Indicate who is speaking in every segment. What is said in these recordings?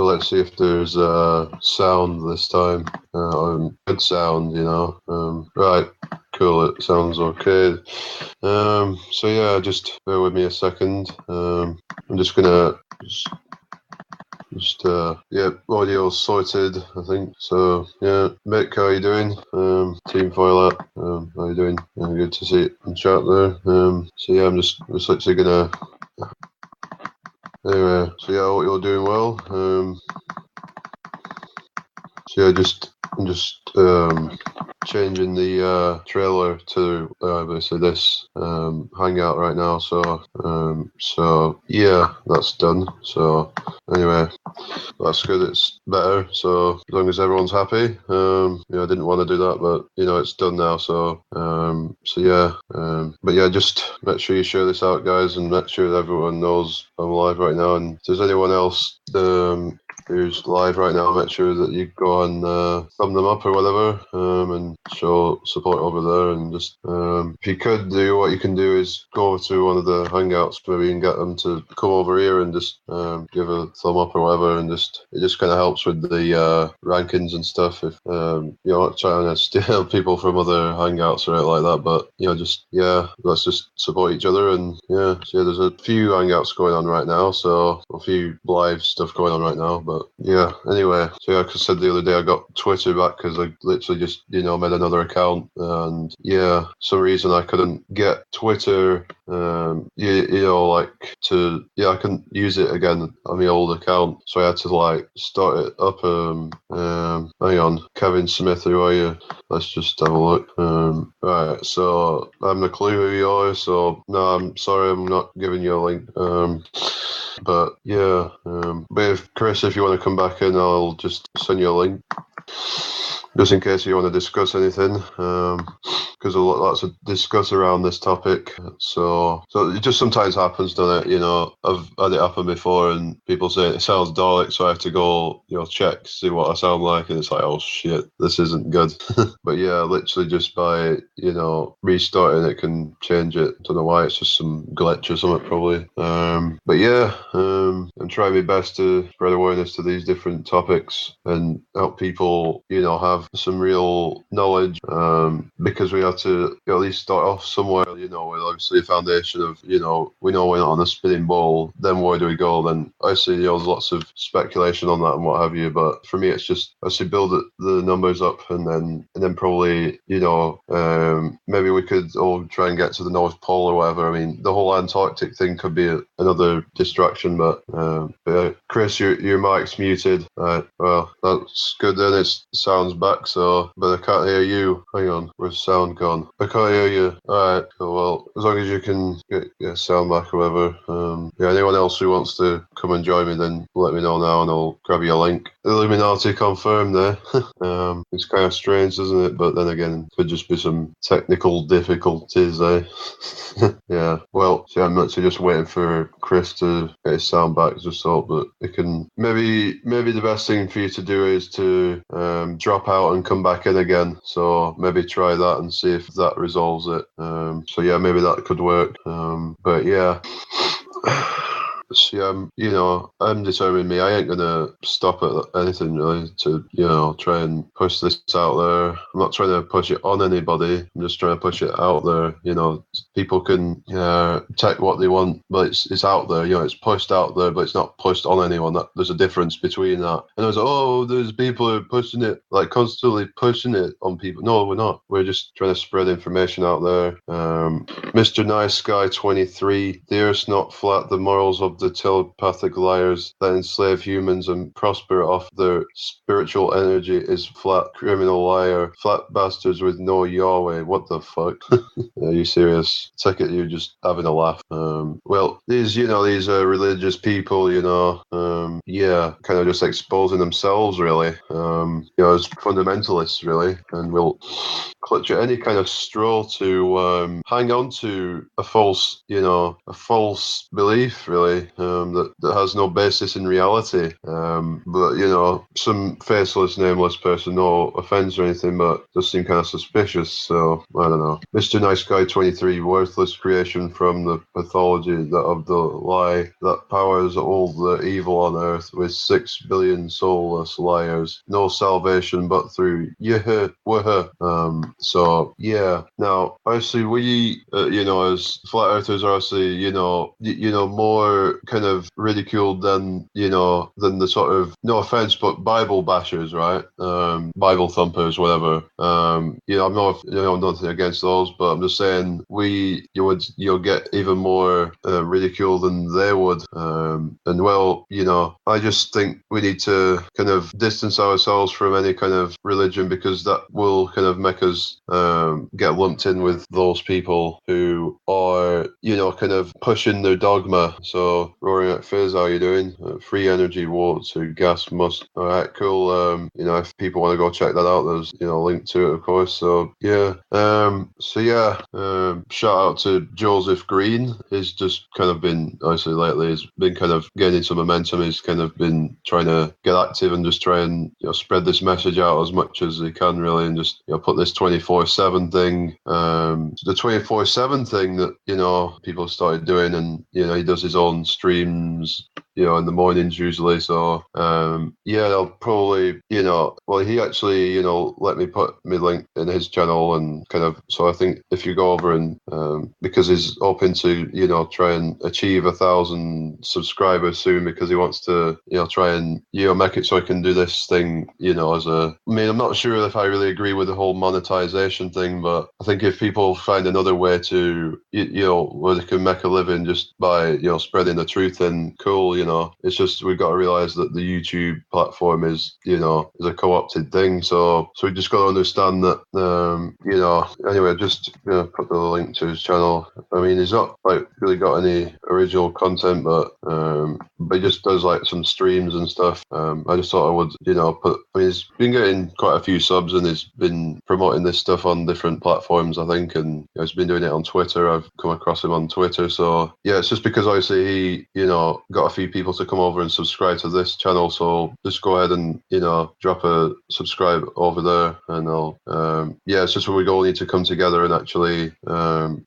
Speaker 1: So let's see if there's sound this time. Good sound, Right, cool. It sounds okay. So yeah, just bear with me a second. I'm just gonna yeah, audio sorted, I think. So yeah, Mick, how you doing? Team Philo, how you doing? Good to see you in chat there. So yeah, I'm just literally gonna. Anyway, so yeah, I hope you're doing well. So yeah, I'm just changing the trailer to obviously this hangout right now. So yeah, that's done. So anyway, that's good. It's better. So as long as everyone's happy. I didn't want to do that, but it's done now. So yeah. But yeah, just make sure you share this out, guys, and make sure that everyone knows I'm live right now. And if there's anyone else who's live right now, make sure that you go and thumb them up or whatever, and show support over there. And just if you could do, what you can do is go over to one of the hangouts, maybe, and get them to come over here and just give a thumb up or whatever, and it just kind of helps with the rankings and stuff. If not trying to steal people from other hangouts or anything like that, but let's just support each other. And so there's a few hangouts going on right now, so a few live stuff going on right now. But yeah, anyway, so like I said the other day, I got Twitter back because I literally just made another account, and some reason I couldn't get Twitter. I couldn't use it again on my old account, so I had to start it up. Hang on, Kevin Smith, who are you? Let's just have a look. Right, so I haven't a clue who you are, so no, I'm sorry, I'm not giving you a link. But yeah, but if Chris, if you want to come back in, I'll just send you a link, just in case you want to discuss anything, because a lots to discuss around this topic. So it just sometimes happens, doesn't it? I've had it happen before, and people say it sounds Dalek, so I have to go, check, see what I sound like, and it's like, oh shit, this isn't good. But yeah, literally just by restarting it can change it. Don't know why, it's just some glitch or something probably. But yeah, I'm trying my best to spread awareness to these different topics and help people, have some real knowledge, because we have to at least start off somewhere, with obviously a foundation of, we know we're not on a spinning ball. Then where do we go? Then I see, there's lots of speculation on that and what have you. But for me, it's just I see build the numbers up, and then probably, maybe we could all try and get to the North Pole or whatever. I mean, the whole Antarctic thing could be another distraction. But Chris, your mic's muted. Right, well, that's good then. It sounds back, but I can't hear you. Hang on, where's sound gone? I can't hear you. Alright, cool. Well, as long as you can get sound back or whatever. Anyone else who wants to come and join me, then let me know now and I'll grab you a link. Illuminati confirmed there. It's kind of strange, isn't it? But then again, could just be some technical difficulties there. Yeah, well, see, I'm literally just waiting for Chris to get his sound back. Just thought that it can maybe the best thing for you to do is to drop out and come back in again. So maybe try that and see if that resolves it. So yeah, maybe that could work. But yeah. See, I'm determined. I ain't gonna stop at anything really to, try and push this out there. I'm not trying to push it on anybody. I'm just trying to push it out there. People can take what they want, but it's out there. It's pushed out there, but it's not pushed on anyone. There's a difference between that. And I was like, there's people who are pushing it, constantly pushing it on people. No, we're not. We're just trying to spread information out there. Mr. Nice Guy 23, the Earth's not flat. The morals of the telepathic liars that enslave humans and prosper off their spiritual energy is flat. Criminal liar. Flat bastards with no Yahweh. What the fuck? Are you serious? Take it you're just having a laugh. Well, these religious people, kind of just exposing themselves really, as fundamentalists really, and will clutch at any kind of straw to hang on to a false belief really. that has no basis in reality. But some faceless, nameless person, no offense or anything, but does seem kind of suspicious. So I don't know. Mr. Nice Guy 23, worthless creation from the pathology of the lie that powers all the evil on earth with 6 billion soulless liars. No salvation but through Yehuwah. So yeah. Now, obviously, we as flat earthers are obviously more kind of ridiculed than the sort of, no offense, but Bible bashers, right? Bible thumpers, whatever. I'm not nothing against those, but I'm just saying you'll get even more ridicule than they would. And well, I just think we need to kind of distance ourselves from any kind of religion, because that will kind of make us get lumped in with those people who are, kind of pushing their dogma. So, Roaring at Fizz, how you doing? Free energy votes to gas must. All right, cool. If people want to go check that out, there's a link to it, of course. So yeah. Shout out to Joseph Green. He's just kind of been, obviously lately, he's been kind of gaining some momentum. He's kind of been trying to get active and just try and spread this message out as much as he can, really, and just put this 24/7 thing, the 24/7 thing that people started doing, and he does his own streams in the mornings usually. So they'll probably he actually let me put my link in his channel, and kind of, so I think if you go over and because he's hoping to try and achieve 1,000 subscribers soon, because he wants to try and make it so he can do this thing as a, I'm not sure if I really agree with the whole monetization thing, but I think if people find another way to where they can make a living just by spreading the truth, then cool. It's just, we've got to realize that the YouTube platform is is a co-opted thing. So we just got to understand that anyway, just put the link to his channel. I mean, he's not really got any original content, but he just does some streams and stuff. I just thought I would he's been getting quite a few subs, and he's been promoting this stuff on different platforms, I think, and he's been doing it on Twitter. I've come across him on Twitter. So yeah, it's just because obviously he got a few people to come over and subscribe to this channel, so just go ahead and drop a subscribe over there, and I'll it's just where we all need to come together and actually kind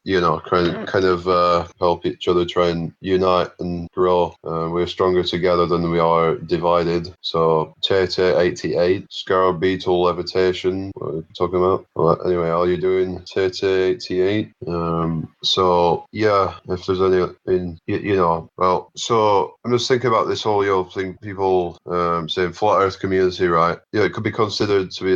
Speaker 1: of help each other, try and unite and grow. We're stronger together than we are divided. So Tate88, Scar Beetle Levitation, what are we talking about? Well, anyway, how are you doing, Tate88? So yeah, if there's any so I'm just thinking about this whole thing, people saying flat earth community, right? It could be considered to be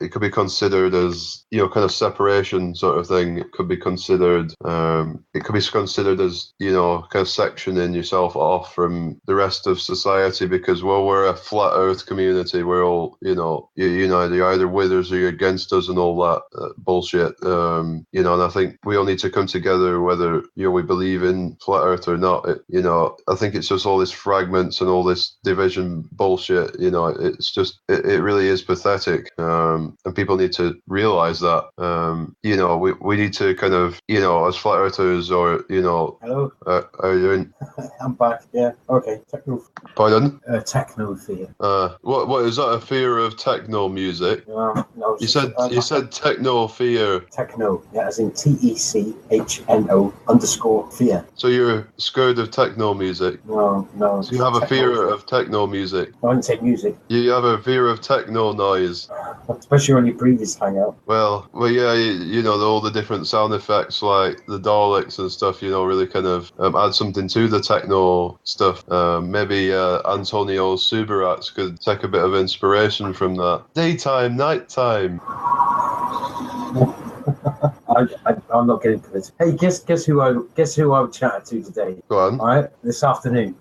Speaker 1: it could be considered as kind of separation sort of thing. It could be considered as kind of sectioning yourself off from the rest of society, because we're a flat earth community. We're all united. You're either with us or you're against us, and all that bullshit. And I think we all need to come together, whether we believe in flat earth or not. I think it's just all this fragments and all this division bullshit. It's just it really is pathetic, and people need to realize that. We need to kind of as flat earthers, or
Speaker 2: Hello.
Speaker 1: How are you doing?
Speaker 2: I'm back. Yeah. Okay. Techno.
Speaker 1: Pardon?
Speaker 2: Techno fear.
Speaker 1: What is that? A fear of techno music?
Speaker 2: No.
Speaker 1: You said techno fear.
Speaker 2: Techno. Yeah, as in TECHNO _ fear.
Speaker 1: So you're scared of techno music?
Speaker 2: No.
Speaker 1: So you have a fear of techno music?
Speaker 2: I didn't say music.
Speaker 1: You have a fear of techno noise?
Speaker 2: Especially on your previous hangout.
Speaker 1: Well, yeah, all the different sound effects, like the Daleks and stuff, really kind of add something to the techno stuff. Maybe Antonio Subirats could take a bit of inspiration from that. Daytime, nighttime.
Speaker 2: I'm not getting to this. Hey, guess who I chatted to today?
Speaker 1: Go on.
Speaker 2: All right, this afternoon.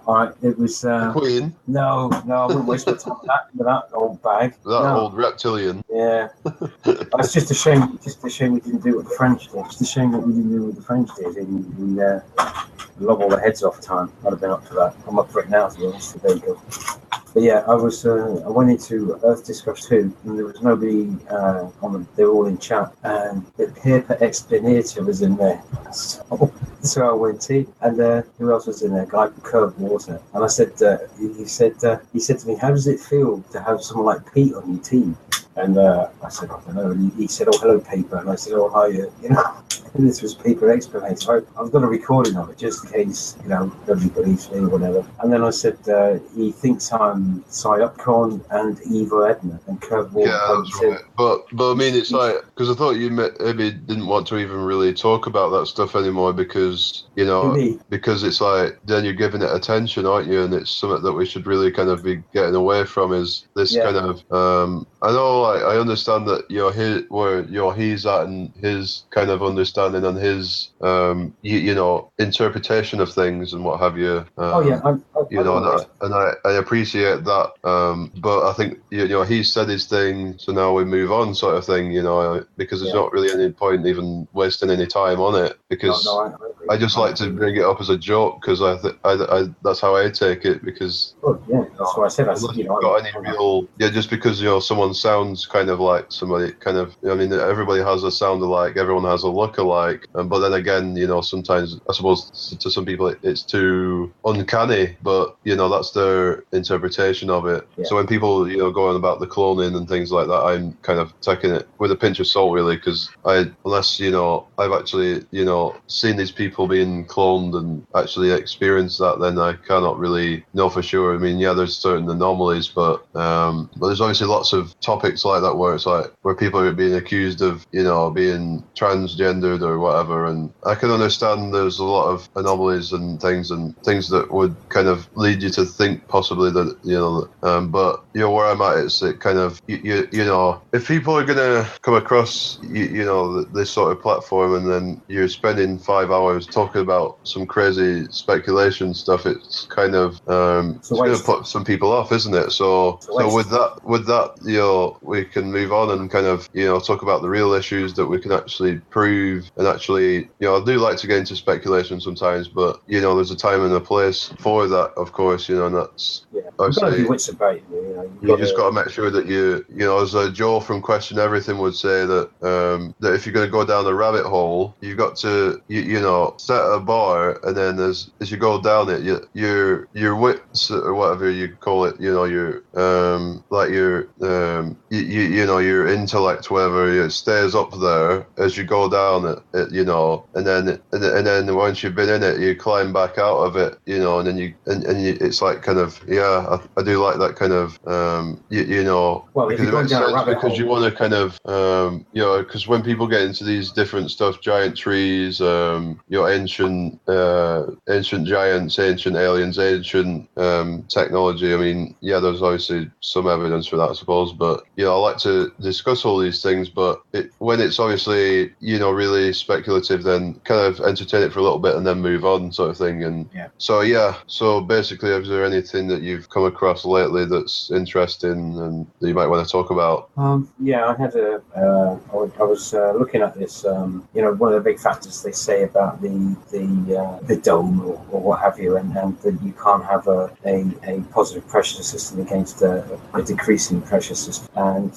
Speaker 2: All right, it was
Speaker 1: Queen.
Speaker 2: No, I wouldn't waste my time with that old bag.
Speaker 1: Old reptilian.
Speaker 2: Yeah. It's just a shame. We didn't do what the French did. It's a shame that we didn't do what the French did. We lob all the heads off time. I'd have been up for that. I'm up for it now, to be honest. So there you go. But yeah, I went into Earth Discovery 2, and there was nobody on them. They were all in chat, and the paper explanator was in there. So I went in, and who else was in there? A guy called Curve Water, and I said, he said to me, "How does it feel to have someone like Pete on your team?" And I said, "I don't know." And he said, "Oh, hello, Paper." And I said, "Oh, hi, you know." And this was Paper Explanator. So I've got a recording of it just in case, nobody believes me or whatever. And then I said, he thinks I'm Psyopcon and Evil Edna and Curve Water.
Speaker 1: Yeah, that's right. But I mean, it's like, because I thought you maybe didn't want to even really talk about that stuff anymore because, because it's like, then you're giving it attention, aren't you? And it's something that we should really kind of be getting away from is this kind of, I know, like, I understand that, where he's at and his kind of understanding and his, interpretation of things and what have you. And I appreciate that. But I think, he said his thing, so now we move on, sort of thing, because there's not really any point even wasting any time on it, because I just like to bring it up as a joke, because I that's how I take it, because
Speaker 2: that's what I said.
Speaker 1: Just because some sounds kind of like somebody kind of, I mean, everybody has a sound alike, everyone has a look alike, but then again, sometimes I suppose to some people it's too uncanny, but that's their interpretation of it. So when people going about the cloning and things like that, I'm kind of taking it with a pinch of salt, really, because unless I've actually seen these people being cloned and actually experienced that, then I cannot really know for sure. I mean, there's certain anomalies, but there's obviously lots of topics like that where it's like where people are being accused of being transgendered or whatever, and I can understand there's a lot of anomalies and things that would kind of lead you to think possibly that but where I'm at, it's it kind of if people are gonna come across this sort of platform and then you're spending 5 hours talking about some crazy speculation stuff, it's kind of it's gonna put some people off, isn't it? So with that, we can move on and kind of talk about the real issues that we can actually prove, and actually I do like to get into speculation sometimes, but there's a time and a place for that, of course, and that's
Speaker 2: obviously you
Speaker 1: just got to make sure that you as Joe from Question Everything would say, that that if you're going to go down a rabbit hole, you've got to set a bar, and then as you go down it, your wits or whatever you call it, your like your intellect, whatever, it stays up there as you go down it, and then once you've been in it, you climb back out of it, and then you it's like kind of I do like that kind of because it makes sense, because you want to kind of because when people get into these different stuff, giant trees, ancient giants, ancient aliens, ancient technology, I mean, there's obviously some evidence for that, I suppose, but I like to discuss all these things, but when it's obviously really speculative, then kind of entertain it for a little bit and then move on, sort of thing. And so basically, is there anything that you've come across lately that's interesting and that you might want to talk about?
Speaker 2: I had I was looking at this. One of the big factors they say about the dome or what have you, and that you can't have a positive pressure system against a decreasing pressure system. And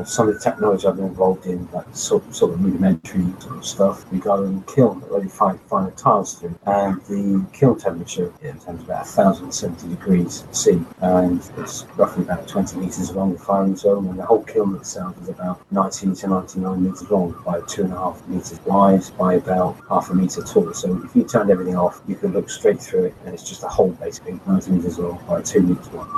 Speaker 2: some of the technology I've been involved in, like sort of rudimentary sort of stuff regarding kiln, where you find the tiles through, and the kiln temperature is about 1,070 degrees C, and it's roughly about 20 meters along the firing zone, and the whole kiln itself is about 19 to 99 meters long by 2.5 meters wide by about half a meter tall. So if you turned everything off, you could look straight through it, and it's just a hole basically 90 meters long by 2 meters wide.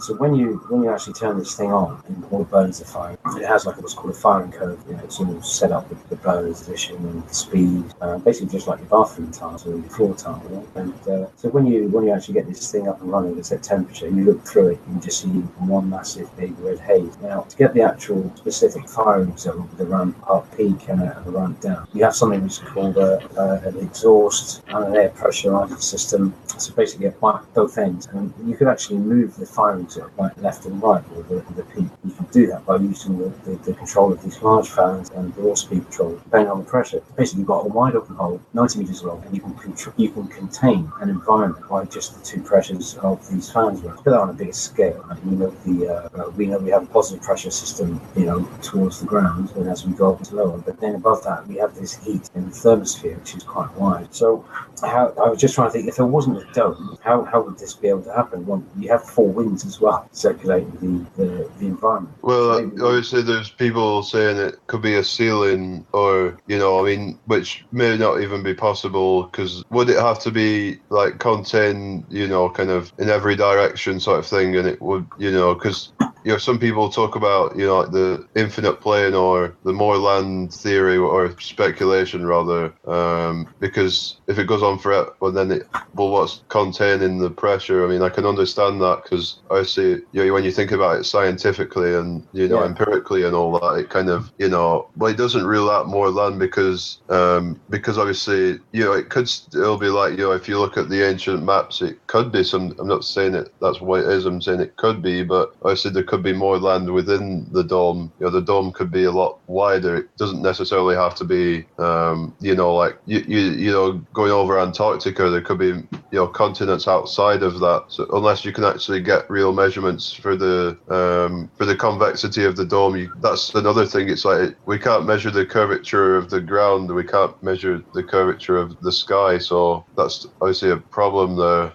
Speaker 2: So when you actually turn this thing on and all the burners are firing, it has like what's called a firing curve. It's all set up with the burners, position and the speed, basically just like your bathroom tiles or your floor tile. And so when you actually get this thing up and running, it's at temperature, you look through it, you just see one massive big red haze. Now, to get the actual specific firing zone with the ramp up peak and a ramp down, you have something which is called an exhaust and an air pressurizing system. So basically, at both ends, and you could actually move the firing sort of like left and right, or the peak. You can do that by using the control of these large fans and the raw speed control, depending on the pressure. Basically, you've got a wide open hole, 90 meters long, and you can contain an environment by just the two pressures of these fans. Put that on a bigger scale, and we know we have a positive pressure system, towards the ground, and as we go up, it's lower. But then above that, we have this heat in the thermosphere, which is quite wide. So, I was just trying to think, if there wasn't a dome, how would this be able to happen? Well, you have four winds as well circulating the environment.
Speaker 1: Well, obviously, there's people saying it could be a ceiling, or which may not even be possible, because would it have to be like contained, kind of in every direction sort of thing, and it would, because some people talk about, like the infinite plane or the more land theory, or speculation rather, because if it goes on forever, well, then what's containing the pressure? I mean, I can understand that, because I see, when you think about it scientifically and, empirically and all that, it kind of, well, it doesn't rule out more land, because obviously, it could still be like, if you look at the ancient maps, it could be some, I'm not saying that's what it is, I'm saying it could be, but obviously there could be more land within the dome. The dome could be a lot wider. It doesn't necessarily have to be, like going over Antarctica. There could be, continents outside of that. So unless you can actually get real measurements for the convexity of the dome, that's another thing. It's like we can't measure the curvature of the ground. We can't measure the curvature of the sky. So that's obviously a problem there.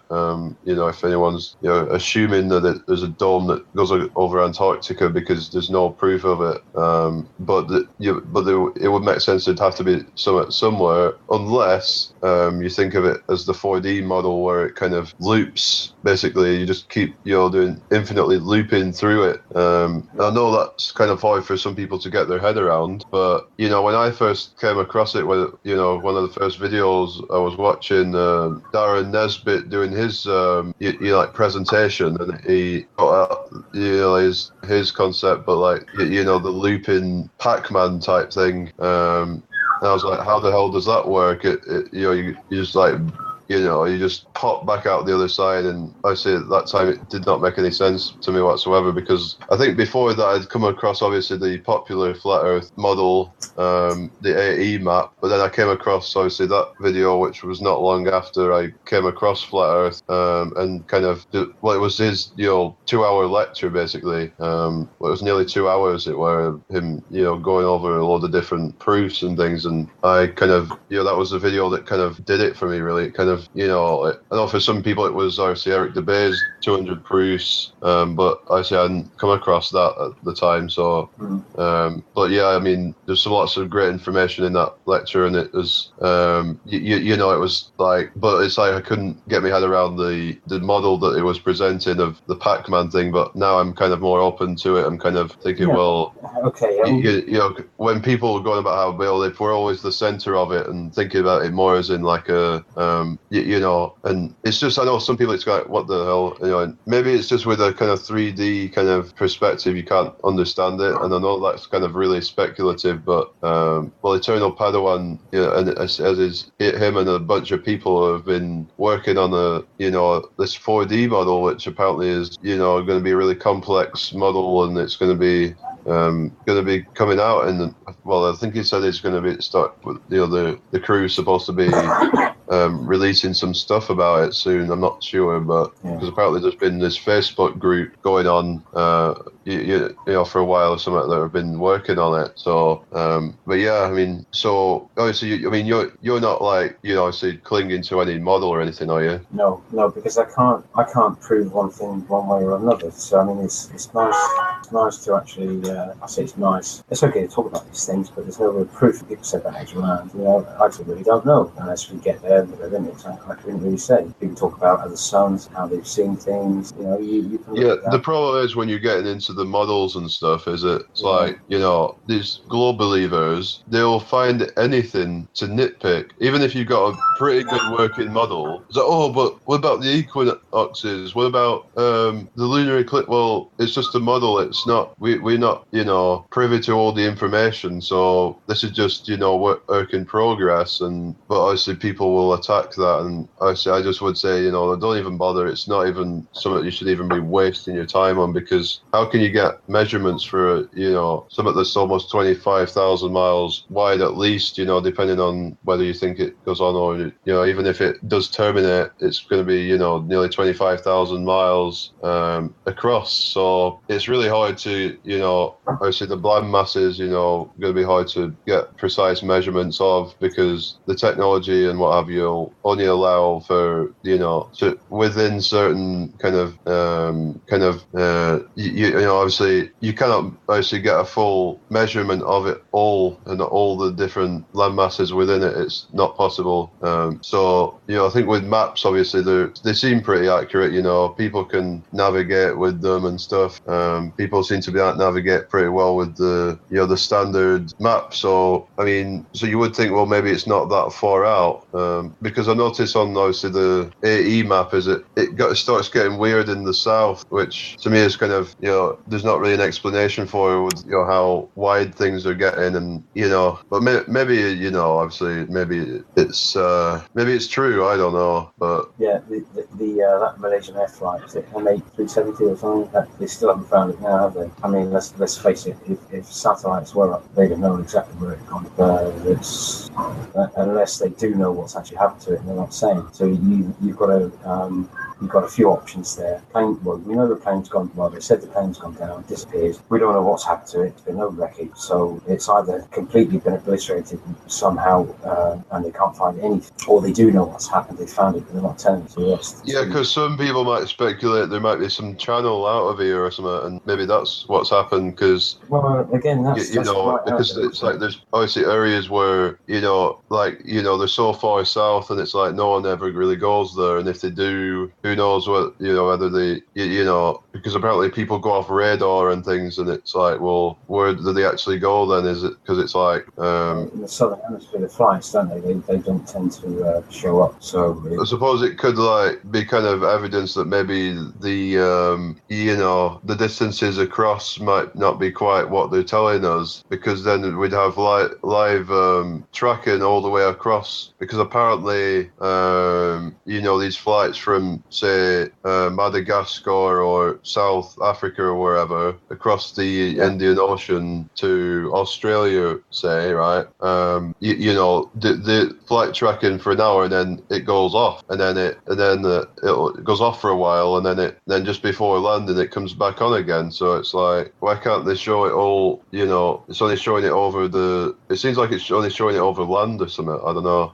Speaker 1: If anyone's assuming that there's a dome that goes over Antarctica, because there's no proof of it. But it would make sense it'd have to be somewhere, unless you think of it as the 4D model, where it kind of loops. Basically, you just keep doing infinitely looping through it. I know that's kind of hard for some people to get their head around, but when I first came across it, one of the first videos I was watching, Darren Nesbitt doing his presentation, and he got out his concept, but like the looping Pac-Man type thing. And I was like, how the hell does that work? You just like, you just pop back out the other side, and I say at that time it did not make any sense to me whatsoever, because I think before that I'd come across obviously the popular flat Earth model, the AE map, but then I came across obviously that video, which was not long after I came across flat Earth, and kind of, it was his 2-hour lecture basically. It was nearly 2 hours. It were him going over a load of different proofs and things, and I kind of that was the video that kind of did it for me really. It kind of I know for some people it was obviously Eric DeBay's 200 proofs, but obviously I hadn't come across that at the time. So, but yeah, I mean, there's lots of great information in that lecture, and it was, it was like, but it's like I couldn't get my head around the model that it was presenting of the Pac-Man thing. But now I'm kind of more open to it. I'm kind of thinking, well, okay, when people are going about how, well, if we're always the center of it, and thinking about it more as in like a and it's just, I know some people, it's like, what the hell, and maybe it's just with a kind of 3D kind of perspective, you can't understand it, and I know that's kind of really speculative, but, well, Eternal Padawan, and as is him and a bunch of people have been working on this 4D model, which apparently is, going to be a really complex model, and it's going to be coming out, and well, I think he said it's going to be start with the crew's supposed to be releasing some stuff about it soon. I'm not sure, but because apparently there's been this Facebook group going on, for a while or something, that have been working on it. So, but yeah, I mean, so obviously, you're not like obviously clinging to any model or anything, are you?
Speaker 2: No, because I can't prove one thing one way or another. So I mean, it's nice to actually. I say it's nice. It's okay to talk about these things, but there's no real proof. People say about extra land. I actually really don't know unless we get there. But then I couldn't really say. People talk about other suns, how they've seen things. You can look at that.
Speaker 1: The problem is when you're getting into the models and stuff, is it's like these globe believers, they'll find anything to nitpick, even if you've got a pretty good working model. It's like, but what about the equinoxes? What about the lunar eclipse? Well, it's just a model. it's not, we're not, privy to all the information. So this is just, work in progress. But obviously people will attack that. And obviously I just would say, don't even bother. It's not even something you should even be wasting your time on, because how can you get measurements for, something that's almost 25,000 miles wide at least, depending on whether you think it goes on or, even if it does terminate, it's going to be, nearly 25,000 miles across. So it's really hard to, obviously the land masses, going to be hard to get precise measurements of, because the technology and what have you will only allow for, to within certain obviously you cannot obviously get a full measurement of it all and all the different land masses within it. It's not possible. So I think with maps, obviously they seem pretty accurate. People can navigate with them and stuff. People seem to be able to navigate pretty well with the the standard map. So I mean, so you would think, well, maybe it's not that far out, because I noticed on obviously the AE map starts getting weird in the south, which to me is kind of there's not really an explanation for with how wide things are getting, and but maybe obviously maybe it's true. I don't know, but
Speaker 2: yeah, the that Malaysian air flight, is it MH370 or something? They still haven't found it now, have they? I mean, let's face it. If satellites were up, they'd have known exactly where it gone. It's unless they do know what's actually happened to it, and they're not saying. So you've got to. You've got a few options there. We know the plane's gone. Well, they said the plane's gone down, disappeared. We don't know what's happened to it. There's been no wreckage, so it's either completely been obliterated somehow, and they can't find anything, or they do know what's happened. They found it, but they're not telling us the rest.
Speaker 1: Yeah, because some people might speculate there might be some channel out of here or something, and maybe that's what's happened. Because
Speaker 2: again, that's right,
Speaker 1: because it's like there's obviously areas where they're so far south, and it's like no one ever really goes there, and if they do, who knows what whether they because apparently people go off radar and things, and it's like, well, where do they actually go then? Is it because it's like
Speaker 2: in the southern hemisphere, the flights, don't they? They don't tend to show up. So
Speaker 1: I suppose it could be kind of evidence that maybe the distances across might not be quite what they're telling us, because then we'd have live tracking all the way across, because apparently these flights from say Madagascar or South Africa or wherever across the Indian Ocean to Australia, say, right? The flight tracking for an hour, and then it goes off, and then it goes off for a while, and then just before landing it comes back on again. So it's like, why can't they show it all? It's only showing it over it seems like it's only showing it over land or something. I don't know.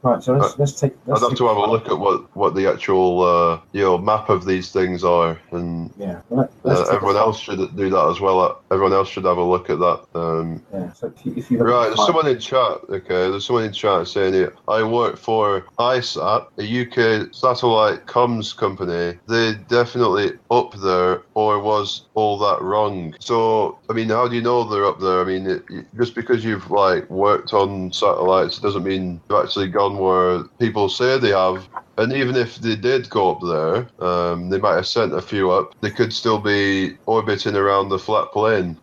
Speaker 2: Right. So let's take.
Speaker 1: I'd have to have a look at what the actual map of these things are, and everyone else should do that as well. Everyone else should have a look at that.
Speaker 2: So if you
Speaker 1: right, there's someone in chat. Okay, there's someone in chat saying here, I work for ISAT, a UK satellite comms company. They definitely up there, or was all that wrong? So, I mean, how do you know they're up there? I mean, just because you've worked on satellites doesn't mean you've actually gone where people say they have. And even if they did go up there, they might have sent a few up. They could still be orbiting around the flat plane.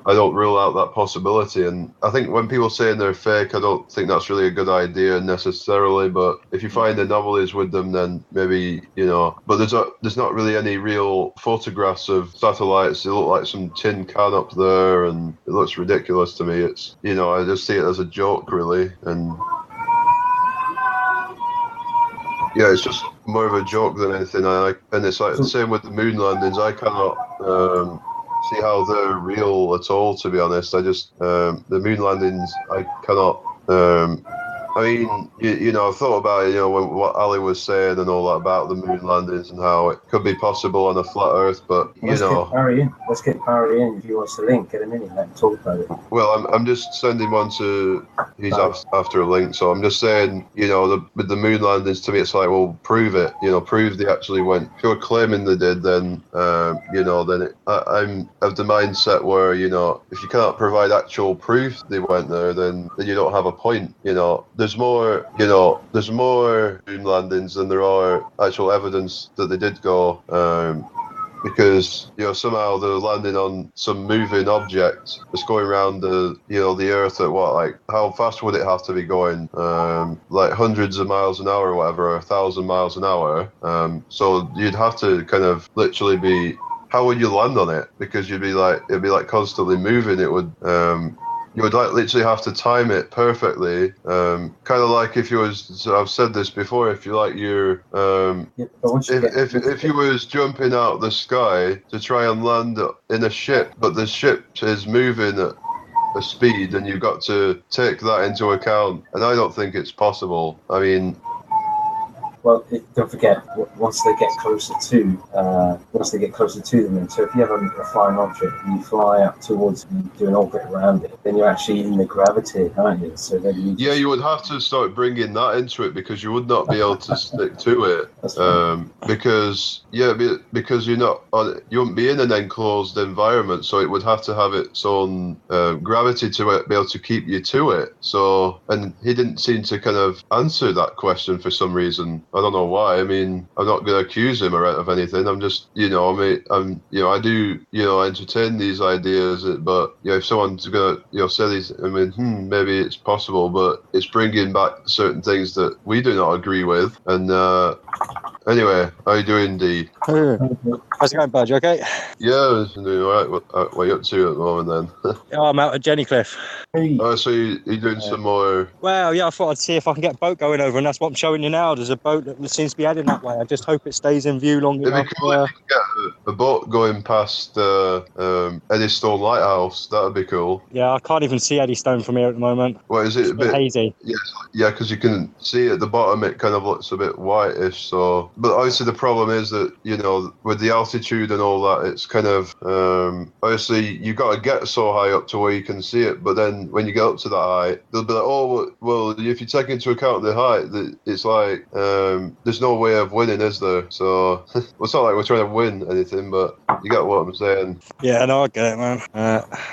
Speaker 1: I don't rule out that possibility. And I think when people say they're fake, I don't think that's really a good idea necessarily. But if you find anomalies with them, then maybe, but there's not really any real photographs of satellites. They look like some tin can up there, and it looks ridiculous to me. It's, I just see it as a joke, really. And yeah, it's just more of a joke than anything. And it's like the same with the moon landings. I cannot see how they're real at all, to be honest. I just the moon landings, I cannot. I mean, I've thought about it, what Ali was saying and all that about the moon landings and how it could be possible on a flat Earth, but
Speaker 2: Let's get Barry in if he wants to link. Get him in and let him talk about it.
Speaker 1: Well, I'm just sending one to. He's after a link, so I'm just saying, with the moon landings, to me, it's like, well, prove it. Prove they actually went. If you're claiming they did, then then I'm of the mindset where if you can't provide actual proof they went there, then you don't have a point. There's more moon landings than there are actual evidence that they did go. because somehow they're landing on some moving object that's going around the Earth at what, like, how fast would it have to be going? Like hundreds of miles an hour or whatever, or 1,000 miles an hour. So you'd have to kind of literally be. How would you land on it? Because it'd be like constantly moving. It would. You would like literally have to time it perfectly. Kind of like if you was. So I've said this before. If you like your. If you was jumping out the sky to try and land in a ship, but the ship is moving at a speed, and you've got to take that into account. And I don't think it's possible. I mean.
Speaker 2: Well, don't forget, once they get closer to them, so if you have a flying object and you fly up towards and do an orbit around it, then you're actually in the gravity, aren't you? So then
Speaker 1: you would have to start bringing that into it, because you would not be able to stick to it. Because you're not you wouldn't be in an enclosed environment, so it would have to have its own gravity to be able to keep you to it. So, and he didn't seem to kind of answer that question for some reason. I don't know why. I mean, I'm not going to accuse him of anything. I'm just, I do, entertain these ideas. But if someone's going to, say these, I mean, maybe it's possible, but it's bringing back certain things that we do not agree with. And anyway, how you doing, Dee?
Speaker 3: How's it going, Budge? Okay.
Speaker 1: Yeah, I'm doing all right. What are you up to at the moment then?
Speaker 3: Yeah, I'm out at Jennycliff.
Speaker 1: Oh, so you're doing some more?
Speaker 3: Well, yeah, I thought I'd see if I can get a boat going over, and that's what I'm showing you now. There's a boat that seems to be heading that way. I just hope it stays in view long enough.
Speaker 1: It'd be cool if you could get a boat going past Eddystone Lighthouse. That'd be cool.
Speaker 3: Yeah, I can't even see Eddystone from here at the moment.
Speaker 1: What is it?
Speaker 3: It's a bit hazy.
Speaker 1: Yeah, because you can see at the bottom it kind of looks a bit whitish. So, but obviously the problem is that with the altitude and all that, it's kind of obviously you got to get so high up to where you can see it. But then when you get up to that height, they'll be like, oh well, if you take into account the height, it's like there's no way of winning, is there? So it's not like we're trying to win anything, but you get what I'm saying.
Speaker 3: Yeah, no, I get it, man.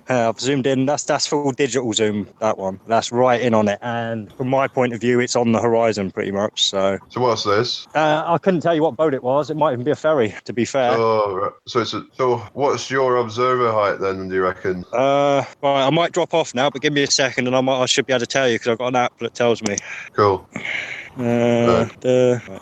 Speaker 3: I've zoomed in. That's full digital zoom. That one. That's right in on it. And from my point of view, it's on the horizon pretty much. So
Speaker 1: what's this?
Speaker 3: I couldn't tell you what boat it was. It might even be a ferry, to be fair.
Speaker 1: Oh, right. So what's your observer height then? Do you reckon?
Speaker 3: Right, I might drop off now, but give me a second, and I should be able to tell you because I've got an app that tells me.
Speaker 1: Cool.
Speaker 3: Right,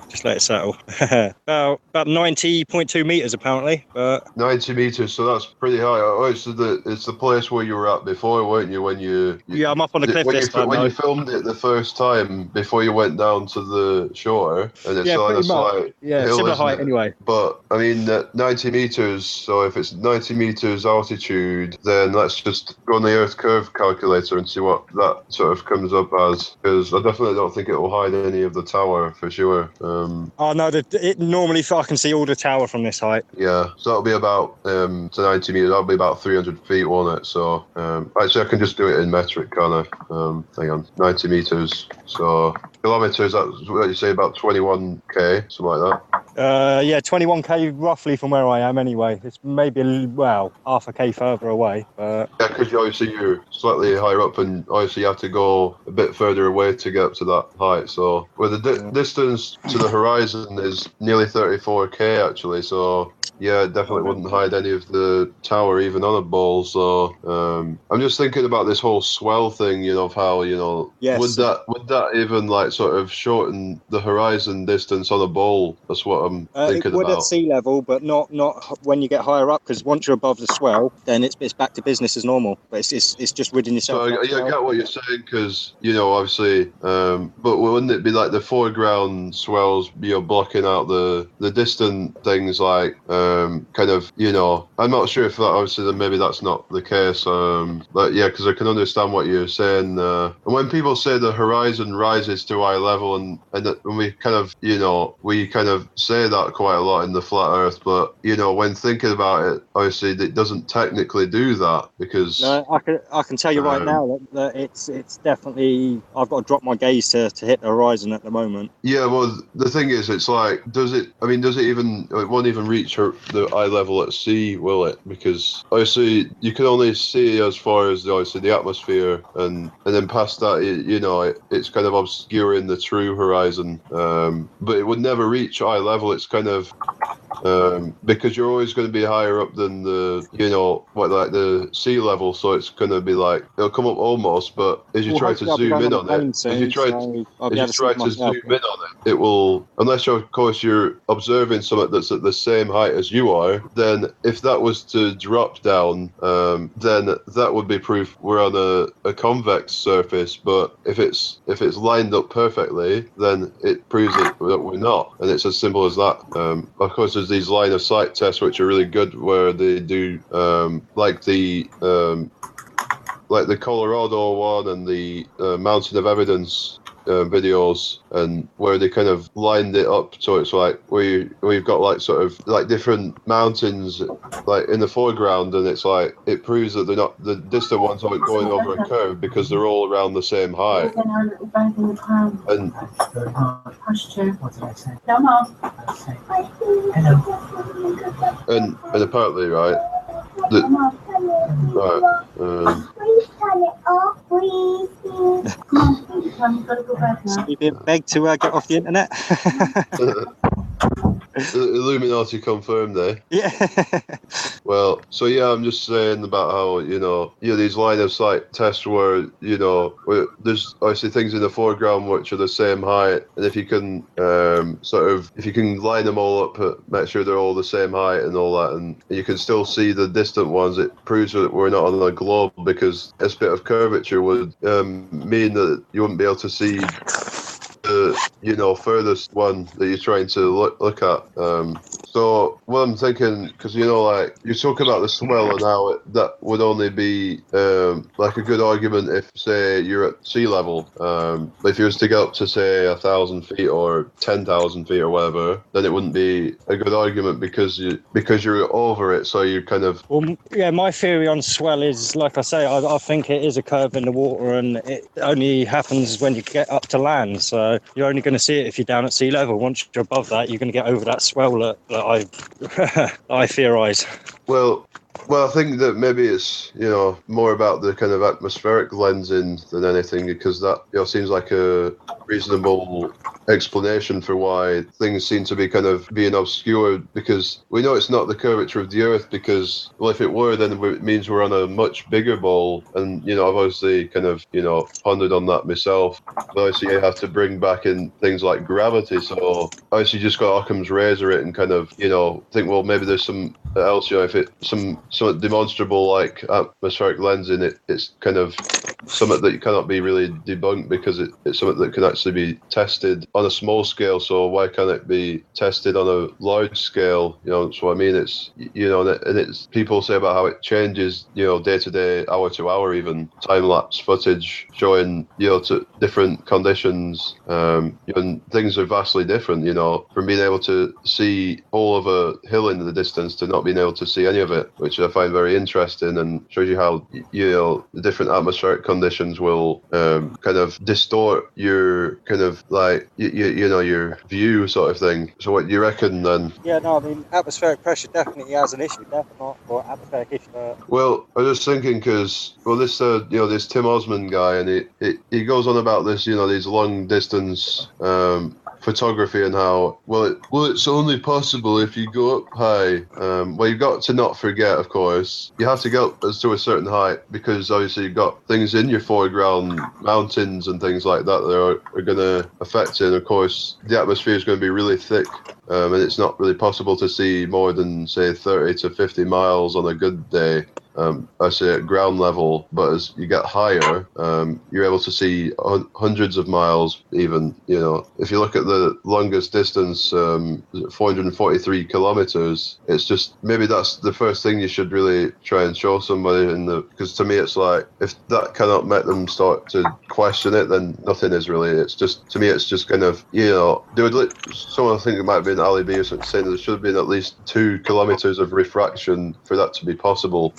Speaker 3: just let it settle. about 90.2 meters apparently. But
Speaker 1: 90 meters, so that's pretty high. Oh, it's the place where you were at before, weren't you? When you
Speaker 3: yeah, I'm up on the cliff this time.
Speaker 1: When you filmed it the first time before you went down to the shore, and it's on a slight hill,
Speaker 3: similar height anyway.
Speaker 1: But I mean, 90 meters. So if it's 90 meters altitude, then let's just go on the Earth curve calculator and see what that sort of comes up as. Because I definitely don't think it will hide any of the tower for sure.
Speaker 3: Oh no, it normally I can see all the tower from this height.
Speaker 1: Yeah, so that'll be about to 90 meters. That'll be about 300 feet, won't it? So actually, I can just do it in metric, can't I? Hang on, 90 meters. So kilometers. That's what you say, about 21k, something like
Speaker 3: that. Yeah, 21k roughly from where I am. Anyway, it's maybe half a k further away. But
Speaker 1: yeah, because obviously you're slightly higher up, and obviously you have to go a bit further away to get up to that height. So the distance to the horizon is nearly 34k actually. So yeah, it definitely wouldn't hide any of the tower even on a bowl. So I'm just thinking about this whole swell thing, of how
Speaker 3: yes.
Speaker 1: would that even like sort of shorten the horizon distance on a bowl? That's what I'm thinking
Speaker 3: it would
Speaker 1: about.
Speaker 3: At sea level, but not when you get higher up, because once you're above the swell, then it's back to business as normal. But it's just ridding yourself.
Speaker 1: So I get what you're saying, because obviously, but wouldn't it be like the foreground swells, blocking out the distant things, like kind of, I'm not sure if that, obviously, then maybe that's not the case. But yeah, because I can understand what you're saying. And when people say the horizon rises to eye level, and we kind of, we kind of say that quite a lot in the flat Earth, but when thinking about it, obviously it doesn't technically do that, because
Speaker 3: no, I can tell you right now that it's definitely, I've got to drop my gaze to hit the horizon at the moment.
Speaker 1: Yeah, well, the thing is, it's like, does it even, it won't even reach the eye level at sea, will it? Because obviously you can only see as far as obviously the atmosphere, and then past that, it's kind of obscuring the true horizon. But it would never reach eye level. It's kind of, because you're always going to be higher up than the, like the sea level. So it's going to be like it'll come up almost, but as you try to zoom in on it, as you try to zoom in on it, it will, unless of course you're observing something that's at the same height as you are. Then if that was to drop down, then that would be proof we're on a convex surface. But if it's lined up perfectly, then it proves that we're not, and it's as simple as that. Of course, there's these line of sight tests which are really good, where they do like the Colorado one and the Mountain of Evidence videos, and where they kind of lined it up so it's like where you've got like sort of like different mountains like in the foreground, and it's like it proves that they're not, the distant ones aren't going over a curve because they're all around the same height. And and apparently, right,
Speaker 3: So you being begged to get off the internet?
Speaker 1: Illuminati confirmed there.
Speaker 3: Yeah.
Speaker 1: Well, so yeah, I'm just saying about how these line of sight tests where where there's obviously things in the foreground which are the same height, and if you can if you can line them all up, make sure they're all the same height and all that, and you can still see the distant ones, it proves that we're not on a globe, because this bit of curvature would mean that you wouldn't be able to see the furthest one that you're trying to look at. So what I'm thinking, because like you're talking about the swell and how that would only be like a good argument if, say, you're at sea level. But if you was to get up to, say, 1,000 feet or 10,000 feet or whatever, then it wouldn't be a good argument because you're over it. So you're kind of.
Speaker 3: Well, yeah, my theory on swell is, like I say, I think it is a curve in the water, and it only happens when you get up to land. So you're only going to see it if you're down at sea level. Once you're above that, you're going to get over that swell that I theorise.
Speaker 1: Well, I think that maybe it's more about the kind of atmospheric lensing than anything, because that seems like a reasonable explanation for why things seem to be kind of being obscured, because we know it's not the curvature of the Earth, because, well, if it were, then it means we're on a much bigger ball, and I've obviously kind of pondered on that myself. But obviously you have to bring back in things like gravity, so obviously you just got Occam's razor it and kind of think, well, maybe there's some else, if it some demonstrable like atmospheric lensing, it's kind of something that cannot be really debunked, because it's something that can actually be tested on a small scale. So why can't it be tested on a large scale? That's what I mean. It's and it's, people say about how it changes day to day, hour to hour, even time lapse footage showing to different conditions, and things are vastly different. From being able to see all of a hill in the distance to not being able to see any of it, which I find very interesting, and shows you how the different atmospheric conditions will kind of distort your kind of like your view, sort of thing. So what do you reckon then?
Speaker 3: Yeah, no, I mean, atmospheric pressure definitely has an issue, definitely, or atmospheric issue.
Speaker 1: Well, I was just thinking, because this this Tim Osmond guy, and he goes on about this these long distance photography, and how it's only possible if you go up high. Well, you've got to not forget, of course, you have to go up to a certain height, because obviously you've got things in your foreground, mountains and things like that are going to affect it. And of course, the atmosphere is going to be really thick, and it's not really possible to see more than, say, 30 to 50 miles on a good day. I say at ground level, but as you get higher, you're able to see hundreds of miles even. If you look at the longest distance, 443 kilometers, it's just, maybe that's the first thing you should really try and show somebody, because to me it's like, if that cannot make them start to question it, then nothing is really. It's just, to me, it's just kind of, someone, I think it might have been Ali B or something, saying there should have been at least 2 kilometers of refraction for that to be possible.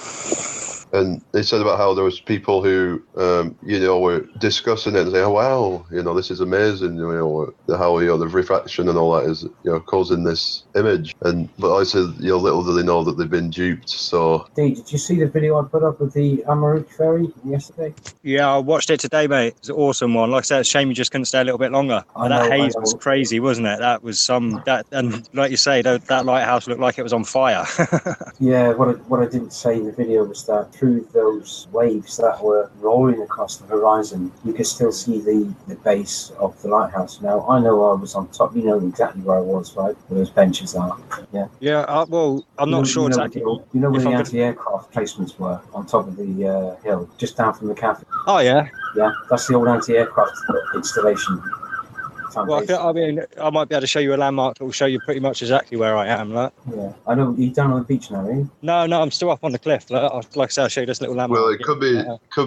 Speaker 1: and they said about how there was people who, were discussing it and saying, "Oh wow, this is amazing. How the refraction and all that is, causing this image." But I said, little do they know that they've been duped. So,
Speaker 2: Did you see the video I put up of the Amaruch ferry yesterday?
Speaker 3: Yeah, I watched it today, mate. It was an awesome one. Like I said, it's a shame you just couldn't stay a little bit longer. That haze was crazy, wasn't it? That was and like you say, that lighthouse looked like it was on fire.
Speaker 2: Yeah, what I didn't say in the video was that through those waves that were rolling across the horizon, you could still see the base of the lighthouse. Now, I know I was on top. You know exactly where I was, right? Where those benches are. Yeah.
Speaker 3: Yeah, well, I'm not sure exactly.
Speaker 2: You know where the anti-aircraft placements were on top of the hill, just down from the cafe.
Speaker 3: Oh, yeah.
Speaker 2: Yeah, that's the old anti-aircraft installation.
Speaker 3: Well, I might be able to show you a landmark that will show you pretty much exactly where I am. Like.
Speaker 2: Yeah, I know. You're down on the beach now, are you?
Speaker 3: No, I'm still up on the cliff. Like I said, I'll show you this little landmark.
Speaker 1: Well, it could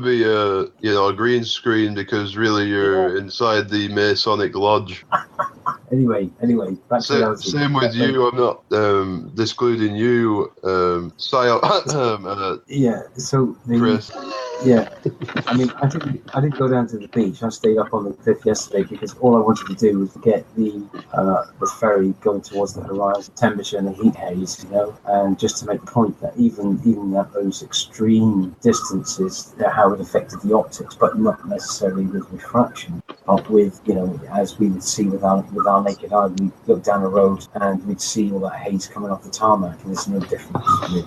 Speaker 1: be a green screen because really you're inside the Masonic Lodge.
Speaker 2: Anyway, back to reality.
Speaker 1: Same with you. I'm not discluding you,
Speaker 2: yeah. So
Speaker 1: Chris.
Speaker 2: Yeah, I mean, I didn't go down to the beach. I stayed up on the cliff yesterday because all I wanted to do was to get the ferry going towards the horizon, temperature and the heat haze, and just to make the point that even at those extreme distances, how it affected the optics, but not necessarily with refraction, but with as we would see with our naked eye, we look down a road and we'd see all that haze coming off the tarmac, and there's no difference. Really.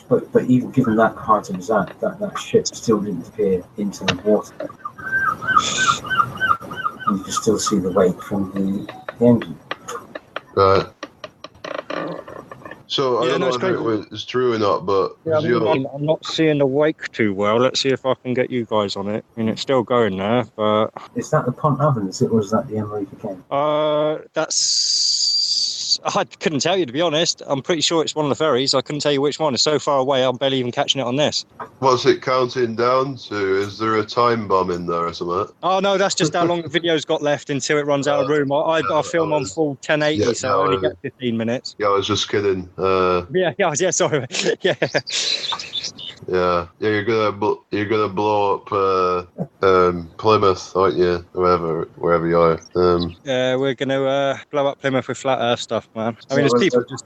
Speaker 2: But even given that height of that ship still didn't appear into the water. You can still see the wake from the engine.
Speaker 1: Right. So I don't know if it's true or not, but
Speaker 3: I'm not seeing the wake too well. Let's see if I can get you guys on it. I mean, it's still going there, but
Speaker 2: is that the Pont Oven? Or is that the Emery again?
Speaker 3: I couldn't tell you, to be honest. I'm pretty sure it's one of the ferries. I couldn't tell you which one. It's so far away, I'm barely even catching it on this.
Speaker 1: What's it counting down to? Is there a time bomb in there or something?
Speaker 3: Oh, no, that's just how long the video's got left until it runs out of room. I film on full 1080, so I only get 15 minutes.
Speaker 1: Yeah, I was just kidding.
Speaker 3: Yeah, sorry. Yeah.
Speaker 1: Yeah, you're gonna blow up Plymouth, aren't you? Wherever you are.
Speaker 3: Yeah, we're gonna blow up Plymouth with flat Earth stuff, man. I mean, there's people just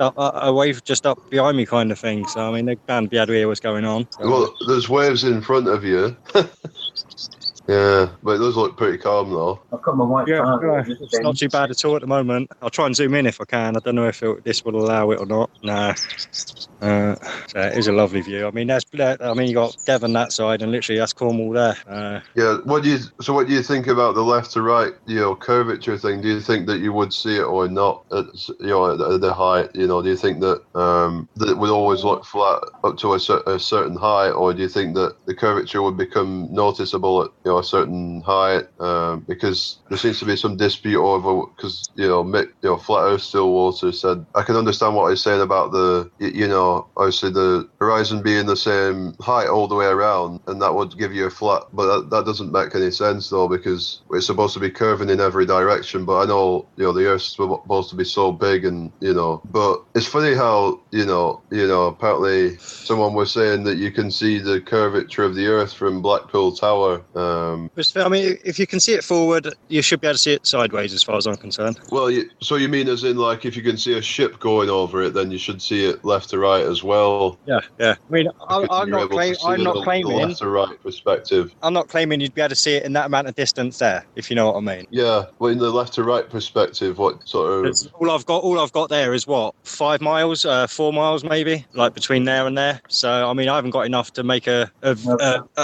Speaker 3: up behind me, kind of thing. So I mean, they're bound to be able to hear what's going on. So.
Speaker 1: Well, there's waves in front of you. Yeah, but it does look pretty calm though.
Speaker 2: I've got my white car.
Speaker 3: It's not too bad at all at the moment. I'll try and zoom in if I can. I don't know if this will allow it or not. No. So it is a lovely view. I mean, you got Devon that side, and literally that's Cornwall there.
Speaker 1: Yeah. What do you think about the left to right, curvature thing? Do you think that you would see it or not at the height? Do you think that that it would always look flat up to a certain height, or do you think that the curvature would become noticeable at a certain height? Because there seems to be some dispute over because Mick, Flat Earth Stillwater said I can understand what he's saying about the obviously the horizon being the same height all the way around, and that would give you a flat, but that doesn't make any sense though, because it's supposed to be curving in every direction. But I know the Earth's supposed to be so big, and but it's funny how apparently someone was saying that you can see the curvature of the Earth from Blackpool Tower.
Speaker 3: I mean, if you can see it forward, you should be able to see it sideways, as far as I'm concerned.
Speaker 1: Well, so you mean as in like if you can see a ship going over it, then you should see it left to right as well?
Speaker 3: Yeah. I mean, I'm not claiming
Speaker 1: left to right perspective.
Speaker 3: I'm not claiming you'd be able to see it in that amount of distance there, if you know what I mean.
Speaker 1: Yeah. Well, in the left to right perspective, what sort of?
Speaker 3: All I've got there is what, 5 miles, 4 miles maybe, like between there and there. So I mean, I haven't got enough to make a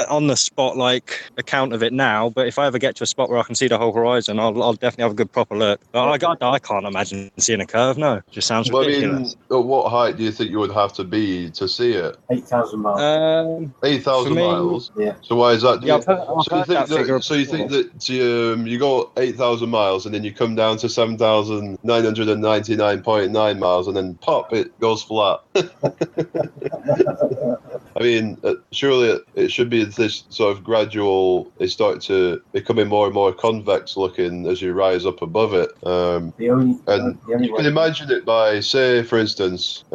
Speaker 3: on the spot like account of it now. But if I ever get to a spot where I can see the whole horizon, I'll definitely have a good proper look. But I can't imagine seeing a curve. No, it just sounds ridiculous.
Speaker 1: I mean, at what height do you think you would have to be to see it?
Speaker 2: 8,000 miles.
Speaker 1: 8,000 miles.
Speaker 2: Yeah.
Speaker 1: So why is that?
Speaker 3: So
Speaker 1: you think that you go 8,000 miles and then you come down to 7,999.9 miles and then pop, it goes flat. I mean, surely it should be this sort of gradual. They start to becoming more and more convex looking as you rise up above it. You can imagine it by, say, for instance,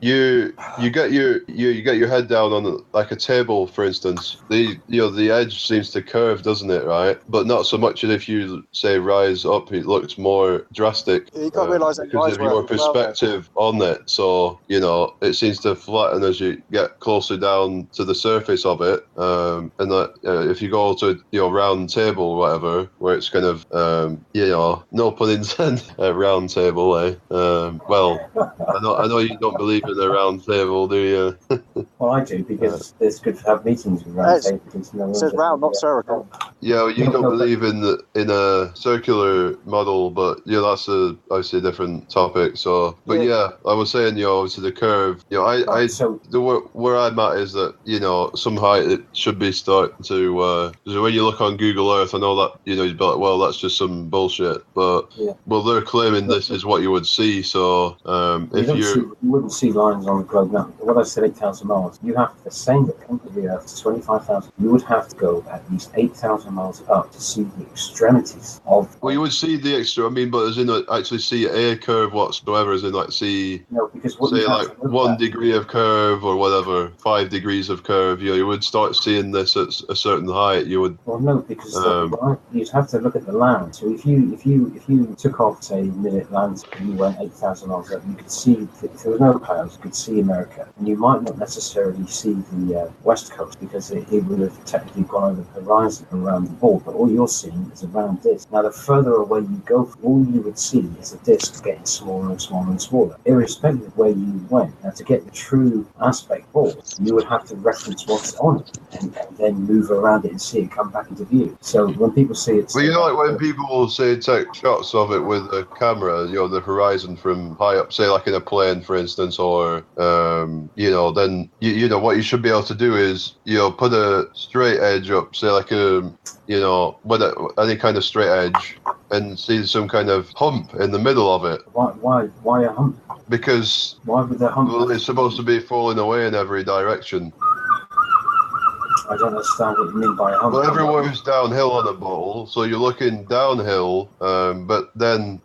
Speaker 1: you get your head down on like a table, for instance. The edge seems to curve, doesn't it? Right, but not so much as if you say rise up. It looks more drastic.
Speaker 3: You got to realise that
Speaker 1: because of your perspective on it. So it seems to flatten as you get closer down to the surface of it. And that if you go to round table or whatever, where it's kind of no pun intended, round table, eh? Well, I know you don't believe in a round table, do you?
Speaker 2: Well, I do, because it's good to have meetings with round tables.
Speaker 3: It says round, not circle.
Speaker 1: Yeah, well, you don't believe in a circular model, but that's obviously a different topic. So, but I was saying, obviously the curve. Where I'm at is that some height it should be starting to. Because when you look on Google Earth, I know that you'd be like, well, that's just some bullshit. But well, they're claiming this is what you would see. So,
Speaker 2: you wouldn't see lines on the globe now. What I said, 8,000 miles. You have to send the come to the Earth to 25,000. You would have to go at least 8,000 miles up to see the extremities of.
Speaker 1: Well, you would see the extra. I mean, but as in actually see a curve whatsoever, as in like see.
Speaker 2: No, because
Speaker 1: say like 1 degree of curve or whatever, 5 degrees of curve. You would start seeing this at a certain height. You would.
Speaker 2: Well, no, because you'd have to look at the land. So if you took off, say, mid-Atlantic and you went 8,000 miles up, you could see, if there were no clouds, you could see America, and you might not necessarily see the west coast, because it would have technically gone over the horizon around the ball. But all you're seeing is a round disc. Now, the further away you go, all you would see is a disc getting smaller and smaller and smaller, irrespective of where you went. Now, to get the true aspect ball, you would have to reference what's on it and then move around it and see it come back into view. So when people see it,
Speaker 1: well, like when people say take shots of it with a camera, the horizon from high up, say like in a plane, for instance, or then what you should be able to do is put a straight edge up, say like with any kind of straight edge, and see some kind of hump in the middle of it.
Speaker 2: Why a hump?
Speaker 1: Because
Speaker 2: why would the hump?
Speaker 1: Well, it's supposed to be falling away in every direction.
Speaker 2: I don't understand what you mean by a hump.
Speaker 1: Well, everywhere's downhill on a bowl, so you're looking downhill, but then,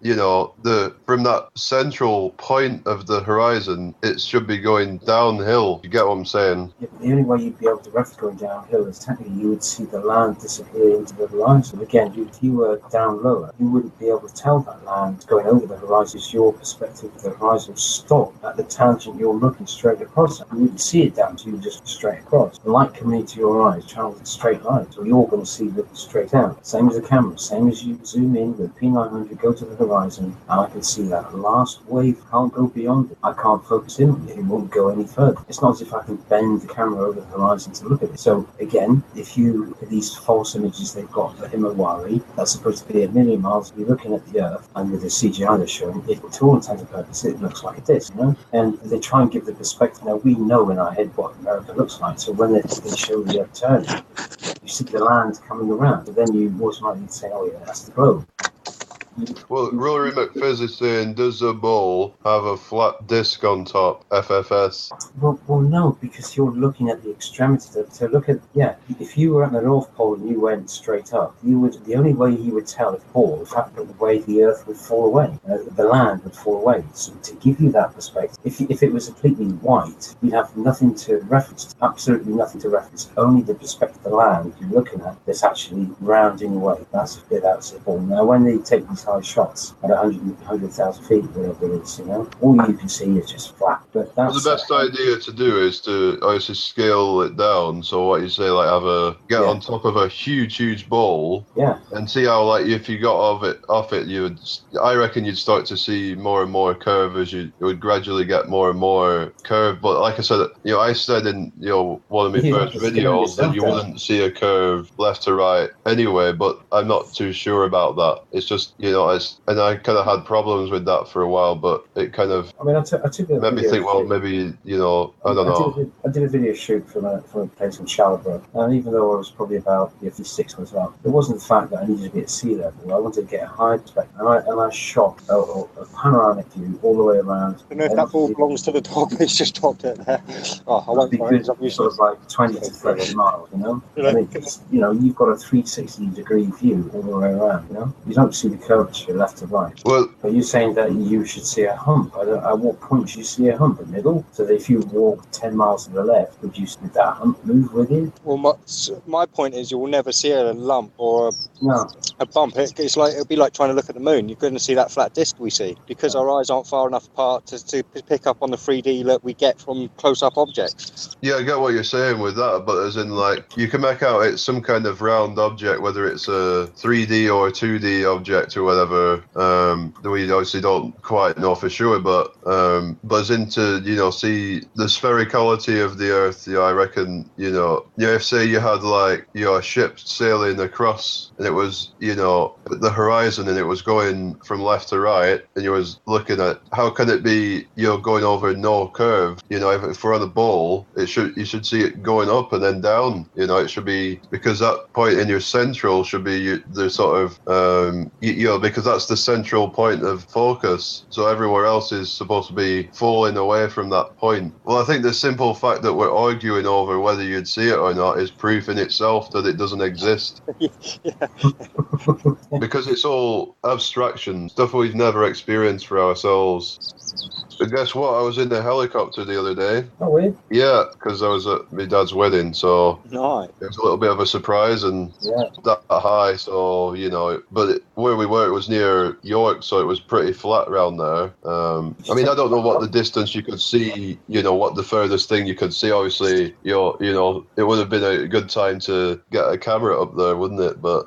Speaker 1: from that central point of the horizon, it should be going downhill. You get what I'm saying?
Speaker 2: Yeah, but the only way you'd be able to reference going downhill is technically you would see the land disappear into the horizon. Again, if you were down lower, you wouldn't be able to tell that land going over the horizon is your perspective. The horizon stop at the tangent you're looking straight across. You wouldn't see it down to you, just straight across. The light coming into your eyes travels in straight line, so you're going to see looking straight out. Same as the camera, same as you zoom in with P900, go to the horizon, and I can see that last wave can't go beyond it. I can't focus in on it, it won't go any further. It's not as if I can bend the camera over the horizon to look at it. So again, if you look at these false images they've got for Himawari, that's supposed to be 1 million miles, you're looking at the Earth, and with the CGI they're showing, it, to all intents and purposes, it looks like a disc, and they try and give the perspective. Now, we know in our head what America looks like, so when they show the Earth turning, you see the land coming around, but then you automatically say, oh yeah, that's the globe.
Speaker 1: Well, Rory McPhizz is saying, does a ball have a flat disc on top? FFS.
Speaker 2: Well, no, because you're looking at the extremity. To look at, if you were at the North Pole and you went straight up, the only way you would tell if ball was the way the Earth would fall away, the land would fall away. So to give you that perspective, if it was completely white, you'd have nothing to reference, absolutely nothing to reference, only the perspective of the land you're looking at that's actually rounding away. That's the ball. Now, when they take these high shots at 100,000 feet, whatever it is, all you can see is just flat. But that's
Speaker 1: the best idea to do is to obviously scale it down. So what you say, like get on top of a huge ball, and see how like if you got off it, I reckon you'd start to see more and more curve as you would gradually get more and more curve. But like I said, I said in one of my first videos that you wouldn't see a curve left to right anyway. But I'm not too sure about that. It's just and I kind of had problems with that for a while, but it kind of
Speaker 2: I took a
Speaker 1: made me think, well, maybe I don't know.
Speaker 2: I did a video shoot from a place in Shalborough, and even though I was probably about 56 was up, it wasn't the fact that I needed to be at sea level. I wanted to get a high perspective, and I shot a panoramic view all the way around.
Speaker 3: I don't know if that ball belongs to the top. It's just dropped it there. I won't find it. I'm
Speaker 2: sort of like 20 to 30 miles, and you've got a 360 degree view all the way around. You don't see the curvature left to right.
Speaker 1: Well,
Speaker 2: but you're saying that you should see a hump. At what point do you see a hump? hump in the middle. So that if you walk 10 miles to the left, would that hump move with you?
Speaker 3: Well, my point is, you will never see a lump or a bump. It'll be like trying to look at the moon. You're going to see that flat disc we see because our eyes aren't far enough apart to pick up on the 3D that we get from close-up objects.
Speaker 1: Yeah, I get what you're saying with that, but as in, like, you can make out it's some kind of round object, whether it's a 3D or a 2D object or whatever. We obviously don't quite know for sure, but as into, see the sphericality of the Earth, I reckon, if say you had like, a ship sailing across and it was, the horizon and it was going from left to right and you was looking at how can it be, going over no curve, if we're on a bowl, you should see it going up and then down, it should be, because that point in your central should be the sort of, because that's the central point of focus. So everywhere else is supposed to be falling away from that point. Well, I think the simple fact that we're arguing over whether you'd see it or not is proof in itself that it doesn't exist. Because it's all abstraction, stuff we've never experienced for ourselves. But guess what? I was in the helicopter the other day.
Speaker 2: Oh, weird.
Speaker 1: Yeah, because I was at my dad's wedding, so
Speaker 3: nice.
Speaker 1: It was a little bit of a surprise and that high, so, but where we were, it was near York, so it was pretty flat around there. I mean, I don't know what the distance you could see, what the furthest thing you could see. Obviously, it would have been a good time to get a camera up there, wouldn't it? But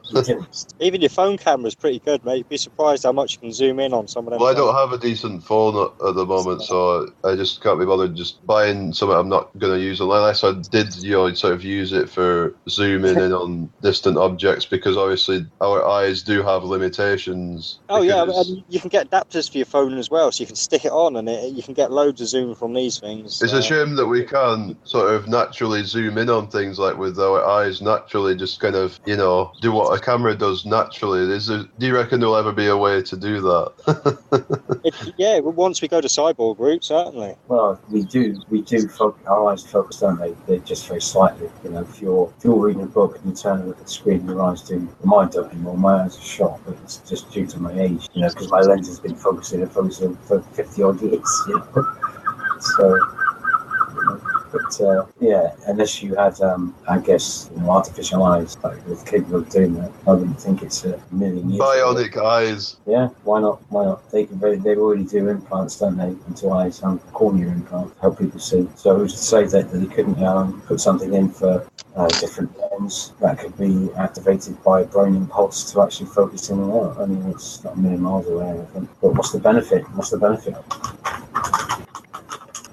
Speaker 3: even your phone camera's pretty good, mate. You'd be surprised how much you can zoom in on some of them.
Speaker 1: Well, I don't have a decent phone at the moment, so I just can't be bothered just buying something I'm not going to use unless I did, sort of use it for zooming in on distant objects, because obviously our eyes do have limitations.
Speaker 3: Oh yeah, and you can get adapters for your phone as well, so you can stick it on and you can get loads of zoom from these things.
Speaker 1: It's a shame that we can't sort of naturally zoom in on things like with our eyes naturally, just kind of, do what a camera does naturally. Do you reckon there'll ever be a way to do that?
Speaker 3: Once we go to cyborg route, certainly.
Speaker 2: Well, we do our eyes focus, don't they? They're just very slightly. If you're reading a book and you turn and look at the screen, your eyes do. Mine don't anymore. My eyes are shot, but it's just due to my age. Because my lens has been focusing for 50 odd years. So. But unless you had, I guess, artificial eyes with capable of doing that, I wouldn't think it's a million years.
Speaker 1: Bionic eyes. Yeah,
Speaker 2: why not? They already do implants, don't they, into eyes, cornea implants, help people see. So who's to say that they couldn't put something in for different lens that could be activated by a brain impulse to actually focus in and out? I mean, it's not a million miles away, I think. But what's the benefit?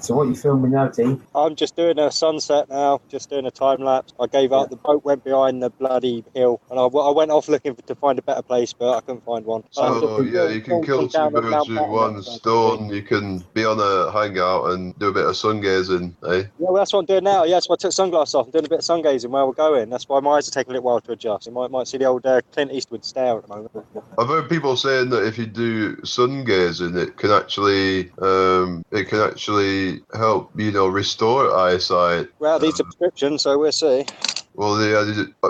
Speaker 2: So what are you filming now, Dee?
Speaker 3: I'm just doing a sunset now, just doing a time lapse. I gave up, the boat went behind the bloody hill, and I went off looking to find a better place, but I couldn't find one.
Speaker 1: So you can kill two birds with one stone. You can be on a hangout and do a bit of sun gazing, eh?
Speaker 3: Yeah, well, that's what I'm doing now. Yeah, so I took sunglasses off. I'm doing a bit of sun gazing where we're going. That's why my eyes are taking a little while to adjust. You might see the old Clint Eastwood stare at the moment.
Speaker 1: I've heard people saying that if you do sun gazing, it can actually help, restore eyesight.
Speaker 3: Well, these are prescriptions, so we'll see.
Speaker 1: Well,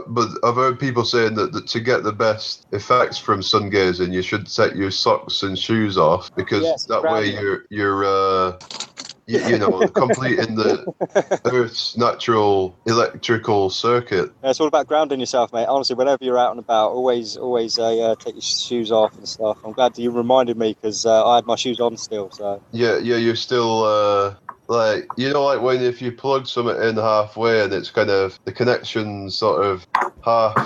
Speaker 1: but I've heard people saying that to get the best effects from sun gazing, you should take your socks and shoes off, because that way you're completing the Earth's natural electrical circuit.
Speaker 3: Yeah, it's all about grounding yourself, mate. Honestly, whenever you're out and about, always take your shoes off and stuff. I'm glad that you reminded me, because I had my shoes on still. So
Speaker 1: yeah, you're still. Like when if you plug something in halfway and it's kind of the connection sort of half,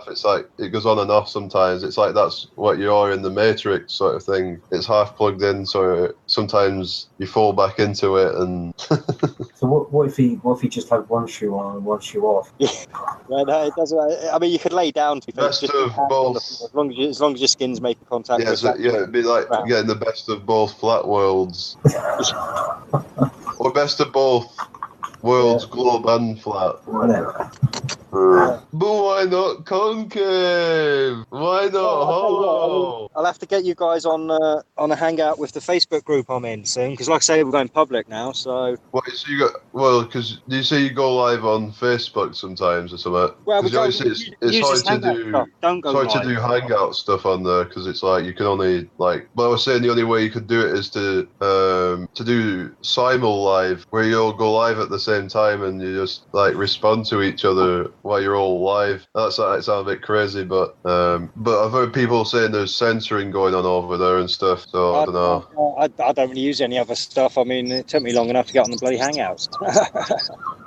Speaker 1: it's like it goes on and off sometimes. It's like that's what you are in the Matrix sort of thing. It's half plugged in, so sometimes you fall back into it. And
Speaker 2: so what if he just had one shoe on and one shoe off?
Speaker 3: Yeah, no, it doesn't. I mean, you could lay down.
Speaker 1: Best of both.
Speaker 3: As long as your skin's making contact.
Speaker 1: Yeah, it'd be like getting the best of both flat worlds. Or best of both worlds, globe and flat.
Speaker 2: Whatever.
Speaker 1: But why not concave? Why not hollow?
Speaker 3: I'll have to get you guys on a hangout with the Facebook group I'm in soon, because like I say, we're going public now. So
Speaker 1: because do you say you go live on Facebook sometimes or something?
Speaker 3: well, we
Speaker 1: Because
Speaker 3: don't
Speaker 1: it's
Speaker 3: use
Speaker 1: hard
Speaker 3: this
Speaker 1: to
Speaker 3: hangout
Speaker 1: do.
Speaker 3: stuff. Don't go
Speaker 1: It's hard
Speaker 3: live.
Speaker 1: to do hangout stuff on there because it's like you can only like. But I was saying the only way you could do it is to do simul live, where you all go live at the same time and you just like respond to each other while you're all live. That sounds a bit crazy, but I've heard people saying there's censoring going on over there and stuff. So I don't know.
Speaker 3: I don't really use any other stuff. I mean, it took me long enough to get on the bloody hangouts.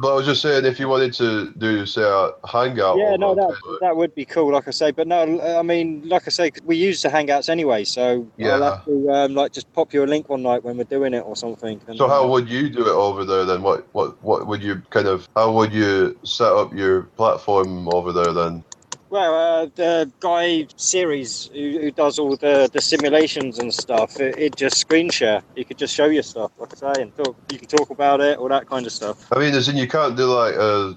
Speaker 1: But I was just saying, if you wanted to do, say, a hangout.
Speaker 3: Yeah, no,
Speaker 1: Facebook,
Speaker 3: that would be cool, like I say. But no, I mean, like I say, we use the hangouts anyway, so
Speaker 1: yeah.
Speaker 3: I'll have to like just pop you a link one night when we're doing it or something. And,
Speaker 1: so how would you do it over there then? What would you how would you set up your platform over there then?
Speaker 3: Well, the guy series who does all the simulations and stuff, it just screen share. You could just show your stuff, like I say, and you can talk about it, all that kind of stuff.
Speaker 1: I mean, as in you can't do like,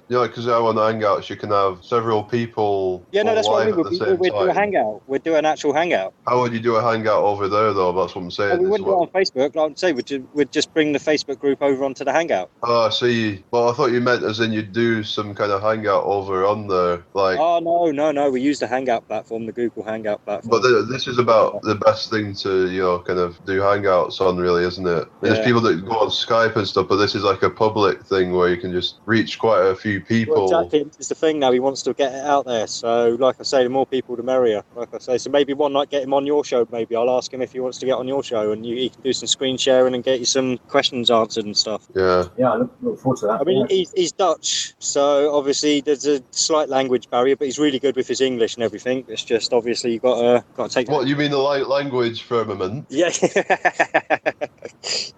Speaker 1: because now on Hangouts you can have several people.
Speaker 3: Yeah, no, that's what I mean. We'd do a hangout. We'd do an actual hangout.
Speaker 1: How would you do a hangout over there, though? That's what I'm saying.
Speaker 3: Well, we wouldn't do it on Facebook. Like I'd say, we'd just bring the Facebook group over onto the hangout.
Speaker 1: Oh, I see. Well, I thought you meant as in you'd do some kind of hangout over on there, like.
Speaker 3: Oh no! We use the Hangout platform, the Google Hangout platform.
Speaker 1: But this is about the best thing to kind of do hangouts on, really, isn't it? There's people that go on Skype and stuff, but this is like a public thing where you can just reach quite a few people.
Speaker 3: Well, exactly, it's the thing now. He wants to get it out there. So, like I say, the more people, the merrier. Like I say, so maybe one night get him on your show. Maybe I'll ask him if he wants to get on your show, and he can do some screen sharing and get you some questions answered and stuff.
Speaker 1: Yeah.
Speaker 2: Yeah, I look forward to that.
Speaker 3: I mean, he's Dutch, so obviously there's a slight language barrier, but he's really good with his English and everything. It's just obviously you got to take.
Speaker 1: What you mean the language firmament?
Speaker 3: Yeah,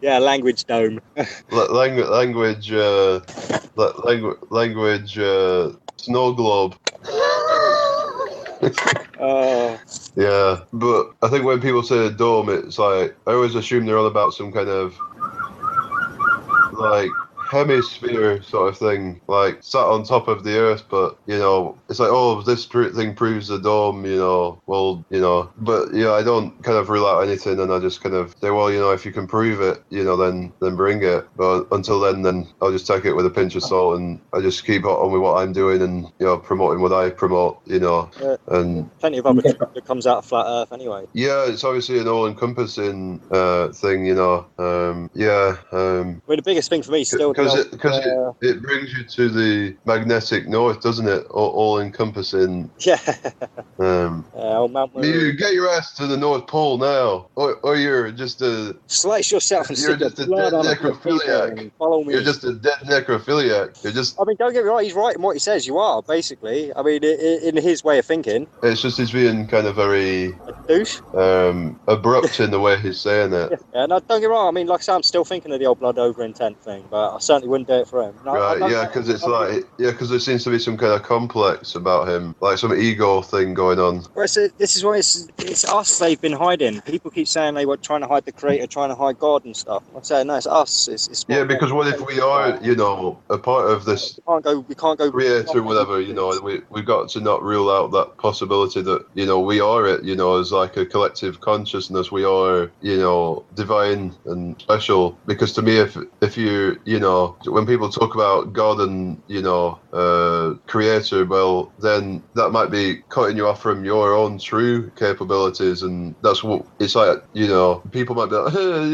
Speaker 3: yeah, language dome.
Speaker 1: Language snow globe. Yeah, but I think when people say a dome, it's like I always assume they're on about some kind of like hemisphere sort of thing, like sat on top of the earth, but it's like, oh, this thing proves the dome, but I don't kind of rule out anything, and I just kind of say, well, if you can prove it, then bring it, but until then I'll just take it with a pinch of salt, and I just keep on with what I'm doing, and promoting what I promote, and
Speaker 3: plenty of other stuff that comes out of flat earth anyway.
Speaker 1: Yeah, it's obviously an all-encompassing thing, well,
Speaker 3: the biggest thing for me still
Speaker 1: because it brings you to the magnetic north, doesn't it? All encompassing.
Speaker 3: Yeah.
Speaker 1: You get your ass to the North Pole now, or you're just a
Speaker 3: slice yourself and
Speaker 1: you're just a dead necrophiliac.
Speaker 3: Follow me.
Speaker 1: You're just a dead necrophiliac. You're just.
Speaker 3: I mean, don't get me wrong. He's right in what he says. You are basically. I mean, in his way of thinking.
Speaker 1: It's just he's being kind of very
Speaker 3: a douche.
Speaker 1: Abrupt in the way he's saying it.
Speaker 3: Yeah. No, don't get me wrong. I mean, like I say, I'm still thinking of the old blood over intent thing, but I certainly wouldn't do it for him. No,
Speaker 1: right, yeah, because it's because there seems to be some kind of complex about him, like some ego thing going on.
Speaker 3: Well, this is why it's us they've been hiding. People keep saying they were trying to hide the creator, trying to hide God and stuff. I'm saying, no, it's us. It's
Speaker 1: because what if we are, a part of this
Speaker 3: we can't go
Speaker 1: creator, whatever, we've got to not rule out that possibility that, we are it, as like a collective consciousness, we are, divine and special. Because to me, if you, when people talk about God and, creator, well, then that might be cutting you off from your own true capabilities, and that's what it's like. People might be like, hey,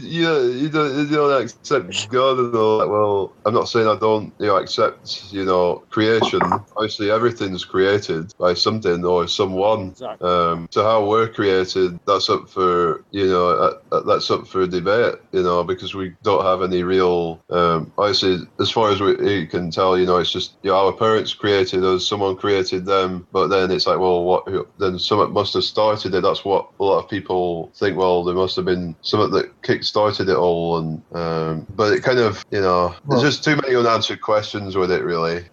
Speaker 1: you don't accept God and all that. Well, I'm not saying I don't accept creation. Obviously everything's created by something or someone.
Speaker 3: Exactly.
Speaker 1: So how we're created, that's up for that's up for debate, because we don't have any real obviously, as far as we can tell, it's just our parents created us, someone created them, but then it's like, well, then someone must have started it. That's what a lot of people think. Well, there must have been something that kick-started it all, and but it kind of, there's just too many unanswered questions with it, really,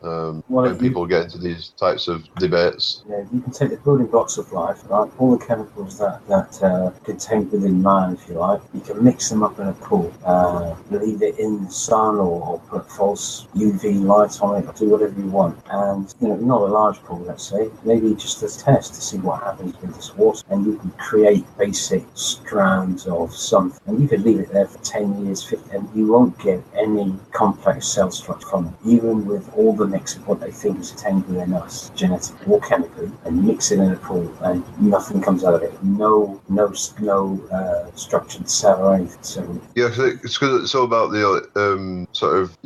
Speaker 1: when people get into these types of debates.
Speaker 2: Yeah, you can take the building blocks of life, right? All the chemicals that contained within man, if you like, you can mix them up in a pool, leave it in the sun or put false UV light on it, or do whatever you want. And, not a large pool, let's say, maybe just a test to see what happens with this water. And you can create basic strands of something. And you could leave it there for 10 years, 15, and you won't get any complex cell structure from it, even with all the mix of what they think is contained within us, genetically or chemically, and mix it in a pool, and nothing comes out of it. No structured cell or anything. So
Speaker 1: yeah, it's all about the sort of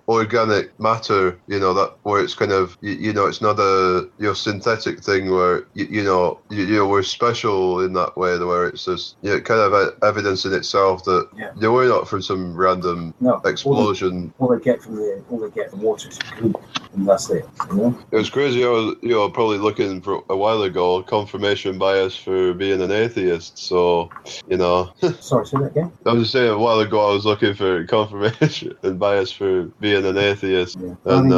Speaker 1: organic matter. That where it's kind of it's not a synthetic thing where we're special in that way, where it's just kind of evidence in itself that we're not from some random explosion.
Speaker 2: All they get from water is goop, and that's it.
Speaker 1: It was crazy. I was probably looking for a while ago confirmation bias for being an atheist. So
Speaker 2: Sorry, say that again.
Speaker 1: I was just saying a while ago I was looking for confirmation and bias for being an atheist, and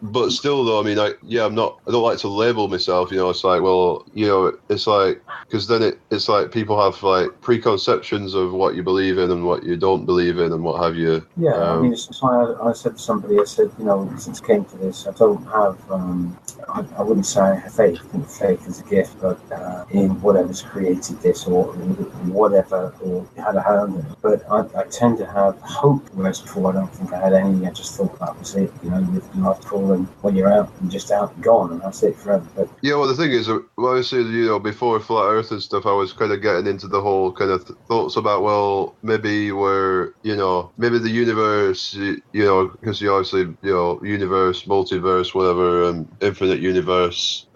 Speaker 1: but still though, I don't like to label myself. It's like, well, it's like, because then it's like people have like preconceptions of what you believe in and what you don't believe in and what have you.
Speaker 2: Yeah, it's why I said to somebody, I said, since I came to this, I don't have, I wouldn't say I have faith. I think faith is a gift, but in whatever's created this or whatever, or had a hand in it. But I tend to have hope, whereas before I don't think I had any. I just thought that was it, with life full, and when you're out, you're just out and gone, and that's it forever. But
Speaker 1: well, the thing is, obviously, before Flat Earth and stuff, I was kind of getting into the whole kind of thoughts about, well, maybe maybe the universe, because obviously, universe, multiverse, whatever, infinite universe,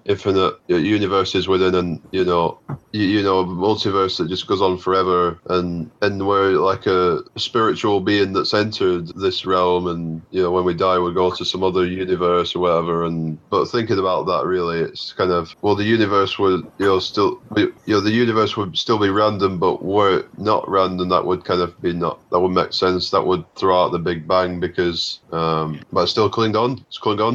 Speaker 1: infinite universes within, and multiverse that just goes on forever, and we're like a spiritual being that's entered this realm, and when we die we go to some other universe or whatever. But thinking about that, really, it's kind of, well, the universe would the universe would still be random, but were it not random, that would kind of be that would make sense. That would throw out the Big Bang, because but it's still clung on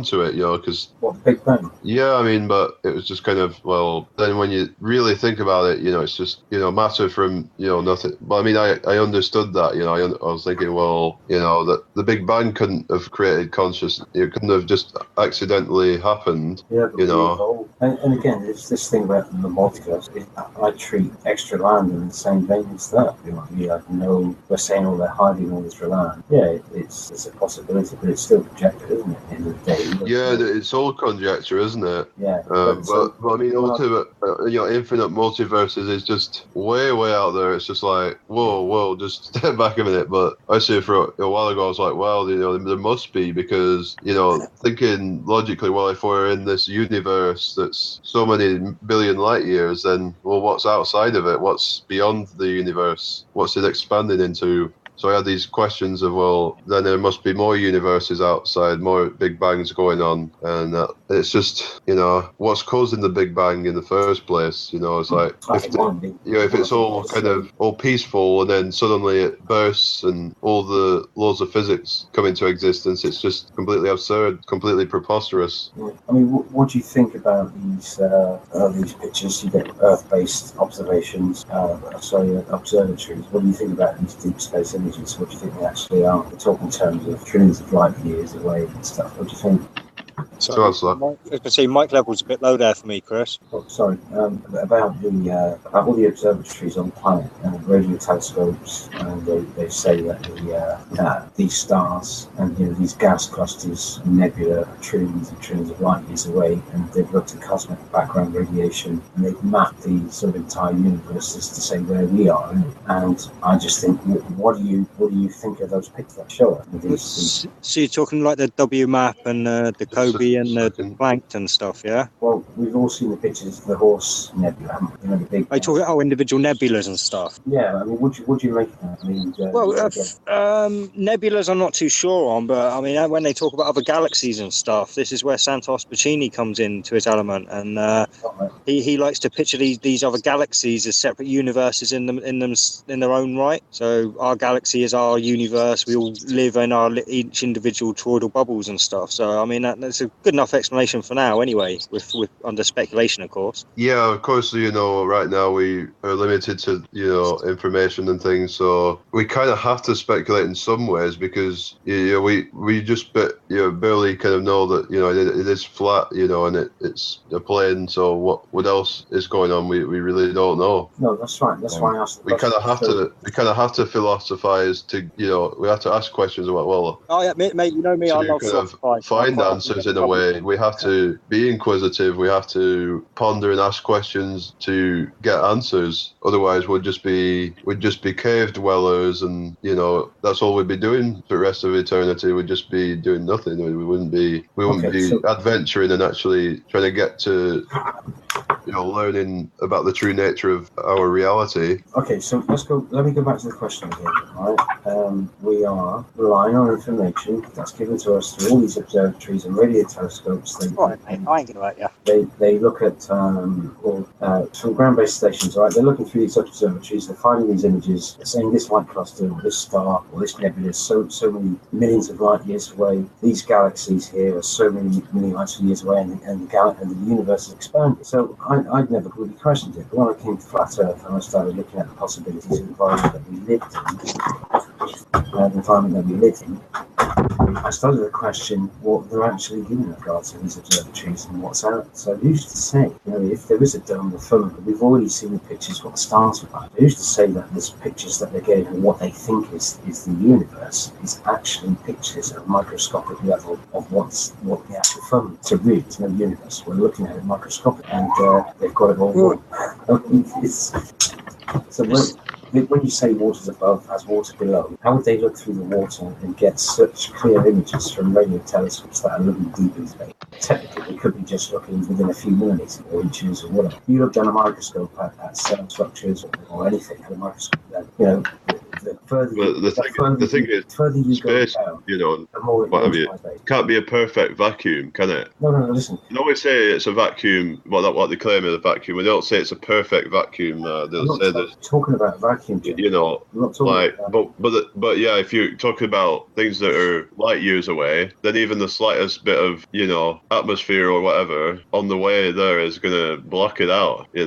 Speaker 1: to it, because
Speaker 2: what, the Big Bang?
Speaker 1: Yeah, but it was just kind of, well, then when you really think about it, it's just matter from nothing. But I understood that. I was thinking, well, that the Big Bang couldn't have created consciousness. It couldn't have just accidentally happened.
Speaker 2: Yeah, and again, it's this thing about the multiverse. I treat extra land in the same vein as that. We're saying, they're hiding all this land. Yeah, it's a possibility, but it's still projected, isn't it? In the day.
Speaker 1: Yeah, it's all conjecture, isn't it?
Speaker 2: Yeah.
Speaker 1: But ultimate, infinite multiverses is just way, way out there. It's just like, whoa, just step back a minute. But I say for a while ago, I was like, well, there must be, because thinking logically, well, if we're in this universe that's so many billion light years, then, well, what's outside of it? What's beyond the universe? What's it expanding into? So I had these questions of, well, then there must be more universes outside, more Big Bangs going on. And it's just, what's causing the Big Bang in the first place? It's like, if it's all kind of all peaceful, and then suddenly it bursts and all the laws of physics come into existence, it's just completely absurd, completely preposterous.
Speaker 2: What do you think about these pictures? You get Earth-based observations, observatories. What do you think about these deep space images? What do you think they actually are? We talk in terms of trillions of light years away and stuff. What do you think?
Speaker 3: So I can see mic level's a bit low there for me, Chris.
Speaker 2: Oh, sorry. About all the observatories on the planet and radio telescopes, and they say that these stars and these gas clusters, nebula, are trillions and trillions of light years away, and they've looked at cosmic background radiation, and they've mapped the sort of entire universe as to say where we are. And I just think, what do you think of those pictures that show it?
Speaker 3: So you're talking like the W map and the Kobe algae and the
Speaker 1: Second.
Speaker 3: plankton stuff, yeah?
Speaker 2: Well, we've all seen the pictures of the horse nebula, haven't we? You know, the big.
Speaker 3: They talk individual nebulas and stuff.
Speaker 2: Yeah, I mean, what do you make of that? I mean,
Speaker 3: Nebulas I'm not too sure on, but I mean, when they talk about other galaxies and stuff, this is where Santos Bacchini comes into his element, and he likes to picture these other galaxies as separate universes in their own right. So our galaxy is our universe. We all live in our each individual toroidal bubbles and stuff. So I mean, that's a good enough explanation for now, anyway. With under speculation, of course.
Speaker 1: Yeah, of course. Right now we are limited to information and things, so we kind of have to speculate in some ways because we just barely kind of know that it is flat, and it's a plane. So what else is going on? We really don't know.
Speaker 2: No, that's right. That's why I asked.
Speaker 1: We kind of have to philosophize to we have to ask questions about
Speaker 3: Oh yeah, mate. You know me. I love
Speaker 1: kind of find answers in a way. We have to be inquisitive. We have to ponder and ask questions to get answers. Otherwise, we'd just be cave dwellers, and that's all we'd be doing for the rest of eternity. We'd just be doing nothing. We wouldn't be adventuring and actually trying to get to learning about the true nature of our reality.
Speaker 2: Okay, so let me go back to the question again, right? We are relying on information that's given to us through all these observatories and radio telescopes.
Speaker 3: I ain't going to let
Speaker 2: you. They look at from ground-based stations, right? They're looking through these observatories, they're finding these images, they're saying this light cluster, or this star, or this nebula is so many millions of light years away. These galaxies here are so many light years away, and the universe is expanding. So I'd never really questioned it. But when I came to Flat Earth and I started looking at the possibilities of the environment that we lived in, I started to question what they're actually doing in regards to these observatories and what's out. So who's to say, if there is a dome of firmament, we've already seen the pictures what the stars are like. Who's to say that there's pictures that they're getting and what they think is the universe is actually pictures at a microscopic level of what the actual firmament. It's a real, it's no universe. We're looking at it microscopic, and they've got it all wrong. When you say water's above has water below, how would they look through the water and get such clear images from radio telescopes that are looking deep into space? Technically, they could be just looking within a few millimeters or inches or whatever. If you look down a microscope at certain structures or anything at a microscope, then, the further you go down, the more it
Speaker 1: can't be a perfect vacuum, can it?
Speaker 2: No, listen.
Speaker 1: They always say it's a vacuum. Well, not what they claim is a vacuum. They don't say it's a perfect vacuum. They'll say that.
Speaker 2: Talking about vacuum,
Speaker 1: but yeah, if you're talking about things that are light years away, then even the slightest bit of atmosphere or whatever on the way there is going to block it out. It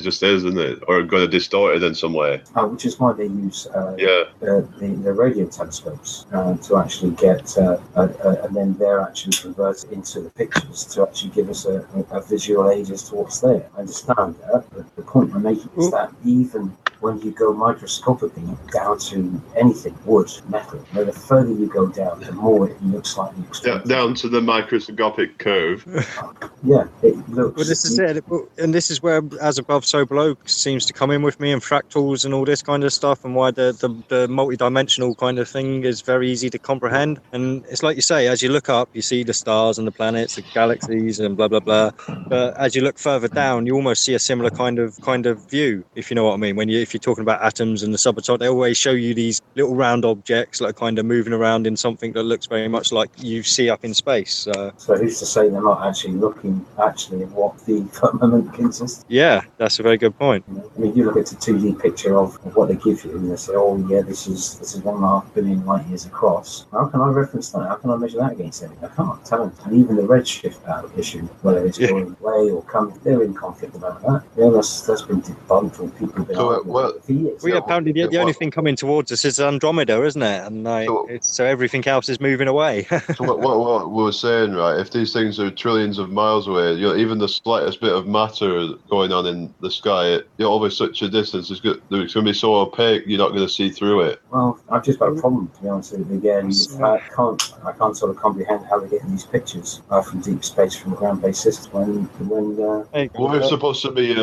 Speaker 1: just is, isn't it? Or going to distort it in some way.
Speaker 2: Which is why they use the radio telescopes to actually get, and then they're actually converted into the pictures to actually give us a visual aid as to what's there. I understand that, but the point I'm making is that even when you go microscopically down to anything, wood, metal, the further you go down, the more it looks like the extreme.
Speaker 1: Down to the microscopic curve.
Speaker 2: Yeah, it looks.
Speaker 3: Well, this is it, and this is where as above, so below seems to come in with me, and fractals and all this kind of stuff, and why the multi-dimensional kind of thing is very easy to comprehend. And it's like you say, as you look up, you see the stars and the planets, the galaxies, and blah blah blah. But as you look further down, you almost see a similar kind of view, if you know what I mean. If you're talking about atoms and the subatomic, they always show you these little round objects that are kind of moving around in something that looks very much like you see up in space. So
Speaker 2: who's to say they're not actually looking at what the firmament consists?
Speaker 3: Yeah, that's a very good point.
Speaker 2: I mean, you look at the 2D picture of what they give you, and they say, "Oh, yeah, this is 1.5 billion light years across." How can I reference that? How can I measure that against anything? I can't tell them. And even the redshift issue, whether it's going away or coming, they're in conflict about that. Yeah, that's been debunked, or people have been arguing for years.
Speaker 3: Apparently the only thing coming towards us is Andromeda, isn't it? And so everything else is moving away.
Speaker 1: So what we were saying, right? If these things are trillions of miles miles away, even the slightest bit of matter going on in the sky, over such a distance, it's going to be so opaque, you're not going to see through it.
Speaker 2: Well, I've just got a problem, to be honest with you. Again, I can't sort of comprehend how they're getting these pictures from deep space from ground-based systems
Speaker 1: Well, we're supposed to be...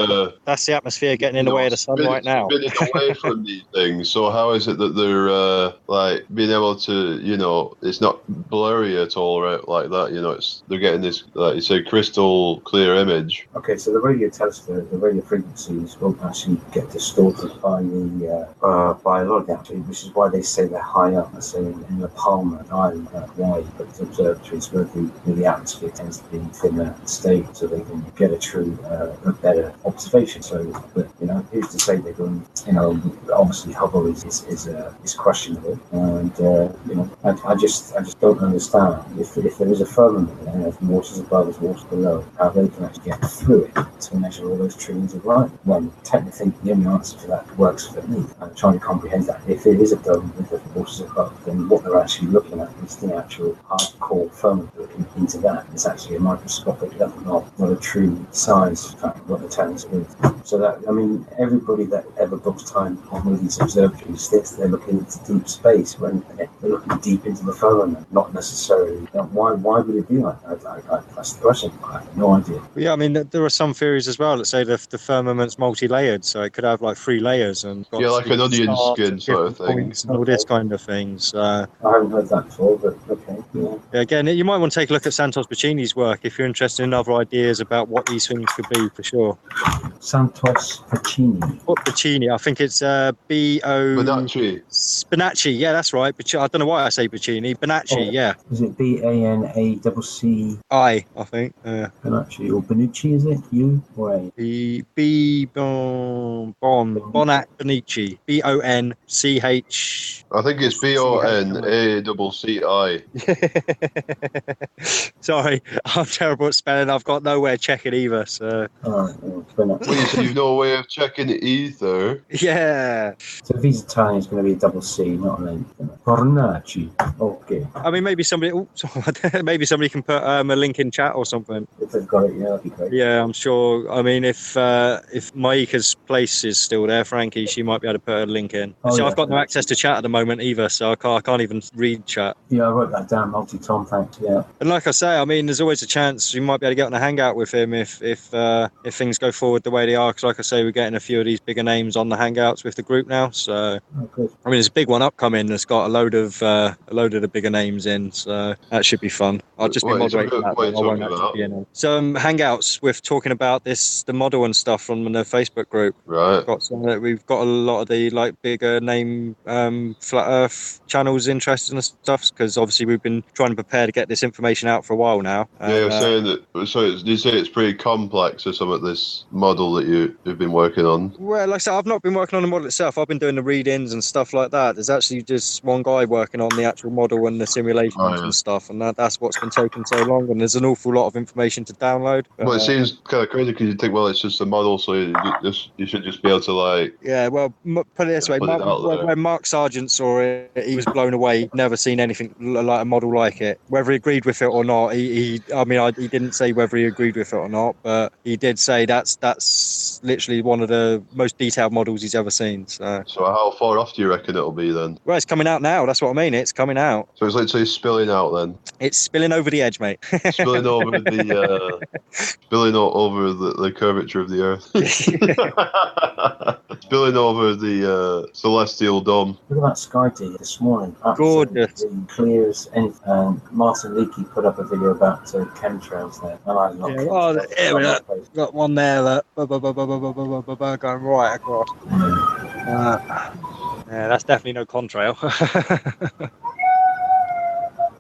Speaker 3: that's the atmosphere getting in the way of the sun right now.
Speaker 1: Spinning away from these things, so how is it that they're being able to, it's not blurry at all, right, like that, they're getting this, like you say, crystal clear image.
Speaker 2: Okay, so the radio frequencies won't actually get distorted by a lot of the activity, which is why they say they're high up, let's say in the Palmer Island, wide, but observatories where the atmosphere tends to be thinner and stable, so they can get a better observation. So, but who's to say they're going? Obviously Hubble is questionable, and I just don't understand if there is a firmament there, if water's above, there's water below, how they can actually get through it to measure all those trillions of light. When technically the only answer to that works for me. I'm trying to comprehend that. If it is a dome with the water's above, then what they're actually looking at is the actual hardcore firmament looking into that. It's actually a microscopic level, not a true size, in fact, what the telling us is. So that, everybody that ever books time on one of these observatories thinks they're looking into deep space when they're looking deep into the firmament, not necessarily. Why would it be like that? That's the question. I have no idea.
Speaker 3: Yeah, there are some theories as well that say the firmament's multi-layered, so it could have like 3 layers and
Speaker 1: like an onion skin sort of thing,
Speaker 3: and all this kind of things.
Speaker 2: I haven't heard that before, but okay.
Speaker 3: Yeah, again, you might want to take a look at Santos Bacchini's work if you're interested in other ideas about what these things could be, for sure.
Speaker 2: Santos Bacchini.
Speaker 3: What Bacchini? I think it's B-O... Bonacci, yeah, that's right. I don't know why I say Bacchini. Bonacci, yeah.
Speaker 2: Is it B-A-N-A-C-C?
Speaker 3: I think.
Speaker 2: Bonacci or Bonucci, is it? U or A?
Speaker 3: Bonici. B-O-N-C-H...
Speaker 1: I think it's B-O-N-A-C-C-I.
Speaker 3: Sorry, I'm terrible at spelling. I've got nowhere checking either, so...
Speaker 1: You've no way of checking it either?
Speaker 3: Yeah.
Speaker 2: So if he's Italian, it's going to be a double C, not an A. Bornacci. Okay.
Speaker 3: Maybe somebody can put a link in chat or something.
Speaker 2: If they've got it, yeah, that'd be great.
Speaker 3: Yeah, I'm sure. If Maika's place is still there, Frankie, she might be able to put a link in. I've got no access to chat at the moment either, so I can't even read chat.
Speaker 2: Yeah, I wrote that down, multi-Tom, thanks, yeah.
Speaker 3: And like I say, there's always a chance you might be able to get on a hangout with him if things go forward the way they are, because like I say, we're getting a few of these bigger names on the hangouts with the group now, so there's a big one upcoming that's got a load of the bigger names in, so that should be fun. I'll just be moderating that. I won't actually be in them. Some hangouts with talking about the model and stuff from the Facebook group.
Speaker 1: Right.
Speaker 3: We've got a lot of the bigger name flat Earth channels interested in stuff, because obviously we've been trying to prepare to get this information out for a while now.
Speaker 1: You're saying that. So you say it's pretty complex or some of this model that you've been working on?
Speaker 3: Well, like I said, I've not been working on the model itself. I've been doing the read-ins and stuff like that. There's actually just one guy working on the actual model and the simulations and stuff, and that's what's been taking so long. And there's an awful lot of information to download.
Speaker 1: Well, it seems kind of crazy because you think, well, it's just a model, so you should just be able to
Speaker 3: Yeah, well, put it this way: when Mark Sargent saw it, he was blown away. Never seen anything like a model like it. Whether he agreed with it or not, he didn't say whether he agreed with it or not, but he did say that's literally one of the most detailed models he's ever seen. So
Speaker 1: how far off do you reckon it'll be then?
Speaker 3: Well, it's coming out now. That's what I mean. It's coming out.
Speaker 1: So it's literally spilling out then?
Speaker 3: It's spilling over the edge, mate.
Speaker 1: Spilling over the curvature of the Earth. Spilling over the celestial dome.
Speaker 2: Look at that sky day this morning.
Speaker 3: Gorgeous.
Speaker 2: Clear as anything. Martin Leakey put up a video about chemtrails there. And I love chemtrails.
Speaker 3: Got one there that going right across. Yeah, that's definitely no contrail.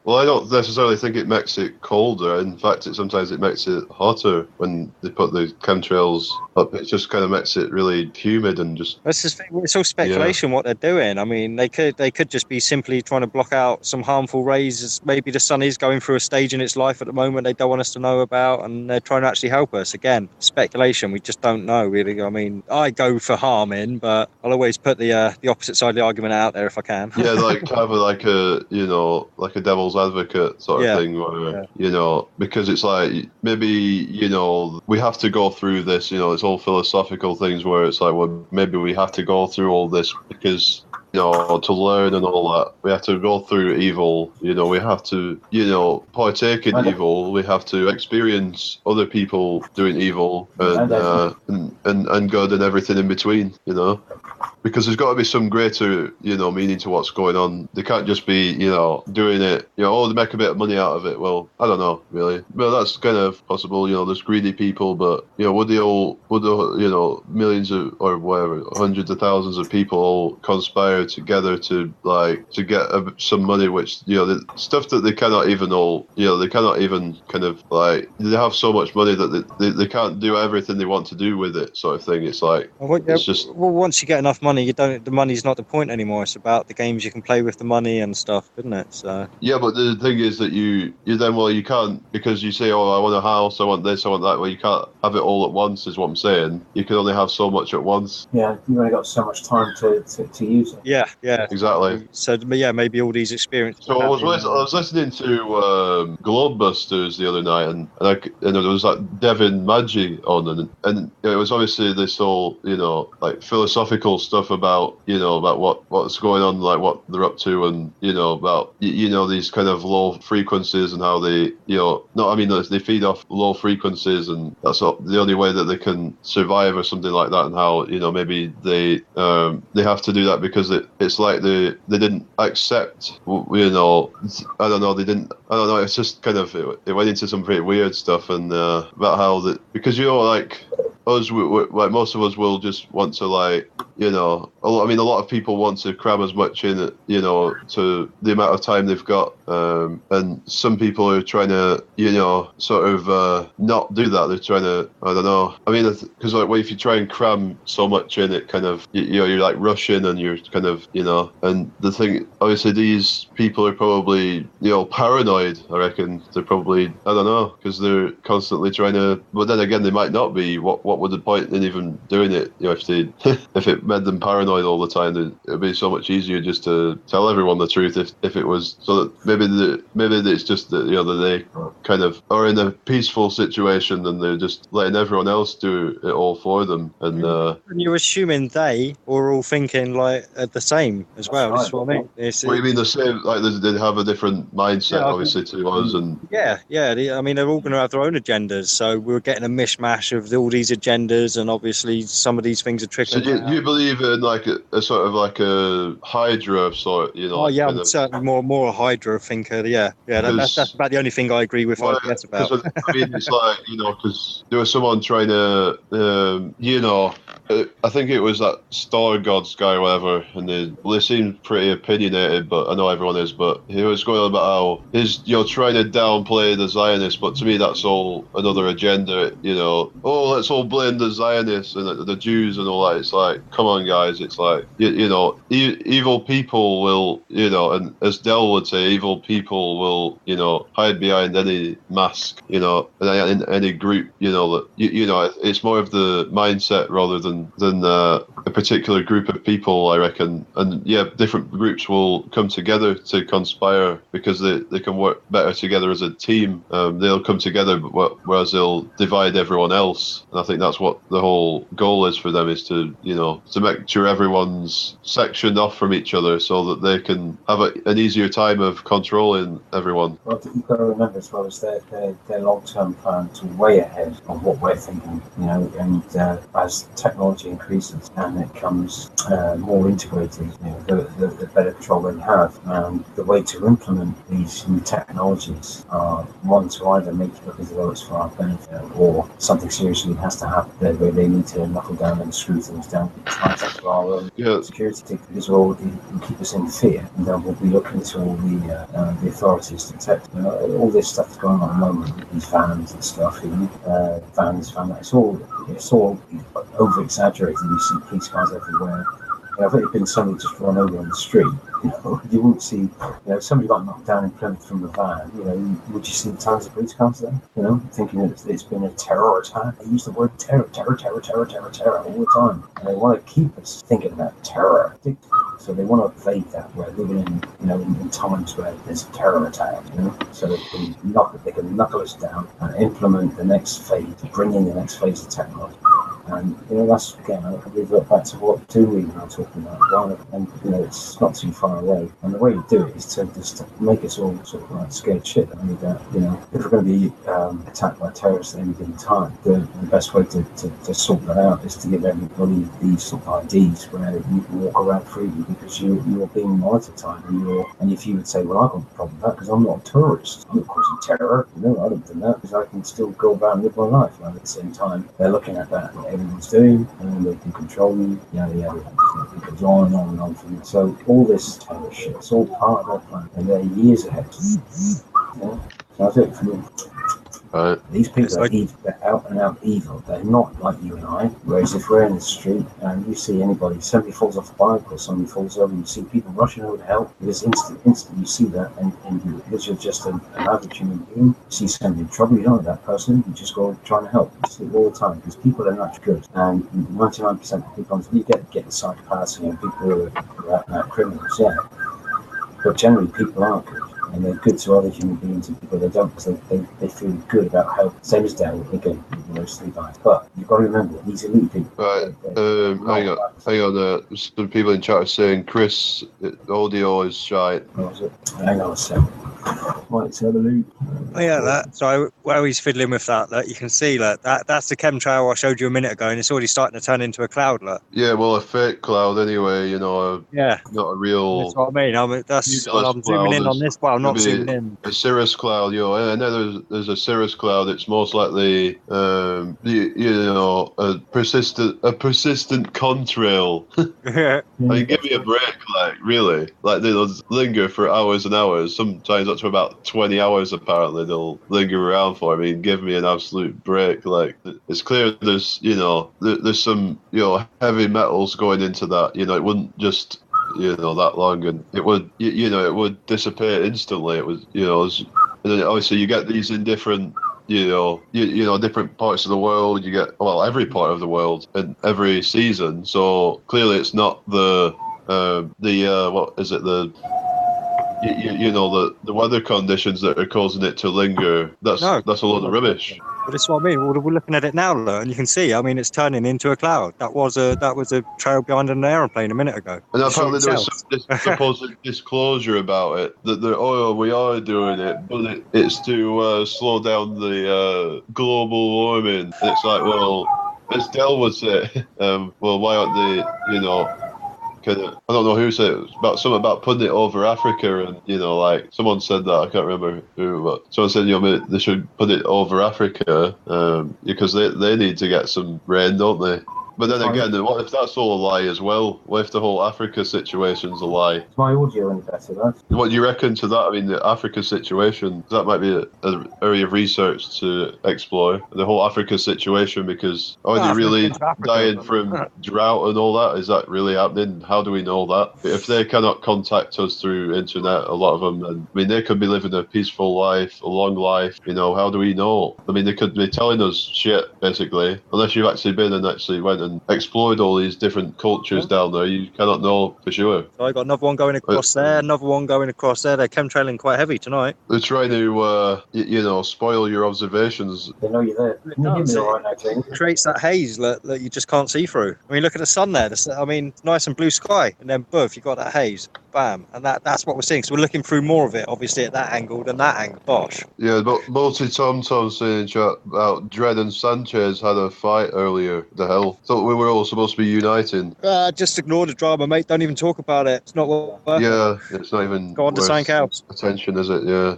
Speaker 1: Well, I don't necessarily think it makes it colder. In fact, sometimes it makes it hotter when they put the chemtrails up. It just kind of makes it really humid and just...
Speaker 3: It's all speculation what they're doing. I mean, they could just be simply trying to block out some harmful rays. Maybe the sun is going through a stage in its life at the moment they don't want us to know about, and they're trying to actually help us. Again, speculation. We just don't know, really. I mean, I go for harming, but I'll always put the opposite side of the argument out there if I can.
Speaker 1: Yeah, have like a devil's advocate sort of thing, where because it's like maybe we have to go through this. It's all philosophical things where it's like, well, maybe we have to go through all this because to learn and all that, we have to go through evil. We have to, partake in evil. We have to experience other people doing evil and good and everything in between. Because there's got to be some greater, meaning to what's going on. They can't just be, doing it. They make a bit of money out of it. Well, I don't know, really. Well, that's kind of possible. There's greedy people, but would the millions of, or whatever, hundreds of thousands of people all conspire together to get some money, which the stuff that they cannot even they cannot even kind of they have so much money that they can't do everything they want to do with it, sort of thing. It's like it's just
Speaker 3: once you get enough money, the money's not the point anymore. It's about the games you can play with the money and stuff, isn't it? So
Speaker 1: yeah, but the thing is that you can't, because you say, I want a house, I want this, I want that. Well, you can't have it all at once, is what I'm saying. You can only have so much at once.
Speaker 2: Yeah, you've only got so much time to use it.
Speaker 3: Yeah,
Speaker 1: exactly.
Speaker 3: So maybe all these experiences.
Speaker 1: So I was listening to Globebusters the other night, and there was that Devin Maggi on, and it was obviously this whole philosophical stuff about what's going on, like what they're up to, and about these kind of low frequencies and how they they feed off low frequencies, and that's the only way that they can survive or something like that, and how maybe they have to do that because it's like they didn't accept I don't know, it's just kind of it went into some pretty weird stuff, and about how that, because us, most of us will just want to a lot of people want to cram as much in it, to the amount of time they've got, and some people are trying to, sort of not do that. They're trying to, I don't know. I mean, because if you try and cram so much in, it kind of, you're like rushing, and you're kind of, and the thing, obviously, these people are probably, paranoid. I reckon they're probably, I don't know, because they're constantly trying to. But then again, they might not be. What would the point in even doing it? If it made them paranoid all the time, then it'd be so much easier just to tell everyone the truth. If it was so that maybe it's just that that they kind of are in a peaceful situation, and they're just letting everyone else do it all for them. And
Speaker 3: you're assuming they were all thinking the same as well. That's what I mean.
Speaker 1: What you mean the same? Like they have a different mindset, obviously, to us. And
Speaker 3: I mean, they're all going to have their own agendas. So we're getting a mishmash of all these agendas, and obviously some of these things are trickling.
Speaker 1: So do you believe in a sort of like a Hydra sort?
Speaker 3: I'm certainly more a Hydra thinker. Yeah. That's about the only thing I agree with.
Speaker 1: Well,
Speaker 3: about.
Speaker 1: I mean, it's like because there was someone trying to, I think it was that Star Gods guy or whatever, and they seemed pretty opinionated, but I know everyone is, but he was going on about how he's trying to downplay the Zionists, but to me that's all another agenda. Let's all blame the Zionists and the Jews and all that. It's like, come on, guys. It's like evil people will, and as Dell would say, evil people will, hide behind any mask, in any group, that it's more of the mindset rather than a particular group of people, I reckon. And different groups will come together to conspire because they can work better together as a team. They'll come together, whereas they'll divide everyone else. And I think that's what the whole goal is for them, is to make sure everyone's sectioned off from each other so that they can have an easier time of controlling everyone.
Speaker 2: Well, you've got to remember as well as their long-term plan to way ahead of what we're thinking, and as technology increases and it becomes more integrated, the better control they have. And the way to implement these new technologies are one to either make it look as though it's for our benefit, or something seriously has to happen where they need to knuckle down and screw things down for our own security, because will keep us in fear, and then we'll be looking to all the authorities to protect. All this stuff that's going on at the moment with these vans and stuff, vans, it's all over exaggerated. You see police cars everywhere. If it had been somebody just run over on the street, you wouldn't see, somebody got knocked down in Plymouth from the van, would you see tons of police cars there, thinking it's been a terror attack. They use the word terror all the time. And they want to keep us thinking about terror. So they want to evade that. We're living in, in times where there's a terror attack, so they can knuckle us down and implement the next phase, bring in the next phase of technology. And that's, again, I revert back to what Toomey and I were talking about, and it's not too far away. And the way you do it is to just make us all sort of like scared shit. I mean, if we're going to be attacked by terrorists at any given time, the best way to sort that out is to give everybody these sort of IDs where you can walk around freely, because you're being monitored time, and if you would say, well, I've got a problem with that because I'm not a tourist, I'm not causing terror. No, I don't do that, because I can still go about and live my life. And at the same time, they're looking at that. Everyone's doing, and they can control you. It goes on and on and on from it. So all this terror shit, it's all part of their plan, and they're years ahead. So that's it for me. These people are evil. They're out and out evil. They're not like you and I. Whereas if we're in the street and you see somebody falls off a bike or somebody falls over, you see people rushing over to help. Because instantly you see that, and because you're just an average human being, you see somebody in trouble, you don't know that person, you just go trying to help. You see it all the time, because people are not good. And 99% of people, you get the psychopaths, people who are criminals, yeah. But generally, people aren't good. And they're good to other human beings and people they don't, because they feel good about help. Same as Dale, again, sleep eyes. But you've got to remember, these elite people.
Speaker 1: Right, hang on. Some people in chat are saying, Chris, audio is shite.
Speaker 2: Hang on a second. Let's have a look.
Speaker 3: Oh yeah, that. So where he's fiddling with that, you can see that's the chemtrail I showed you a minute ago, and it's already starting to turn into a cloud.
Speaker 1: Yeah, well, a fake cloud anyway. Not a real.
Speaker 3: That's what I mean. I'm zooming in on this, but I'm not zooming in.
Speaker 1: A cirrus cloud, I know there's a cirrus cloud. It's most likely, a persistent contrail. I mean, give me a break, really. They'll linger for hours and hours. Sometimes up to about 20 hours, apparently, they'll linger around for. I mean, give me an absolute break. It's clear there's some, heavy metals going into that. It wouldn't just, that long, and it would, it would dissipate instantly. It was, and then obviously you get these in different, different parts of the world. You get, every part of the world and every season. So clearly it's not the weather conditions that are causing it to linger. That's a load of rubbish.
Speaker 3: But that's what I mean. We're looking at it now, and you can see. I mean, it's turning into a cloud. That was a trail behind an aeroplane a minute ago.
Speaker 1: And apparently there was some supposed disclosure about it, that we are doing it, but it's to slow down the global warming. And it's like, well, as Del would say, why aren't they, I don't know who said it. It was something about putting it over Africa, and someone said that, I can't remember who, but someone said they should put it over Africa because they need to get some rain, don't they? But then again, what if that's all a lie as well? What if the whole Africa situation's a lie?
Speaker 2: Is my audio any better, though?
Speaker 1: What do you reckon to that? I mean, the Africa situation, that might be an area of research to explore. The whole Africa situation, because are they really dying from drought and all that? Is that really happening? How do we know that? If they cannot contact us through internet, a lot of them, and I mean, they could be living a peaceful life, a long life, how do we know? I mean, they could be telling us shit, basically, unless you've actually been and actually went and explored all these different cultures down there. You cannot know for sure.
Speaker 3: So I got another one going across there, another one going across there. They're chemtrailing quite heavy tonight.
Speaker 1: They're trying to, spoil your observations.
Speaker 2: They know you're there. Can you hear me all right now, Jane?
Speaker 3: It creates that haze that you just can't see through. I mean, look at the sun there. I mean, nice and blue sky, and then boom, you got that haze. Bam, and that's what we're seeing. So we're looking through more of it, obviously, at that angle than that angle. Bosh.
Speaker 1: Yeah, but Tom saying in chat about Dredd and Sanchez had a fight earlier. The hell? Thought we were all supposed to be uniting.
Speaker 3: Just ignore the drama, mate. Don't even talk about it. It's not worth
Speaker 1: it's not even
Speaker 3: go on to something else.
Speaker 1: Attention, is it? Yeah.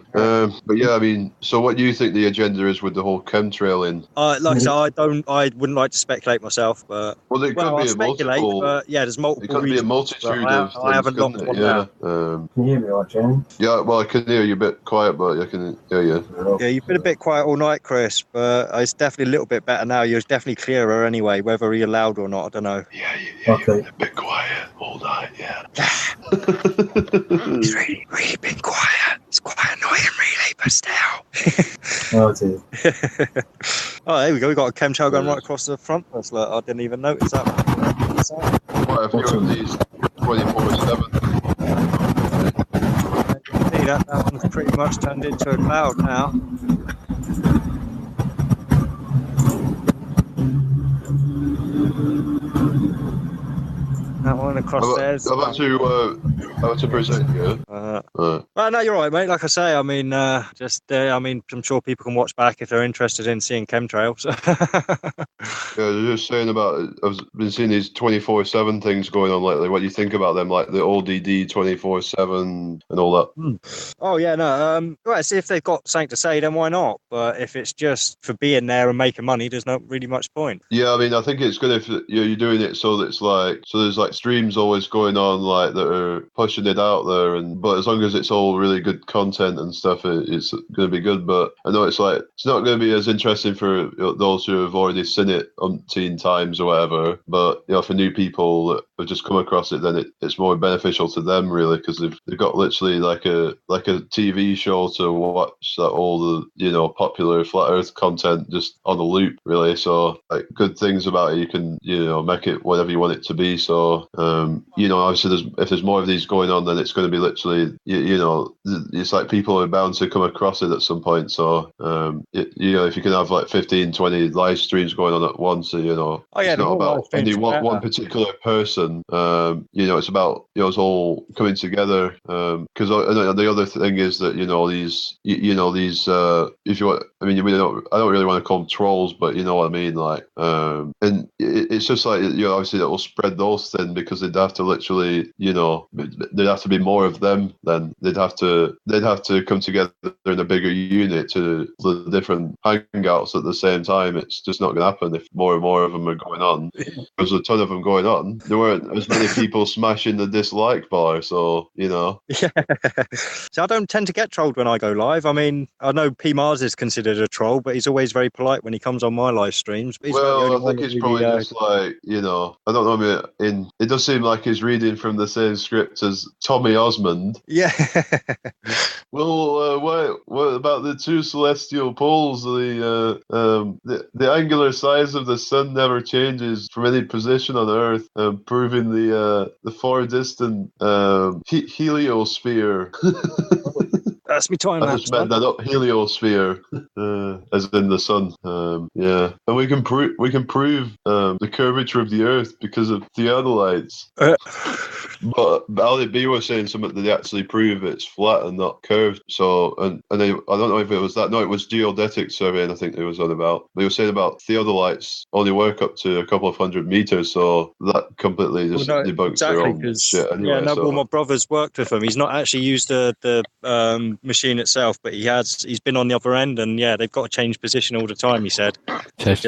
Speaker 1: But yeah, I mean, so what do you think the agenda is with the whole chemtrailing?
Speaker 3: Like I said, I wouldn't like to speculate myself, but
Speaker 1: there could be a multiple.
Speaker 3: But yeah, there's multiple.
Speaker 1: It could be a multitude of things. I haven't looked one.
Speaker 2: Can you hear me, all right, Jane?
Speaker 1: Yeah, well, I can hear you a bit quiet, but I can hear you.
Speaker 3: Yeah, you've been a bit quiet all night, Chris, but it's definitely a little bit better now. You're definitely clearer anyway, whether you're loud or not, I don't know.
Speaker 1: Yeah, you've been a bit quiet all night, yeah.
Speaker 3: He's really been quiet. It's quite annoying, really, but still.
Speaker 2: Oh, it is.
Speaker 3: Oh, there we go. We got a chemtrail going right across the front. I didn't even notice that.
Speaker 1: Quite a few of these 24/7.
Speaker 3: See that one's pretty much turned into a cloud now. That one across there.
Speaker 1: About to present you.
Speaker 3: Well, no, you're right, mate. Like I say, I mean, I'm sure people can watch back if they're interested in seeing chemtrails.
Speaker 1: Yeah, they're just saying about. I've been seeing these 24/7 things going on lately. What do you think about them? Like the ODD 24/7 and all that.
Speaker 3: Oh yeah, no. Well, see if they've got something to say, then why not? But if it's just for being there and making money, there's not really much point.
Speaker 1: Yeah, I mean, I think it's good if you're doing it so that it's like there's like streams always going on like that are pushing it out there, but as long as it's all really good content and stuff, it's going to be good. But I know it's like it's not going to be as interesting for those who have already seen it umpteen times or whatever. But for new people that have just come across it, then it's more beneficial to them really, because they've got literally like a TV show to watch that all the popular flat Earth content just on a loop really. So like good things about it, you can make it whatever you want it to be. So obviously if there's more of these going on, then it's going to be literally it's like people are bound to come across it at some point. So if you can have like 15-20 live streams going on at once, it's not about any one particular person. It's about us all coming together. Because the other thing is that these if you want, I don't really want to call them trolls, but you know what I mean, like and it's just like obviously that will spread those thin, because they'd have to literally there'd have to be more of them. Then they'd have to come together in a bigger unit to the different hangouts at the same time. It's just not going to happen if more and more of them are going on. There's a ton of them going on. There weren't as many people smashing the dislike bar, so
Speaker 3: Yeah. So I don't tend to get trolled when I go live. I mean, I know P Mars is considered a troll, but he's always very polite when he comes on my live streams.
Speaker 1: I think he's probably just like I don't know. It does seem like he's reading from the same script as Tommy Osmond.
Speaker 3: Yeah.
Speaker 1: Well, what about the two celestial poles? The angular size of the sun never changes from any position on Earth, proving the far distant heliosphere.
Speaker 3: That's me time.
Speaker 1: I just meant that up, heliosphere, as in the sun. Yeah, and we can prove the curvature of the Earth because of theodolites. But Ali B was saying something that they actually prove it's flat and not curved. So, and I don't know if it was that. No, it was geodetic surveying, I think it was on about. They were saying about theodolites only work up to a couple of 100 meters, so that completely just debunks their own shit anyway.
Speaker 3: Well, my brother's worked with them. He's not actually used the machine itself, but he's been on the other end, and they've got to change position all the time, he said.
Speaker 4: Test.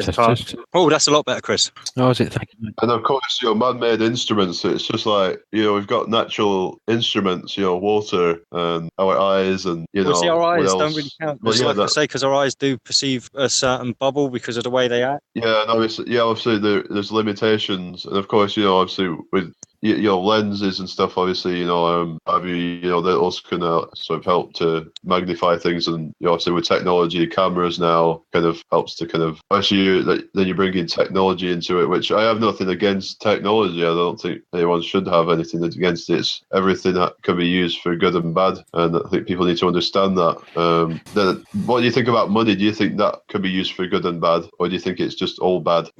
Speaker 3: Oh, that's a lot better, Chris.
Speaker 4: Oh, is it? Thank you.
Speaker 1: And of course, man-made instruments. So it's just like we've got natural instruments, water and our eyes, and
Speaker 3: see, our eyes don't really count. I say, because our eyes do perceive a certain bubble because of the way they act.
Speaker 1: Yeah, no, obviously there's limitations, and of course, obviously with lenses and stuff, obviously, those can sort of help to magnify things, and obviously with technology, cameras now kind of helps to kind of, actually then you bring in technology into it, which I have nothing against technology. I don't think anyone should have anything against it. It's everything that can be used for good and bad, and I think people need to understand that. Then what do you think about money? Do you think that can be used for good and bad, or do you think it's just all bad?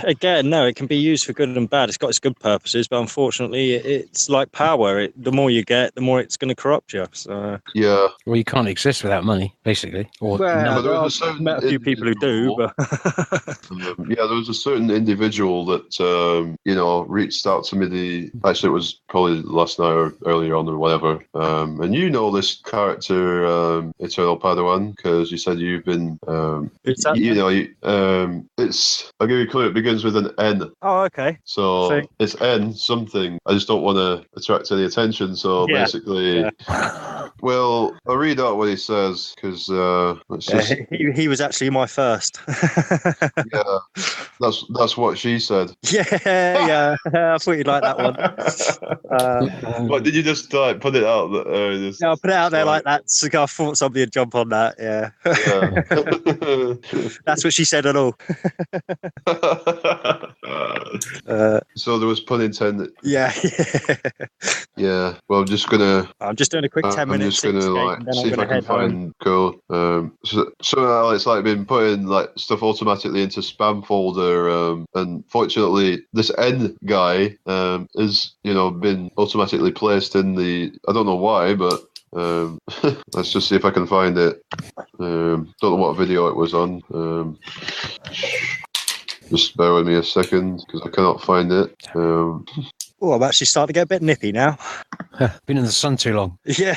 Speaker 3: Again, no, it can be used for good and bad. It's got its good purposes, but unfortunately it's like power. The more you get, the more it's going to corrupt you. So
Speaker 1: yeah,
Speaker 4: well, you can't exist without money, basically. Or
Speaker 3: I've met a few people who do, but
Speaker 1: there was a certain individual that reached out to me. Actually, it was probably last night or earlier on or whatever. And this character, Eternal Padawan, because you said you've been. It's. I'll give you a clue. It begins with an N.
Speaker 3: Oh, okay.
Speaker 1: So it's N something. I just don't want to attract any attention. So basically, well, I'll read out what he says, because
Speaker 3: he was actually my first.
Speaker 1: Yeah, that's what she said.
Speaker 3: Yeah. I thought you'd like that one.
Speaker 1: What did you just put it out?
Speaker 3: Yeah, I put it out there like that. So I thought somebody would jump on that. Yeah. That's what she said at all.
Speaker 1: So there was pun intended.
Speaker 3: Yeah.
Speaker 1: Yeah. Well, I'm just gonna.
Speaker 3: I'm just doing a quick 10
Speaker 1: I'm
Speaker 3: minute
Speaker 1: just gonna
Speaker 3: cityscape, and then
Speaker 1: see
Speaker 3: I'm
Speaker 1: if I
Speaker 3: going to
Speaker 1: can
Speaker 3: head home.
Speaker 1: find cool. So somehow it's been putting stuff automatically into spam folder. And fortunately, this N guy is been automatically placed in the. I don't know why, but let's just see if I can find it. Don't know what video it was on. Just bear with me a second because I cannot find it.
Speaker 3: Oh, I'm actually starting to get a bit nippy now.
Speaker 4: Been in the sun too long.
Speaker 3: Yeah.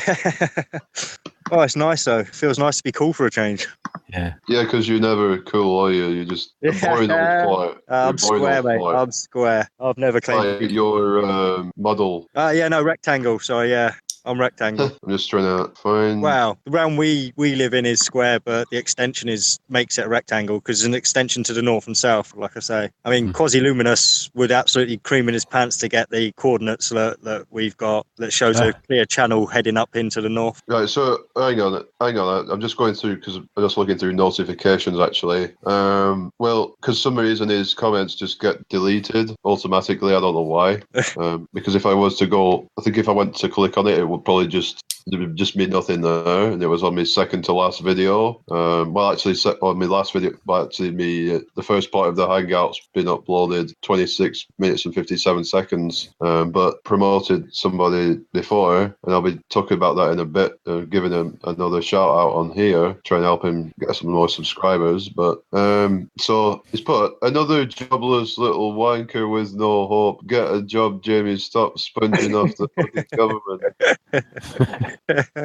Speaker 3: Oh, it's nice though. Feels nice to be cool for a change.
Speaker 4: Yeah.
Speaker 1: Yeah, because you're never cool, are you? You're just a boring old twat.
Speaker 3: I'm square, mate. I'm square. I've never claimed to be.
Speaker 1: Your model.
Speaker 3: Yeah, no, rectangle. Sorry, yeah. I'm rectangle.
Speaker 1: I'm just trying to find.
Speaker 3: Wow, the realm we live in is square, but the extension makes it a rectangle because it's an extension to the north and south. Like I say, I mean, Quasi-Luminous would absolutely cream in his pants to get the coordinates that we've got that shows a clear channel heading up into the north.
Speaker 1: Right, so hang on. I'm just going through because I'm just looking through notifications actually. Well, because some reason his comments just get deleted automatically. I don't know why. Because if I was to go, I think if I went to click on it, it would probably just mean nothing there, and it was on my second to last video. Well, actually, on my last video, but actually, the first part of the Hangout's been uploaded 26 minutes and 57 seconds, but promoted somebody before, and I'll be talking about that in a bit, giving him another shout out on here, trying to help him get some more subscribers. But so he's put another jobless little wanker with no hope. Get a job, Jamie. Stop sponging off the fucking government.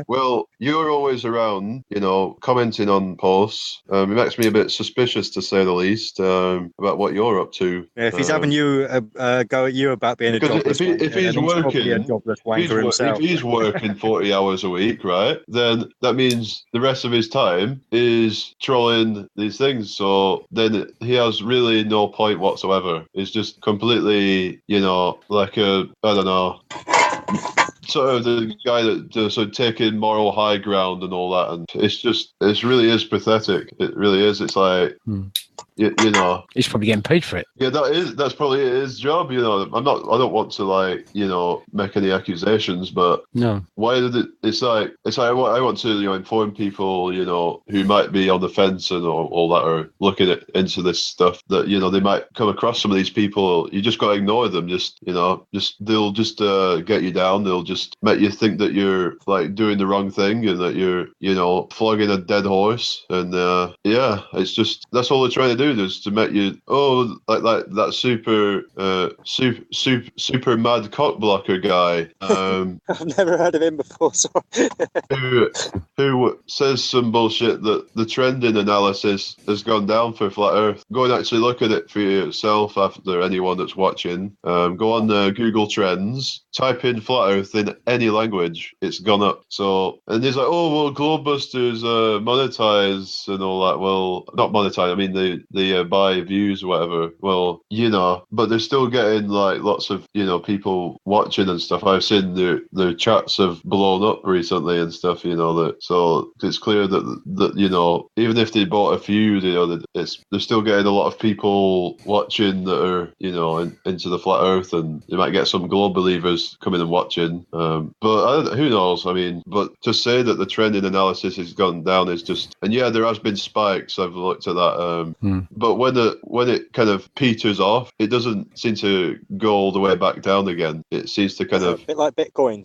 Speaker 1: Well, you're always around, commenting on posts. It makes me a bit suspicious, to say the least, about what you're up to.
Speaker 3: Yeah, if he's having you go at you about being a jobless wanker,
Speaker 1: if he's working,
Speaker 3: a jobless wanker himself.
Speaker 1: If he's working 40 hours a week, right, then that means the rest of his time is trolling these things. So then he has really no point whatsoever. It's just completely, like I don't know. Sort of the guy that sort of taking moral high ground and all that, and it really is pathetic. It really is. It's like
Speaker 4: he's probably getting paid for it.
Speaker 1: Yeah, that's probably his job. I don't want to make any accusations, but
Speaker 4: no.
Speaker 1: Why did it? It's like I want to inform people who might be on the fence and all that, or looking into this stuff, that they might come across some of these people. You just got to ignore them. They'll just get you down. They'll just make you think that you're doing the wrong thing and that you're flogging a dead horse. And it's just that's all they're trying to do, is to make you like that super mad cock blocker guy.
Speaker 3: I've never heard of him before. Sorry.
Speaker 1: who says some bullshit that the trending analysis has gone down for flat Earth. Go and actually look at it for yourself after anyone that's watching. Go on Google Trends, type in flat Earth in any language, it's gone up. So, and he's like, Globebusters monetize and all that. Well, not monetize, I mean they buy views or whatever. Well, but they're still getting lots of people watching and stuff. I've seen their chats have blown up recently and stuff. So it's clear that even if they bought a few, they're still getting a lot of people watching that are into the flat Earth, and they might get some globe believers coming and watching. But who knows? I mean, but to say that the trending analysis has gone down is just, and yeah, there has been spikes. I've looked at that. But when it kind of peters off, it doesn't seem to go all the way back down again. It seems to kind of
Speaker 3: a bit like Bitcoin.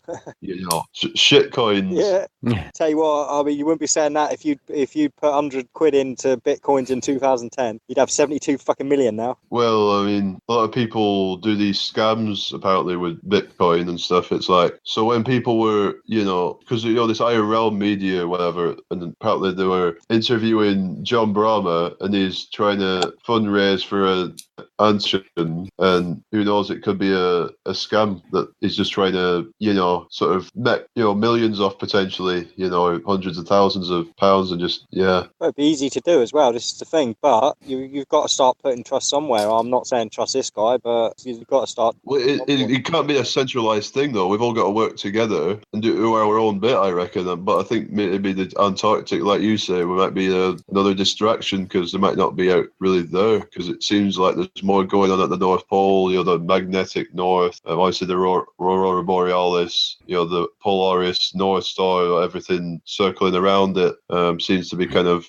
Speaker 1: Shit coins.
Speaker 3: Yeah. Tell you what, I mean, you wouldn't be saying that if you put 100 quid into Bitcoins in 2010. You'd have 72 fucking million now.
Speaker 1: Well, I mean, a lot of people do these scams apparently with Bitcoin and stuff. It's like, so when people were, because this IRL media, whatever, and apparently they were interviewing John Brahma, and he's trying to fundraise for a answer, and who knows, it could be a scam that he's just trying to sort of make millions off, potentially hundreds of thousands of pounds, and just
Speaker 3: it'd be easy to do as well. This is the thing, but you've got to start putting trust somewhere. I'm not saying trust this guy, but you've got to start.
Speaker 1: Well, it can't be a centralized thing though. We've all got to work together and do our own bit, I reckon. But I think maybe the Antarctic, like you say, we might be another distraction, because they might not be out really there, because it seems like there's more going on at the North Pole. The magnetic north, obviously the Aurora Borealis, the Polaris, North Star, everything circling around it seems to be kind of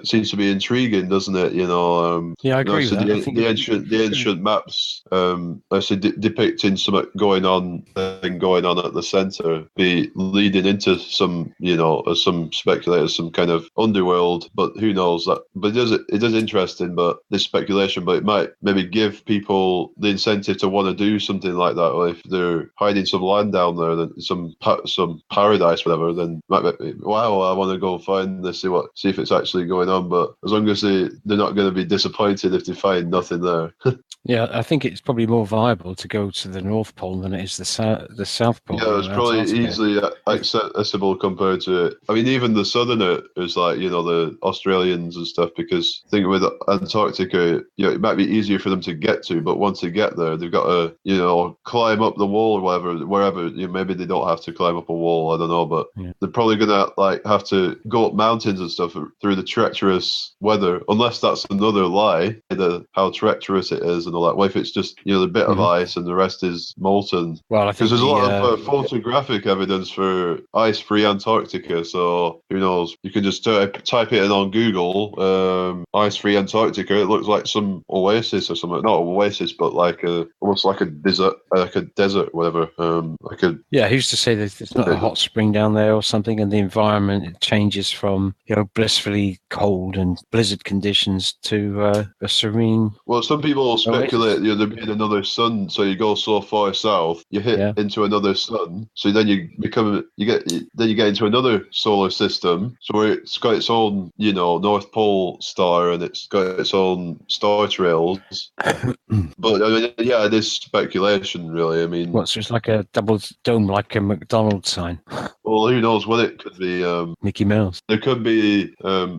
Speaker 1: seems to be intriguing, doesn't it?
Speaker 4: Yeah, I agree with that. I think
Speaker 1: the ancient maps, actually depicting something going on at the center, be leading into some, some speculators, some kind of underworld. But who knows that? But it is interesting, but this speculation. But it might maybe give people the incentive to want to do something like that. Or if they're hiding some land down there, then some paradise, whatever, then might be, wow, I want to go find this, see if it's actually going on. But as long as they're not going to be disappointed if they find nothing there.
Speaker 4: Yeah, I think it's probably more viable to go to the North Pole than it is the South Pole.
Speaker 1: Yeah, it's probably easily accessible compared to it. I mean, even the southerner is like, the Australians and stuff, because I think with Antarctica, it might be easier for them to get to, but once they get there, they've got to, climb up the wall or whatever, wherever, maybe they don't have to climb up a wall, I don't know, but they're probably going to have to go up mountains and stuff through the treacherous weather, unless that's another lie, how treacherous it is and all that. What if it's just, the bit of ice and the rest is molten?
Speaker 4: Well, I think
Speaker 1: because there's a lot of photographic evidence for ice-free Antarctica, so who knows? You can just type it in on Google, ice-free Antarctica. It looks like some oasis or something. Not oasis, but almost like a desert, whatever.
Speaker 4: Who's to say that there's not a hot spring down there or something, and the environment changes from blissfully cold and blizzard conditions to a serene.
Speaker 1: Well, some people speculate there being another sun, so you go so far south, you hit into another sun, so then you get into another solar system, so where it's got its own North Pole star and it's got its own star trails. But I mean, it is speculation, really. I mean,
Speaker 4: so it's like a double dome, like a McDonald's sign.
Speaker 1: Well, who knows what it could be?
Speaker 4: Mickey Mouse.
Speaker 1: There could be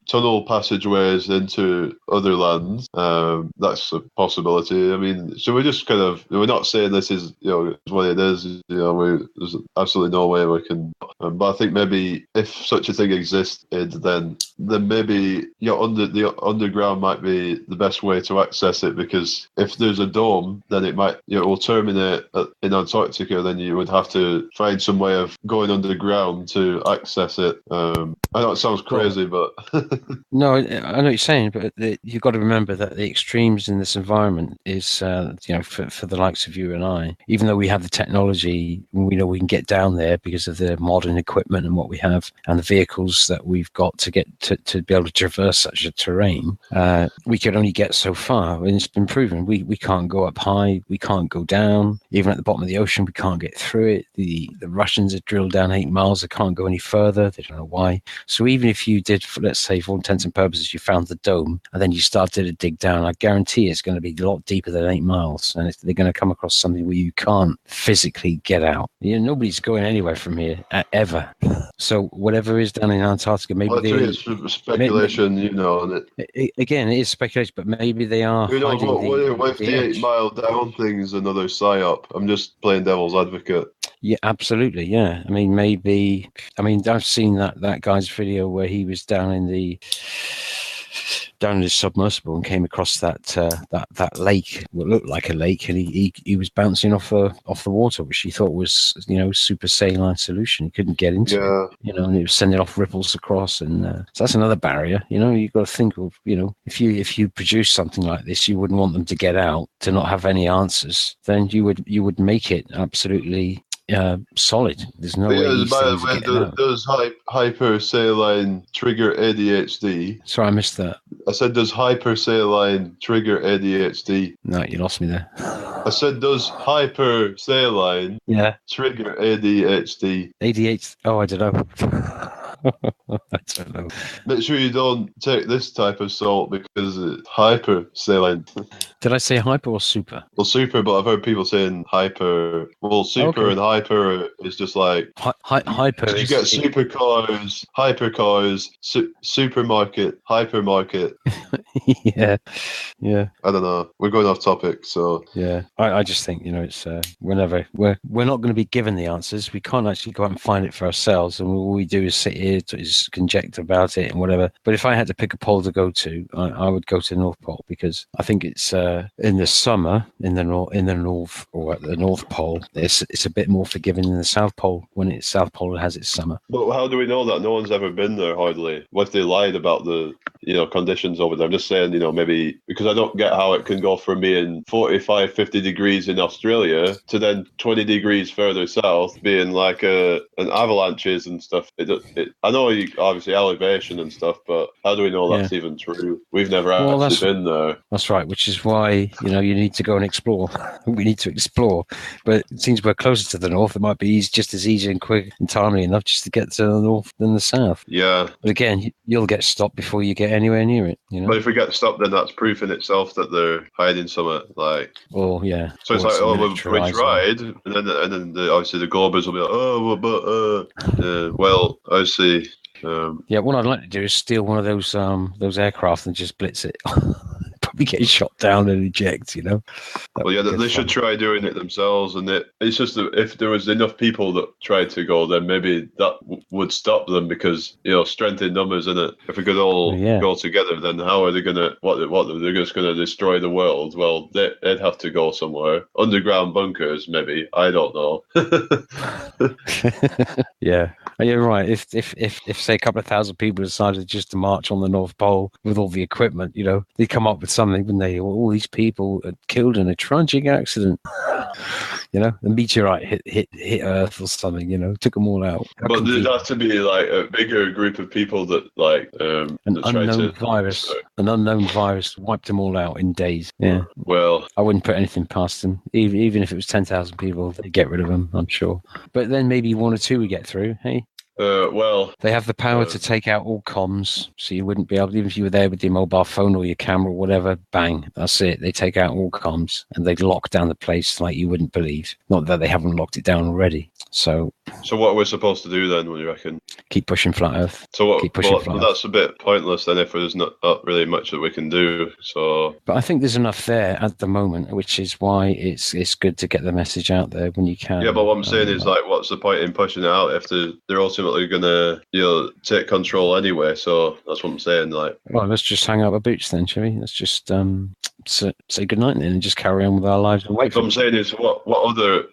Speaker 1: tunnel passageways into other lands. That's a possibility. I mean, so we're just we're not saying this is what it is. There's absolutely no way we can. But I think maybe if such a thing existed, then maybe the underground might be the best way to access it, because if there's a dome, then it will terminate in Antarctica. Then you would have to find some way of going underground to access it. I know it sounds crazy, but
Speaker 4: no, I know what you're saying, but you've got to remember that the extremes in this environment is, for the likes of you and I, even though we have the technology, we know we can get down there because of the modern equipment and what we have and the vehicles that we've got to get to be able to traverse such a terrain. We could only get so far, and it's been proven we can't go up high, we can't go down. Even at the bottom of the ocean, we can't get through it. The Russians have drilled down 8 miles. They can't go any further. They don't know why. So even if you did, let's say, for all intents and purposes, you found the dome and then you started to dig down, I guarantee it's going to be a lot deeper than 8 miles, and they're going to come across something where you can't physically get out. Nobody's going anywhere from here ever. So whatever is down in Antarctica, maybe
Speaker 1: it's speculation, and
Speaker 4: again, it is speculation, but maybe they are.
Speaker 1: Who knows what if the 8 mile down thing is another psyop? I'm just playing devil's advocate.
Speaker 4: Yeah, absolutely. Yeah, I mean, maybe. I mean, I've seen that guy's video where he was down in his submersible and came across that lake, what looked like a lake, and he was bouncing off the water, which he thought was super saline solution. He couldn't get into it, and it was sending off ripples across, and so that's another barrier. You've got to think of if you produce something like this, you wouldn't want them to get out, to not have any answers. Then you would make it absolutely solid. There's no way.
Speaker 1: By the way, does hypersaline trigger ADHD?
Speaker 4: Sorry, I missed that.
Speaker 1: I said, does hypersaline trigger ADHD?
Speaker 4: No, you lost me there.
Speaker 1: I said, does hypersaline trigger ADHD?
Speaker 4: ADHD? Oh, I don't know. I don't know.
Speaker 1: Make sure you don't take this type of salt because it's hypersaline.
Speaker 4: Did I say hyper or super?
Speaker 1: Well, super, but I've heard people saying hyper. Well, super and hyper is just like
Speaker 4: hyper.
Speaker 1: You get supercars, hypercars, supermarket, hypermarket.
Speaker 4: Yeah.
Speaker 1: I don't know. We're going off topic, so
Speaker 4: yeah. I just think it's whenever we're not going to be given the answers. We can't actually go out and find it for ourselves, and all we do is sit here is conjecture about it and whatever. But if I had to pick a pole to go to, I would go to the North Pole, because I think it's in the summer in the north or at the North Pole, it's a bit more forgiving than the South Pole. When it's South Pole, it has its summer.
Speaker 1: But how do we know that? No one's ever been there hardly. What if they lied about the conditions over there? I'm just saying, maybe, because I don't get how it can go from being 45, 50 degrees in Australia to then 20 degrees further south being like an avalanches and stuff. I know obviously elevation and stuff, but how do we know that's even true? We've never actually been there.
Speaker 4: That's right, which is why, you need to go and explore. We need to explore. But it seems we're closer to the north. It might be just as easy and quick and timely enough just to get to the north than the south.
Speaker 1: Yeah.
Speaker 4: But again, you'll get stopped before you get anywhere near it.
Speaker 1: But if we get stopped, then that's proof in itself that they're hiding something. Like,
Speaker 4: well, yeah.
Speaker 1: So it's we tried, and then obviously the Globers will be like, well, obviously.
Speaker 4: Yeah, what I'd like to do is steal one of those aircraft and just blitz it. Probably get shot down and eject,
Speaker 1: Well, yeah, they should try doing it themselves, and it's just that if there was enough people that tried to go, then maybe that would stop them, because strength in numbers, innit? If we could all go together, then how are they gonna? What they're just gonna destroy the world? Well, they'd have to go somewhere. Underground bunkers, maybe. I don't know.
Speaker 4: Yeah, you're right. If say a couple of thousand people decided just to march on the North Pole with all the equipment, they'd come up with something, wouldn't they? All these people are killed in a tragic accident. The meteorite hit Earth or something. Took them all out.
Speaker 1: But there'd have to be like a bigger group of people that
Speaker 4: an unknown virus wiped them all out in days. Yeah.
Speaker 1: Well,
Speaker 4: I wouldn't put anything past them. Even if it was 10,000 people, they'd get rid of them, I'm sure. But then maybe one or two would get through. Hey.
Speaker 1: Well,
Speaker 4: they have the power to take out all comms, so you wouldn't be able, even if you were there with your mobile phone or your camera or whatever, bang, that's it. They take out all comms and they lock down the place like you wouldn't believe. Not that they haven't locked it down already. So
Speaker 1: what are we supposed to do then, what do you reckon?
Speaker 4: Keep pushing flat Earth.
Speaker 1: That's a bit pointless then if there's not really much that we can do. So,
Speaker 4: but I think there's enough there at the moment, which is why it's good to get the message out there when you can.
Speaker 1: Yeah, but what I'm saying is, like, what's the point in pushing it out if they're ultimately going to take control anyway? So that's what I'm saying. Like,
Speaker 4: well, let's just hang up our boots then, shall we? Let's just say goodnight then and just carry on with our lives and wait.
Speaker 1: What I'm saying is, what other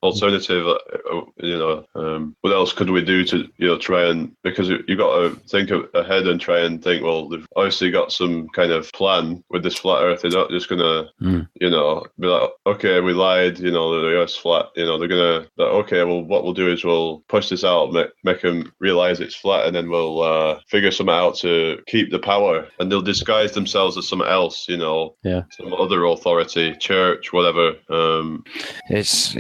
Speaker 1: alternative? What else could we do to try and, because you got to think ahead and try and think, well, they've obviously got some kind of plan with this flat Earth. They're not just gonna be like, okay, we lied, the Earth's flat. They're gonna okay, well, what we'll do is we'll push this out, make them realize it's flat, and then we'll figure something out to keep the power, and they'll disguise themselves as something else, some other authority, church, whatever.
Speaker 4: It's a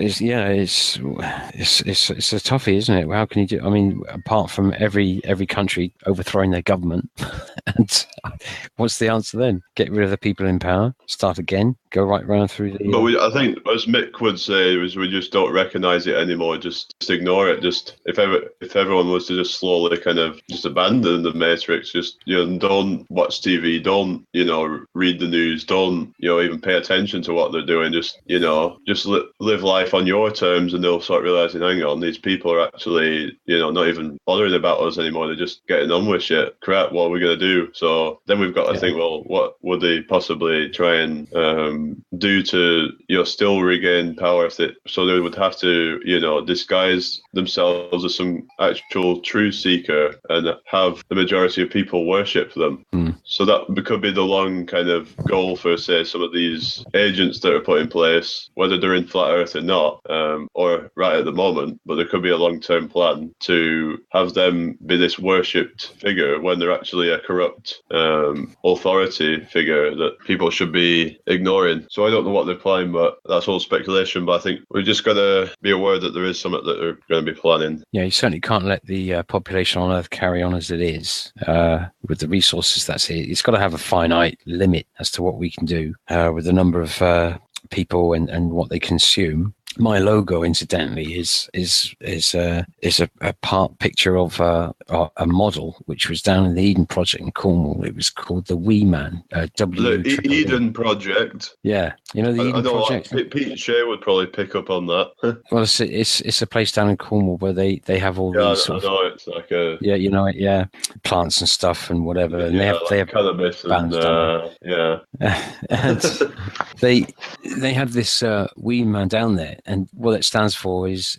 Speaker 4: toughie, isn't it? How can you do? I mean, apart from every country overthrowing their government, and what's the answer then? Get rid of the people in power, start again, go right round through the.
Speaker 1: But I think, as Mick would say, is we just don't recognise it anymore. Just ignore it. Just if everyone was to just slowly kind of just abandon the Matrix, just don't watch TV, don't read the news, don't even pay attention to what they're doing. Just live life on your terms, and they'll start realising, hang on, these people are actually not even bothering about us anymore. They're just getting on with shit. Crap, what are we gonna do? So then we've got to think, well, what would they possibly try and do to still regain power? So they would have to disguise themselves as some actual truth seeker and have the majority of people worship them. So that could be the long kind of goal for, say, some of these agents that are put in place, whether they're in flat Earth or not, or right at the moment. But there could be a long-term plan to have them be this worshipped figure when they're actually a corrupt authority figure that people should be ignoring. So I don't know what they're planning, but that's all speculation. But I think we're just got to be aware that there is something that they're going to be planning.
Speaker 4: Yeah, you certainly can't let the population on Earth carry on as it is with the resources that's here. It's got to have a finite limit as to what we can do with the number of people and what they consume. My logo, incidentally, is a part picture of a model which was down in the Eden Project in Cornwall. It was called the Wee Man.
Speaker 1: The Eden Project.
Speaker 4: Yeah, the Eden Project.
Speaker 1: Pete Shea would probably pick up on that.
Speaker 4: Well, it's a place down in Cornwall where they have all these.
Speaker 1: I know it's like a
Speaker 4: Yeah, you know it. Yeah, plants and stuff and whatever, and
Speaker 1: like
Speaker 4: they have
Speaker 1: cannabis and
Speaker 4: bands down
Speaker 1: yeah.
Speaker 4: there. And they have this wee man down there, and what it stands for is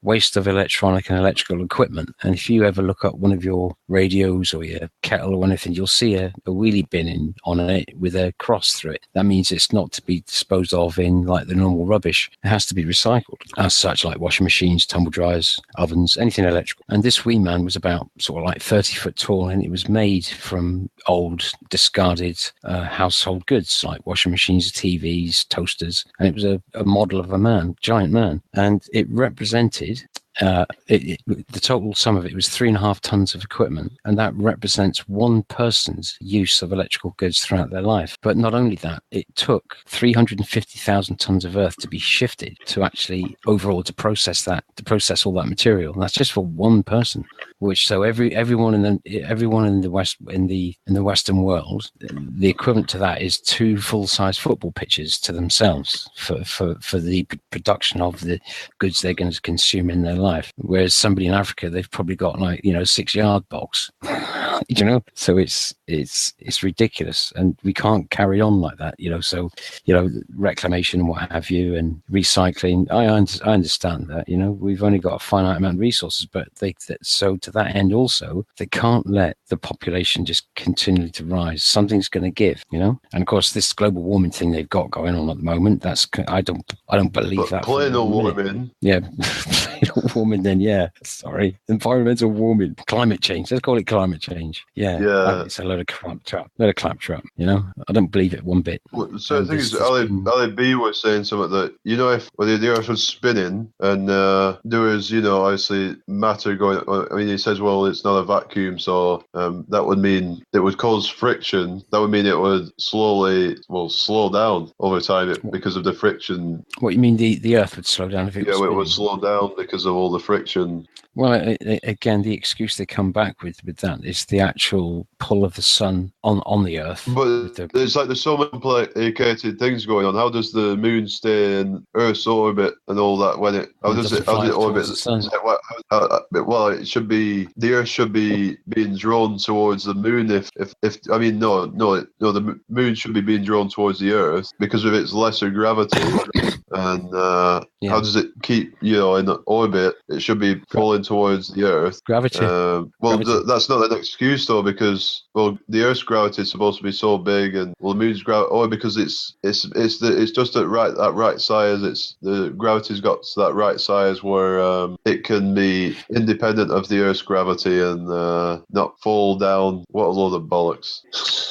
Speaker 4: waste of electronic and electrical equipment. And if you ever look up one of your radios or your kettle or anything, you'll see a wheelie bin on it with a cross through it. That means it's not to be disposed of in like the normal rubbish. It has to be recycled as such, like washing machines, tumble dryers, ovens, anything electrical. And this wee man was about sort of like 30 foot tall, and it was made from old discarded household goods like washing machines, TVs, toasters, and it was a model of a man, giant man, and it represented the total sum of it was 3.5 tons of equipment, and that represents one person's use of electrical goods throughout their life. But not only that, it took 350,000 tons of earth to be shifted to actually overall to process all that material. And that's just for one person. Which so everyone in the Western world, the equivalent to that is 2 full-size football pitches to themselves for the production of the goods they're going to consume in their life. Whereas somebody in Africa, they've probably got 6-yard box. So it's ridiculous, and we can't carry on like that. So reclamation and what have you, and recycling. I understand that. We've only got a finite amount of resources, but so to that end also, they can't let the population just continue to rise. Something's going to give, And of course, this global warming thing they've got going on at the moment, I don't believe that.
Speaker 1: Plain old warming.
Speaker 4: Yeah, plain old warming. Then sorry, environmental warming, climate change. Let's call it climate change. Yeah. It's a load of claptrap. I don't believe it one bit.
Speaker 1: So the thing is, Ali B was saying something that if the Earth was spinning and there was obviously matter going. I mean, he says, well, it's not a vacuum, so that would mean it would cause friction. That would mean it would slow down over time because of the friction.
Speaker 4: What you mean? The Earth would slow down if it was spinning?
Speaker 1: It would slow down because of all the friction.
Speaker 4: Well, again, the excuse they come back with that is the actual pull of the sun on the Earth.
Speaker 1: But it's like there's so many complicated things going on. How does the moon stay in Earth's orbit and all that? How does it orbit the sun? Well, it should be the Earth should be being drawn towards the moon. The moon should be being drawn towards the Earth because of its lesser gravity. And how does it keep in orbit? It should be pulling towards the Earth.
Speaker 4: Gravity.
Speaker 1: Gravity. That's not an excuse though, because the Earth's gravity is supposed to be so big, and the moon's gravity, because it's just at that right size. The gravity's got to that right size where it can be independent of the Earth's gravity and not fall down. What a load of bollocks!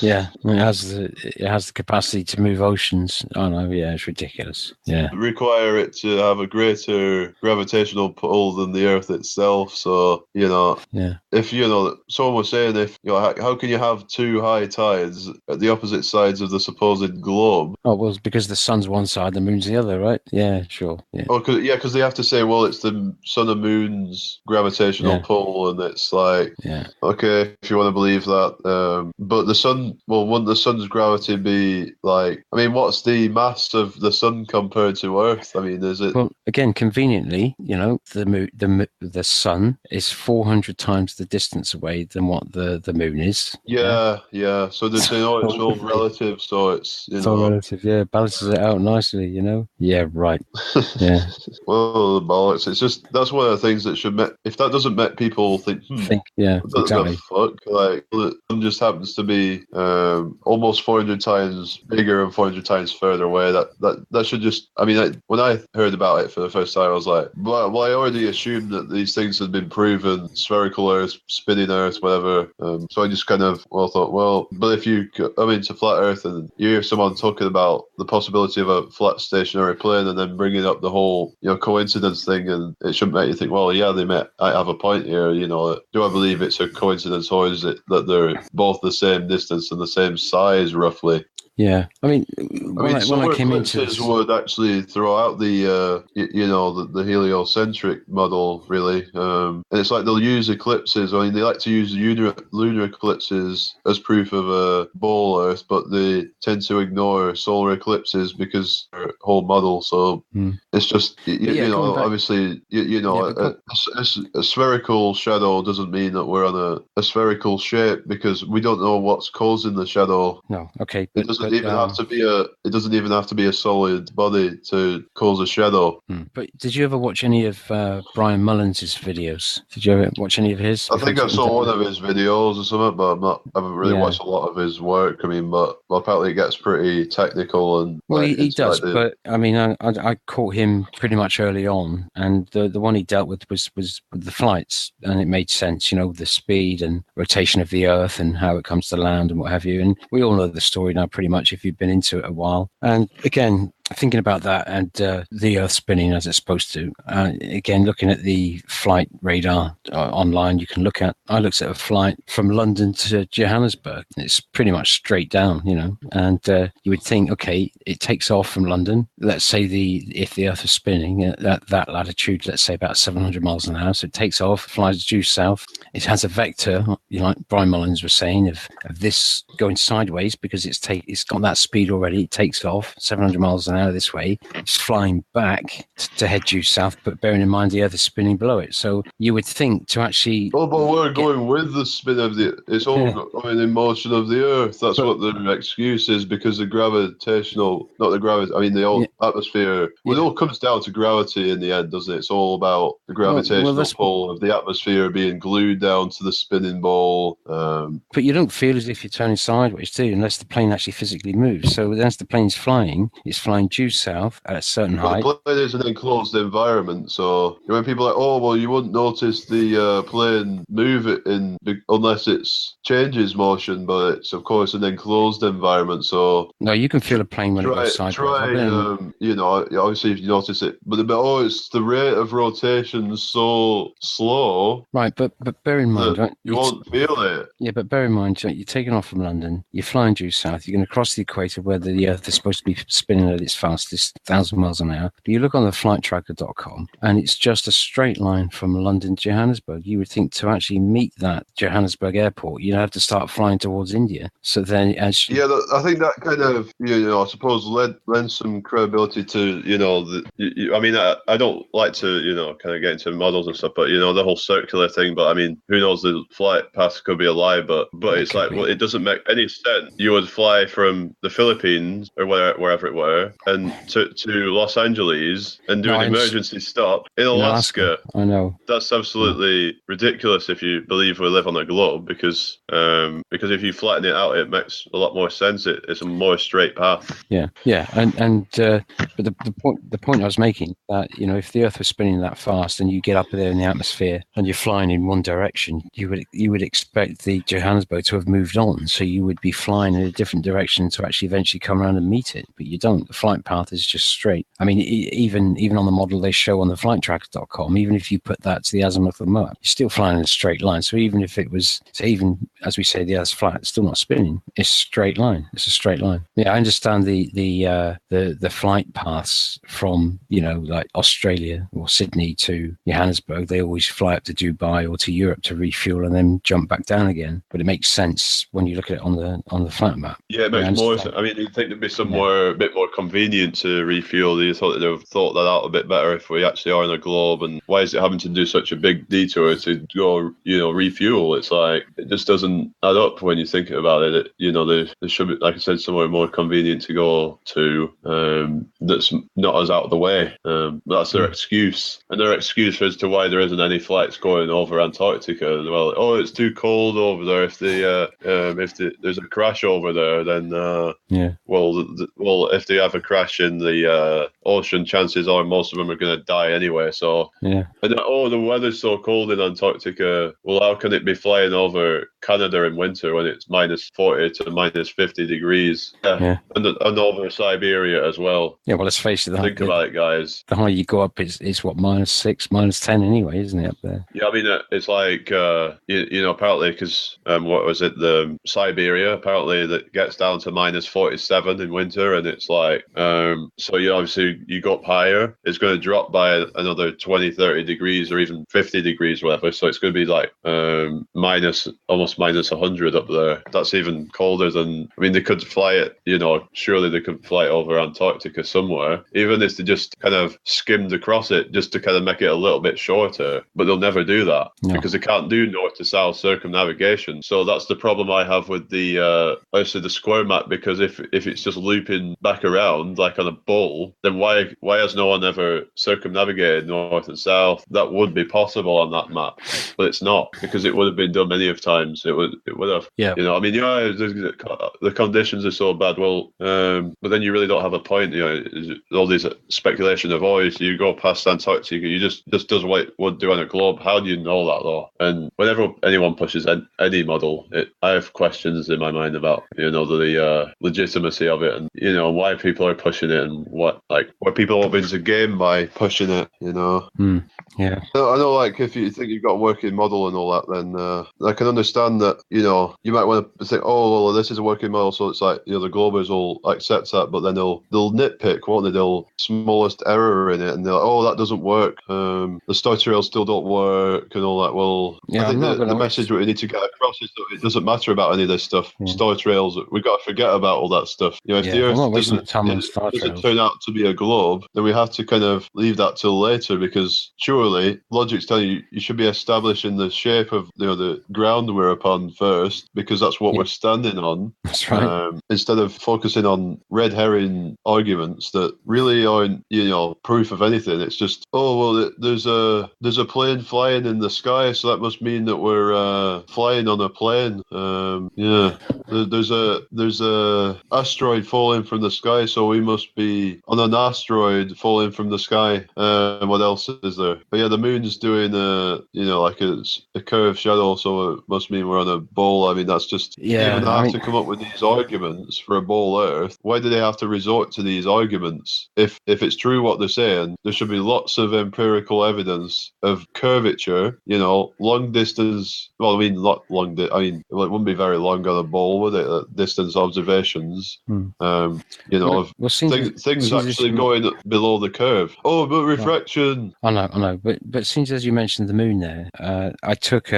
Speaker 4: Yeah, it has the capacity to move oceans. Oh no, yeah, it's ridiculous. Yeah,
Speaker 1: require it to have a greater gravitational pull than the Earth itself. So if someone was saying, how can you have 2 high tides at the opposite sides of the supposed globe?
Speaker 4: Oh well, it's because the sun's one side, the moon's the other, right? Yeah, sure. Yeah.
Speaker 1: Oh, because they have to say, well, it's the sun and moon's gravitational pull, and it's like, okay, if you want to believe that, but the sun, wouldn't the sun's gravity be like? I mean, what's the mass of the sun compared to Earth? I mean, is it?
Speaker 4: Well, again, conveniently, the sun is 400 times the distance away than what the moon is.
Speaker 1: Yeah. So they say, it's all relative. So it's
Speaker 4: all relative. Yeah, balances it out nicely. Yeah, right. Yeah.
Speaker 1: Well, bollocks. It's just that's one of the things that should if that doesn't make people think.
Speaker 4: Yeah, exactly.
Speaker 1: Fuck, like the sun just happens to be almost 400 times bigger and 400 times further away. That should just. I mean, when I heard about it for the first time, I was like, well, I already assumed that these things had been proven, spherical Earth, spinning Earth, whatever. So I just kind of thought, but if you come into flat Earth and you hear someone talking about the possibility of a flat stationary plane and then bringing up the whole coincidence thing, and it shouldn't make you think, well, yeah, I have a point here. Do I believe it's a coincidence, or is it that they're both the same distance and the same size roughly?
Speaker 4: Yeah, I mean,
Speaker 1: I mean,
Speaker 4: when
Speaker 1: solar
Speaker 4: I came into
Speaker 1: eclipses
Speaker 4: this,
Speaker 1: would actually throw out the heliocentric model, really. And it's like they'll use eclipses. I mean, they like to use lunar eclipses as proof of a ball Earth, but they tend to ignore solar eclipses because their whole model. So it's just,
Speaker 4: coming back,
Speaker 1: obviously, a spherical shadow doesn't mean that we're on a spherical shape because we don't know what's causing the shadow.
Speaker 4: no, okay,
Speaker 1: It doesn't even have to be a solid body to cause a shadow.
Speaker 4: But did you ever watch any of Brian Mullins' videos? Did you ever watch any of his?
Speaker 1: I think I saw one of his videos or something, but I haven't really
Speaker 4: Yeah.
Speaker 1: watched a lot of his work. I mean, but apparently it gets pretty technical and
Speaker 4: Well,
Speaker 1: like,
Speaker 4: he
Speaker 1: it's
Speaker 4: does,
Speaker 1: like
Speaker 4: but I mean, I caught him pretty much early on, and the one he dealt with was with the flights, and it made sense, the speed and rotation of the Earth and how it comes to land and what have you. And we all know the story now, pretty much, if you've been into it a while. And again, thinking about that and the Earth spinning as it's supposed to. Again, looking at the flight radar online, I looked at a flight from London to Johannesburg. It's pretty much straight down, and you would think, okay, it takes off from London. Let's say if the Earth is spinning at that latitude, let's say about 700 miles an hour. So it takes off, flies due south. It has a vector, like Brian Mullins was saying, of this going sideways because it's got that speed already. It takes off 700 miles an hour this way. It's flying back to head due south, but bearing in mind the Earth is spinning below it. So you would think to actually...
Speaker 1: Oh, but we're going with the spin of it's all going in motion of the Earth. That's what the excuse is, because the atmosphere. Well, it all comes down to gravity in the end, doesn't it? It's all about the gravitational pull of the atmosphere being glued down to the spinning ball.
Speaker 4: But you don't feel as if you're turning sideways, do you? Unless the plane actually physically moves. So as the plane's flying, it's flying due south at a certain height.
Speaker 1: The plane is an enclosed environment, so when people are like, oh, well, you wouldn't notice the plane move unless it changes motion, but it's of course an enclosed environment. So
Speaker 4: no, you can feel a plane when it goes sideways.
Speaker 1: Obviously if you notice it, but it's the rate of rotation so slow.
Speaker 4: Right, but bear in mind, right?
Speaker 1: You won't feel it.
Speaker 4: Yeah, but bear in mind, you're taking off from London, you're flying due south, you're going to cross the equator where the Earth is supposed to be spinning at its fastest, 1,000 miles an hour. But you look on the flighttracker.com, and it's just a straight line from London to Johannesburg. You would think to actually meet that Johannesburg airport, you'd have to start flying towards India. So then,
Speaker 1: I think that kind of, I suppose lends some credibility to, I don't like to, kind of get into models and stuff, but the whole circular thing. But I mean, who knows? The flight path could be a lie, but it's like, well, it doesn't make any sense. You would fly from the Philippines or wherever it were, and to Los Angeles and do an emergency stop in Alaska.
Speaker 4: I know
Speaker 1: that's absolutely ridiculous if you believe we live on a globe, because if you flatten it out, it makes a lot more sense. It's a more straight path.
Speaker 4: Yeah, but the point I was making, that if the Earth was spinning that fast and you get up there in the atmosphere and you're flying in one direction, you would expect the Johannesburg to have moved on, so you would be flying in a different direction to actually eventually come around and meet it. But you don't. The flight path is just straight. I mean, even on the model they show on the flighttracker.com, even if you put that to the azimuth of the map, you're still flying in a straight line. So even if it was, even as we say, the Earth's flat, it's still not spinning. It's a straight line. It's a straight line. Yeah, I understand the flight paths from like Australia or Sydney to Johannesburg. They always fly up to Dubai or to Europe to refuel and then jump back down again. But it makes sense when you look at it on the flat map.
Speaker 1: Yeah, it makes more sense. I mean, you'd think there'd be somewhere a bit more convenient to refuel. You thought they'd have thought that out a bit better if we actually are on a globe. And why is it having to do such a big detour to go, refuel? It's like, it just doesn't add up when you think about it. There should be, like I said, somewhere more convenient to go to, that's not as out of the way. That's their excuse. And their excuse as to why there isn't any flights going over Antarctica. Well, it's too cold over there. If there's a crash over there, then well, if they have a crash in the ocean, chances are most of them are going to die anyway. So,
Speaker 4: Yeah.
Speaker 1: and the weather's so cold in Antarctica. Well, how can it be flying over Canada in winter when it's minus 40 to minus 50 degrees?
Speaker 4: Yeah.
Speaker 1: And over Siberia as well.
Speaker 4: Yeah, well, let's face it.
Speaker 1: Think about it, guys.
Speaker 4: The higher you go up, it's what, -6, -10 anyway, isn't it, up there?
Speaker 1: Yeah, I mean, it's like, apparently, because what was it, the Siberia, apparently that gets down to minus 47 in winter, and it's like, so obviously you go up higher, it's going to drop by another 20, 30 degrees or even 50 degrees, whatever, so it's going to be like almost minus 100 up there. That's even colder than, I mean, they could fly it, surely they could fly it over Antarctica somewhere, even if they just kind of skimmed across it just to kind of make it a little bit shorter, but they'll never do that because they can't do north to south circumnavigation. So that's the problem I have with the square map, because if it's just looping back around like on a bowl, then why has no one ever circumnavigated north and south? That would be possible on that map, but it's not, because it would have been done many of times. It would have.
Speaker 4: Yeah.
Speaker 1: The conditions are so bad. Well, but then you really don't have a point. All these speculation of you go past Antarctica, you just does what it would do on a globe. How do you know that though? And whenever anyone pushes any model, I have questions in my mind about the legitimacy of it, and why people are pushing it, and what people are hoping to gain by pushing it.
Speaker 4: Yeah.
Speaker 1: I know, like, if you think you've got a working model and all that, then I can understand that, you might want to think, oh, well, this is a working model, so it's like, the Globers will accept that, but then they'll nitpick, won't they? They'll smallest error in it, and they're like, oh, that doesn't work. The star trails still don't work, and all that. Well, yeah, I think the message we need to get across is that it doesn't matter about any of this stuff. Yeah. Star trails, we've got to forget about all that stuff. If the Earth doesn't turn out to be a globe, then we have to kind of leave that till later, because surely logic's telling you should be establishing the shape of the ground we're upon first, because that's what we're standing on.
Speaker 4: That's right.
Speaker 1: Instead of focusing on red herring arguments that really aren't proof of anything. It's just, oh, well, there's a plane flying in the sky, so that must mean that we're flying on a plane. There's a asteroid falling from the sky, so we must be on an asteroid falling from the sky. What else is there? But yeah, the moon's doing like a curved shadow, so it must mean we're on a bowl. I mean, that's just, even to come up with these arguments for a bowl Earth. Why do they have to resort to these arguments? If it's true what they're saying, there should be lots of empirical evidence of curvature, long distance. Well, I mean, not long. It wouldn't be very long on a bowl, would it? Distance observations. Of things actually going below the curve. Oh, but refraction.
Speaker 4: I know. But since, as you mentioned the moon there, I took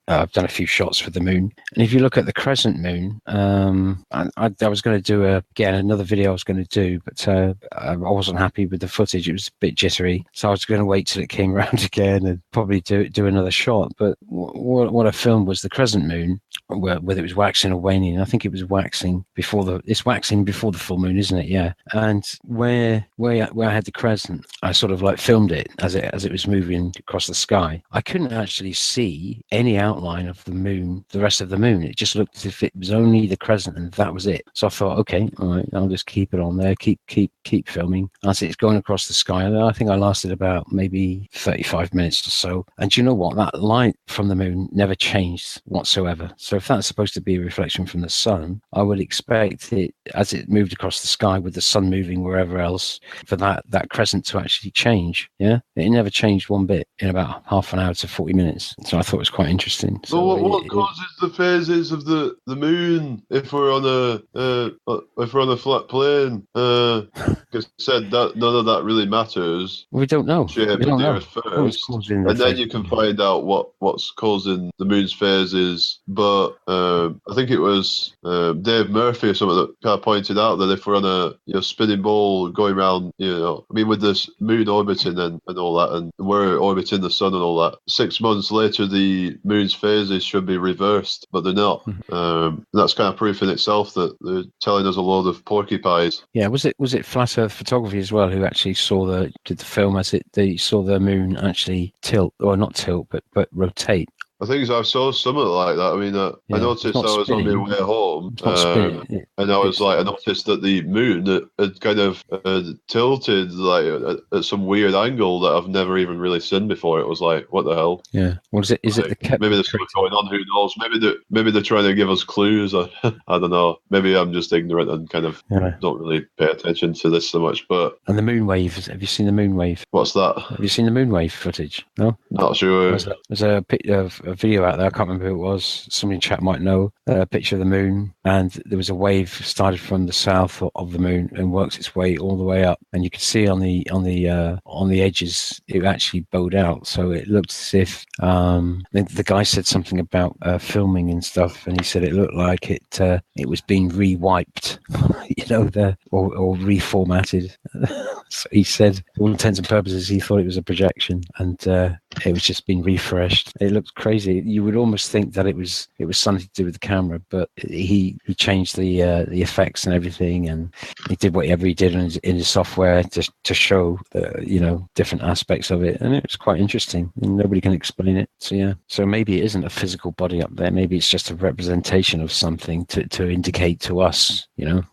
Speaker 4: I've done a few shots for the moon, and if you look at the crescent moon, I was going to do another video I was going to do, but I wasn't happy with the footage. It was a bit jittery, so I was going to wait till it came around again and probably do another shot. But what I filmed was the crescent moon, whether it was waxing or waning. I think it was waxing before the full moon, isn't it? Yeah. And where I had the crescent, I sort of like filmed it as it was moving across the sky. I couldn't actually see any outline of the moon, the rest of the moon. It just looked as if it was only the crescent, and that was it. So I thought, okay, all right, I'll just keep it on there, keep filming. As it's going across the sky, I think I lasted about maybe 35 minutes or so. And do you know what? That light from the moon never changed whatsoever. So if that's supposed to be a reflection from the sun, I would expect it, as it moved across the sky with the sun moving wherever else, for that crescent to actually change. Yeah, it never changed one bit in about half an hour to 40 minutes. So I thought it was quite interesting.
Speaker 1: So what causes the phases of the moon if we're on a flat plane? Because said that none of that really matters.
Speaker 4: We don't know.
Speaker 1: Shape of the Earth first, and then you can find out what's causing the moon's phases. But I think it was Dave Murphy or something that kind of pointed out that if we're on a spinning ball going around, with this moon orbiting and all that, and we're orbiting the sun and all that, 6 months later the moon's phases should be reversed, but they're not. That's kind of proof in itself that they're telling us a load of porcupines.
Speaker 4: Yeah, was it Flat Earth Photography as well who actually did the film as they saw the moon actually tilt, or not tilt, but rotate
Speaker 1: I think I saw something like that. I mean, I
Speaker 4: Yeah, it's
Speaker 1: noticed
Speaker 4: not
Speaker 1: I was on my
Speaker 4: spinning.
Speaker 1: way home,
Speaker 4: It's not spinning.
Speaker 1: and I was
Speaker 4: It's
Speaker 1: like, I noticed that the moon had kind of tilted like at some weird angle that I've never even really seen before. It was like, what the hell?
Speaker 4: yeah. What is it? Is it the
Speaker 1: Like, maybe there's something going on. Who knows? Maybe they're trying to give us clues. I don't know. Maybe I'm just ignorant and kind of
Speaker 4: Yeah.
Speaker 1: don't really pay attention to this so much. But
Speaker 4: And the moon wave. Have you seen the moon wave?
Speaker 1: what's that?
Speaker 4: Have you seen the moon wave footage? No.
Speaker 1: Not sure.
Speaker 4: There's a video out there. I can't remember who it was. Somebody in chat might know. A picture of the moon, and there was a wave started from the south of the moon and works its way all the way up. And you could see on the edges, it actually bowed out. So it looked as if the guy said something about filming and stuff, and he said it looked like it was being re-wiped, or reformatted. So he said, for all intents and purposes, he thought it was a projection, and it was just being refreshed. It looked crazy. You would almost think that it was something to do with the camera, but he changed the effects and everything, and he did whatever he did in his software to show different aspects of it, and it was quite interesting. And nobody can explain it. So yeah, so maybe it isn't a physical body up there. Maybe it's just a representation of something to indicate to us,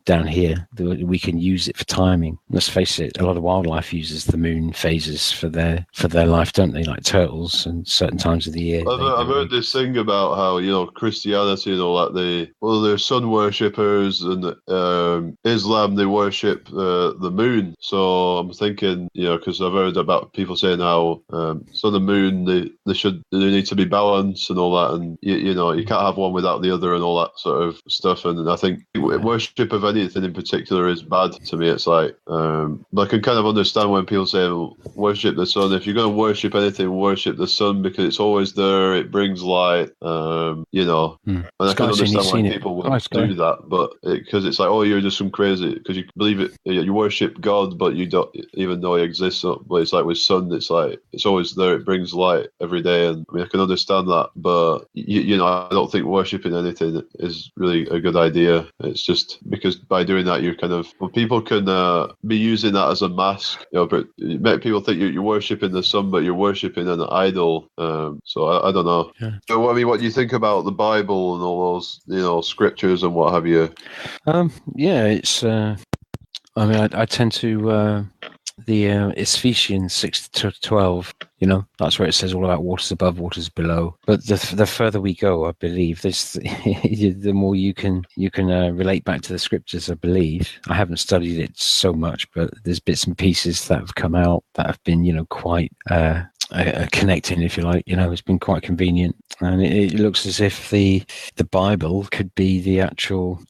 Speaker 4: down here, that we can use it for timing. Let's face it, a lot of wildlife uses the moon phases for their life, don't they? Like turtles and certain times of the year.
Speaker 1: I've heard this thing about how Christianity and all that, they're sun worshippers, and Islam, they worship the moon. So I'm thinking, because I've heard about people saying how sun and moon, they need to be balanced and all that, and you can't have one without the other and all that sort of stuff. And I think worship of anything in particular is bad to me. It's like I can kind of understand when people say worship the sun. If you're going to worship anything, worship the sun, because it's always there. It brings light. And I can understand why people would do that, but because it's like, oh, you're just some crazy, because you believe it, you worship God, but you don't even know He exists. But it's like with sun, it's like it's always there. It brings light every day, and I mean, I can understand that, but I don't think worshiping anything is really a good idea. It's just because by doing that, you're kind of people can be using that as a mask. But people think you're worshiping the sun, but you're worshiping an idol. So I don't know. Yeah. So what do you think about the Bible and all those scriptures and what have you?
Speaker 4: Yeah, it's. I tend to the it's Ephesians 6-12. That's where it says all about waters above, waters below. But the further we go, I believe, the more you can relate back to the scriptures. I believe I haven't studied it so much, but there's bits and pieces that have come out that have been quite connecting, if you like. It's been quite convenient, and it looks as if the Bible could be the actual.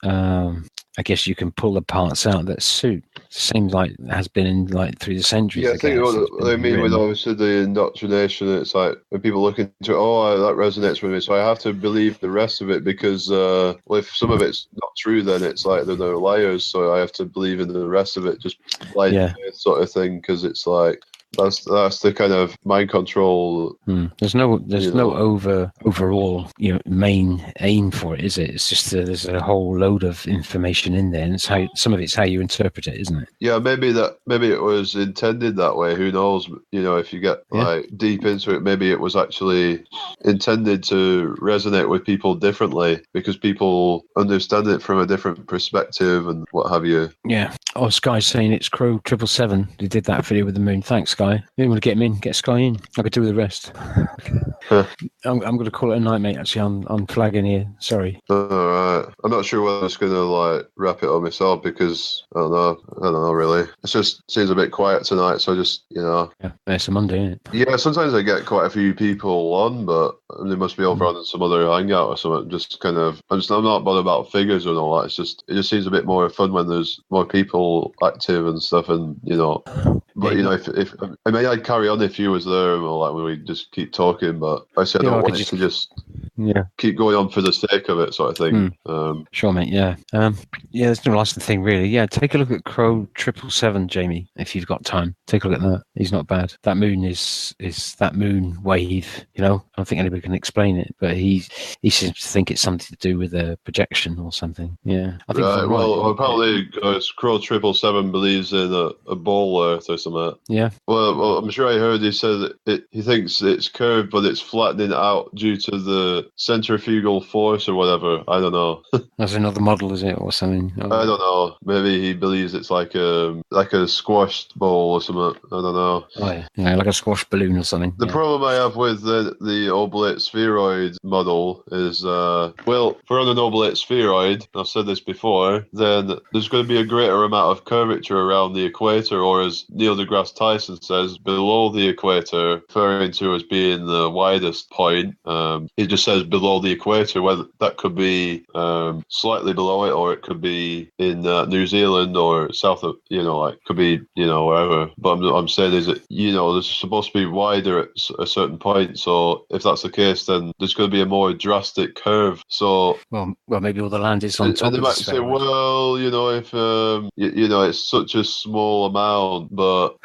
Speaker 4: I guess you can pull the parts out that suit. Same like has been in through the centuries.
Speaker 1: Yeah, I think what they mean with obviously the indoctrination, it's like when people look into it, that resonates with me, so I have to believe the rest of it because if some of it's not true, then it's like they're liars. So I have to believe in the rest of it, just blind sort of thing, because it's like. That's the kind of mind control.
Speaker 4: There's no overall main aim for it, is it? It's just there's a whole load of information in there, and it's some of it's how you interpret it, isn't it?
Speaker 1: Yeah, maybe it was intended that way. Who knows? If you get deep into it, maybe it was actually intended to resonate with people differently because people understand it from a different perspective and what have you.
Speaker 4: Yeah. Oh, Sky's saying it's Crow 777. They did that video with the moon. Thanks, Sky. You want to get him in? Get Sky in. I could do with the rest. I'm going to call it a night, mate. Actually, I'm flagging here. Sorry.
Speaker 1: All right. I'm not sure whether I'm just going to wrap it up myself because I don't know really. It just seems a bit quiet tonight, so just Yeah,
Speaker 4: it's a Monday, isn't it?
Speaker 1: Yeah, sometimes I get quite a few people on, but they must be over on some other hangout or something. Just kind of, I'm not bothered about figures and all that. It just seems a bit more fun when there's more people active and stuff, and But if I mean, I'd carry on if you was there, and when we just keep talking. But I said I don't want it to just keep going on for the sake of it, sort of thing.
Speaker 4: Sure, mate. Yeah. There's no lasting thing really. Yeah, take a look at Crow 777, Jamie, if you've got time. Take a look at that. He's not bad. That moon is that moon wave. I don't think anybody can explain it, but he seems to think it's something to do with a projection or something. Yeah, I think.
Speaker 1: Right. Well, apparently, Crow 777 believes in a ball Earth or something.
Speaker 4: Yeah.
Speaker 1: Well, I'm sure I heard he said that he thinks it's curved, but it's flattening out due to the centrifugal force or whatever. I don't know.
Speaker 4: That's another model, is it, or something?
Speaker 1: I don't know. Maybe he believes it's like a squashed ball or something. I don't know.
Speaker 4: Oh yeah, like a squash balloon or something.
Speaker 1: The problem I have with the oblate spheroid model is, well, if we're on an oblate spheroid, I've said this before, then there's going to be a greater amount of curvature around the equator, or as Neil deGrasse Tyson says, below the equator, referring to as being the widest point. He just says below the equator, whether that could be slightly below it, or it could be in New Zealand or south of, could be, wherever. But I'm saying is that, there's supposed to be wider at a certain point. So if that's the case, then there's going to be a more drastic curve. So
Speaker 4: well, maybe all the land is on top.
Speaker 1: And they might say, well, if it's such a small amount, but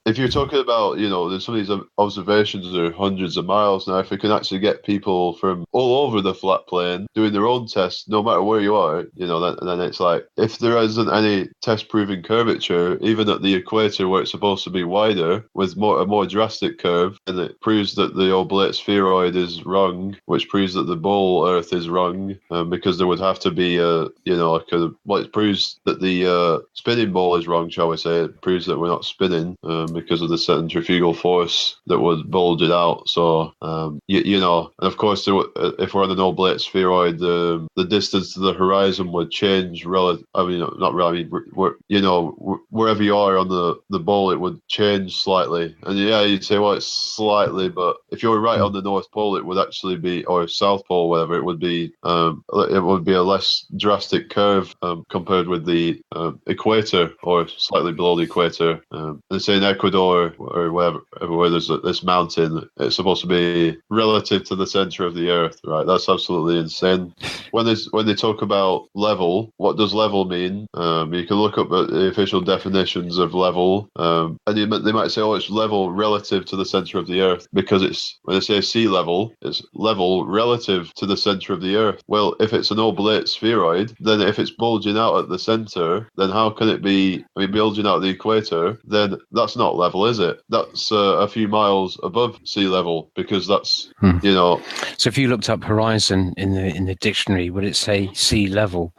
Speaker 1: if you're talking about, there's some of these observations are hundreds of miles now. If we can actually get people from all over the flat plane doing their own tests, no matter where you are, then it's like, if there isn't any test proving curvature, even at the equator where it's supposed to be wider, with a more drastic curve, and it proves that the oblate spheroid is wrong, which proves that the ball Earth is wrong, because there would have to be it proves that the spinning ball is wrong, shall we say. It proves that we're not spinning because of the centrifugal force that would bulge it out. So, and of course, if we're on an oblate spheroid, the distance to the horizon would change wherever you are on the ball, it would change slightly. And you'd say, well, it's slightly, but if you're right on the North Pole, it would actually be, or South Pole, whatever, it would be a less drastic curve compared with the equator, or slightly below the equator. And say in Ecuador or wherever, where there's this mountain, it's supposed to be relative to the center of the Earth, right? That's absolutely insane. When they talk about level, what does level mean? You can look up the official definitions of level, and they might say, oh, it's level relative to the center of the Earth, because it's, when they say sea level, it's level relative to the center of the Earth. Well, if it's an oblate spheroid, then if it's bulging out at the center, then how can it be, bulging out at the equator, then that's not level, is it? That's a few miles above sea level, because that's,
Speaker 4: So if you looked up horizon in the dictionary, would it say sea level?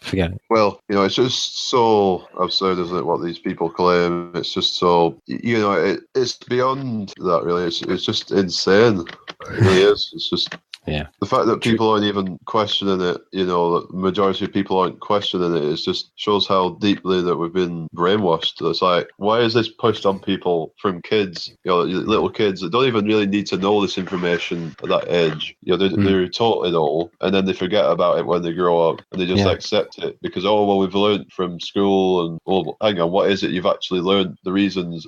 Speaker 4: Forget it.
Speaker 1: Well, it's just so absurd, isn't it, what these people claim? It's just so, it's beyond that, really. It's just insane. It really is. It's just...
Speaker 4: Yeah.
Speaker 1: The fact that people aren't even questioning it, that the majority of people aren't questioning it, just shows how deeply that we've been brainwashed. It's like, why is this pushed on people from kids, little kids that don't even really need to know this information at that age? They're taught it all, and then they forget about it when they grow up, and they just accept it because, we've learned from school, and, hang on, what is it you've actually learned? The reasons,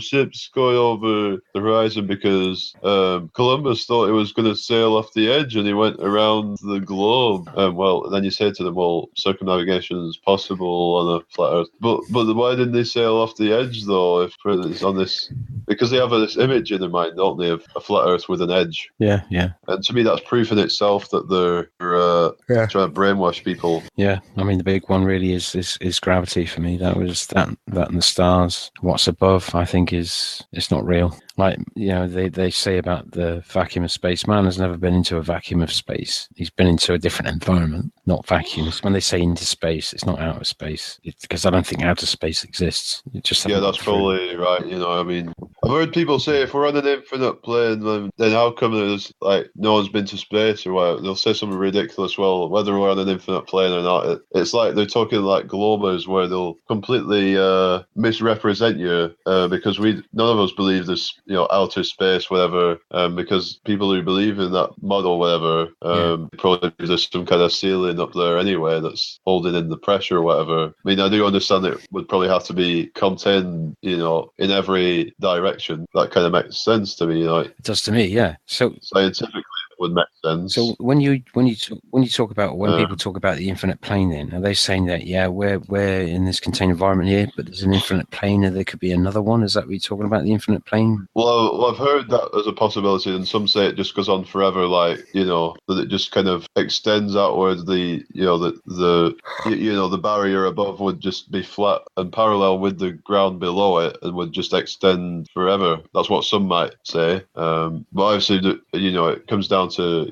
Speaker 1: ships going over the horizon because Columbus thought it was going to sail off the edge and he went around the globe. Then you say to them, well, circumnavigation is possible on a flat Earth. But why didn't they sail off the edge, though, if it's on this? Because they have this image in their mind, don't they, of a flat Earth with an edge.
Speaker 4: Yeah.
Speaker 1: And to me, that's proof in itself that they're trying to brainwash people.
Speaker 4: Yeah, the big one really is gravity for me. That was that and the stars. What's above, I think, it's not real. Like, they say about the vacuum of space. Man has never been into a vacuum of space. He's been into a different environment, not vacuums. When they say into space, it's not outer space. Because I don't think outer space exists.
Speaker 1: That's probably right. I've heard people say, if we're on an infinite plane, then how come there's, no one's been to space or whatever? They'll say something ridiculous. Well, whether we're on an infinite plane or not, it's like they're talking like globers, where they'll completely misrepresent you, because none of us believe this, outer space, whatever, because people who believe in that model, whatever, probably there's some kind of ceiling up there anyway that's holding in the pressure or whatever. I do understand it would probably have to be contained, in every direction. That kind of makes sense to me,
Speaker 4: It does to me, yeah. So
Speaker 1: scientifically. would make sense.
Speaker 4: So when people talk about the infinite plane, then are they saying that we're in this contained environment here, but there's an infinite plane and there could be another one? Is that what you're talking about, the infinite plane?
Speaker 1: Well, I've heard that as a possibility, and some say it just goes on forever, like, that it just kind of extends outwards. The barrier above would just be flat and parallel with the ground below it, and would just extend forever. That's what some might say. But obviously, it comes down to